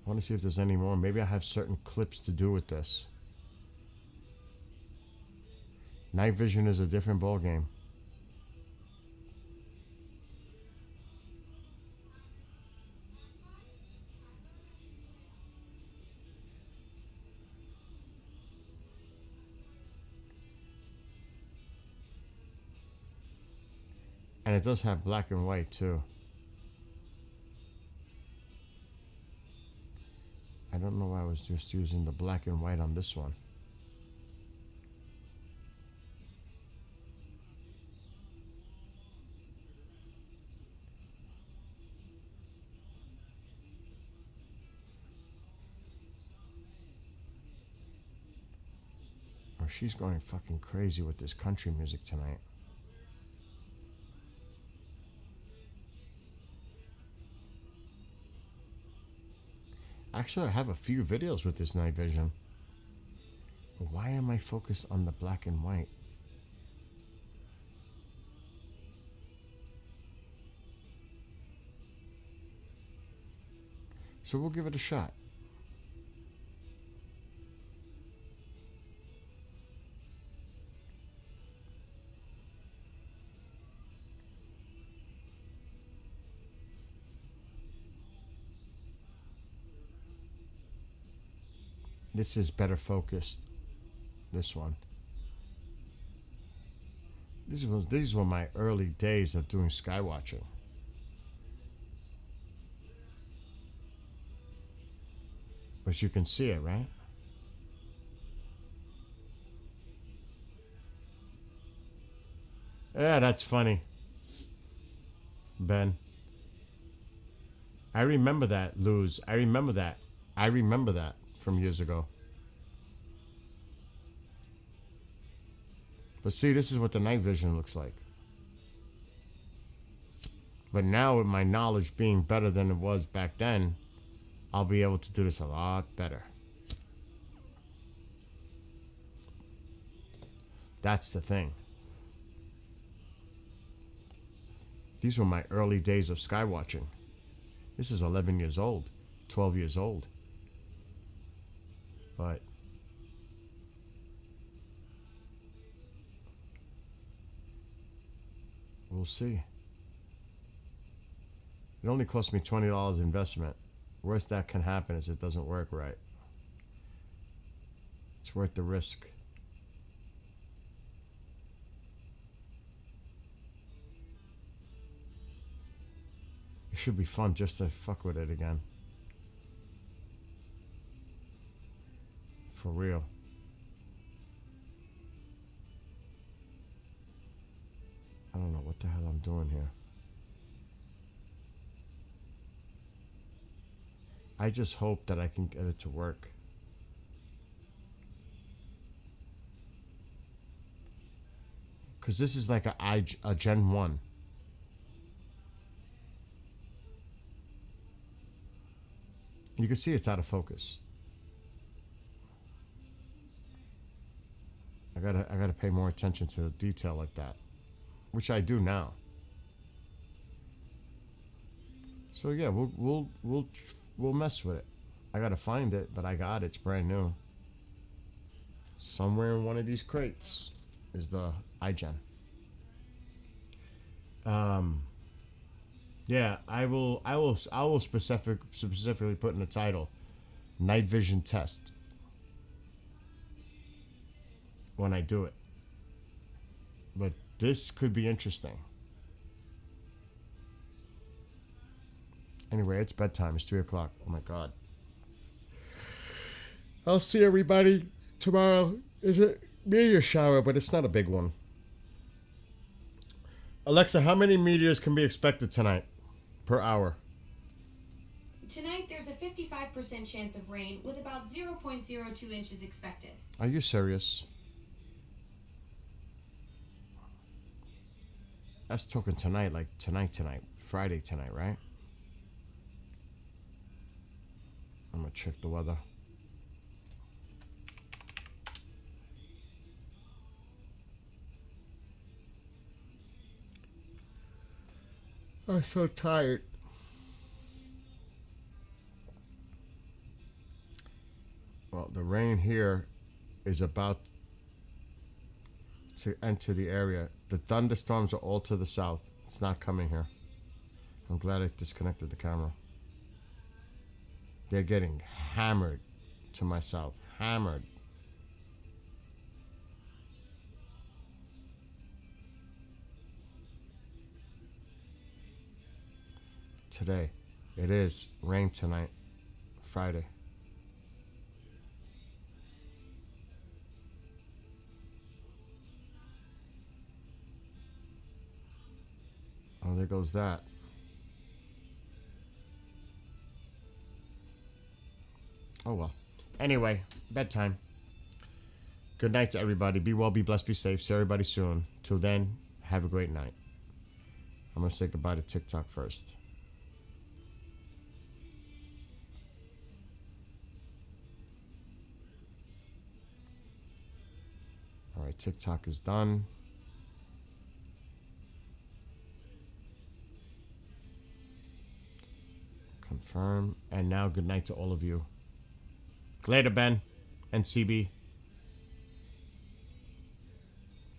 I want to see if there's any more. Maybe I have certain clips to do with this. Night vision is a different ball game. And it does have black and white too. I don't know why I was just using the black and white on this one. Oh, she's going fucking crazy with this country music tonight. Actually, I have a few videos with this night vision. Why am I focused on the black and white? So we'll give it a shot. This is better focused. This one. These were my early days of doing sky watching. But you can see it, right? Yeah, that's funny. Ben. I remember that, Luz. I remember that. I remember that from years ago. But see, this is what the night vision looks like. But now with my knowledge being better than it was back then, I'll be able to do this a lot better. That's the thing. These were my early days of sky watching. This is 11 years old, 12 years old. But we'll see. It only cost me $20 investment. Worst that can happen is it doesn't work right. It's worth the risk. It should be fun just to fuck with it again. For real. I don't know what the hell I'm doing here. I just hope that I can get it to work. Because this is like a Gen 1. You can see it's out of focus. I gotta pay more attention to detail like that, which I do now. So yeah, we'll mess with it. I gotta find it, but I got it. It's brand new. Somewhere in one of these crates is the iGen. Yeah, I will specifically put in the title Night Vision Test when I do it. But this could be interesting. Anyway, it's bedtime. It's 3 o'clock. Oh my God. I'll see everybody tomorrow. Is it meteor shower, but it's not a big one. Alexa, how many meteors can be expected tonight per hour? Tonight, there's a 55% chance of rain with about 0.02 inches expected. Are you serious? That's talking tonight, like tonight, Friday tonight, right? I'm gonna check the weather. I'm so tired. Well, the rain here is about to enter the area. The thunderstorms are all to the south. It's not coming here. I'm glad I disconnected the camera. They're getting hammered to my south. Hammered. Today. It is rain tonight. Friday. Oh, there goes that. Oh well. Anyway, bedtime. Good night to everybody. Be well, be blessed, be safe. See everybody soon. Till then, have a great night. I'm gonna say goodbye to TikTok first. Alright, TikTok is done. Confirm. And now good night to all of you. Later, Ben and CB.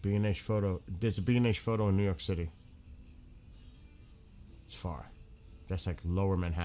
B&H photo. There's a B&H photo in New York City. It's far. That's like lower Manhattan.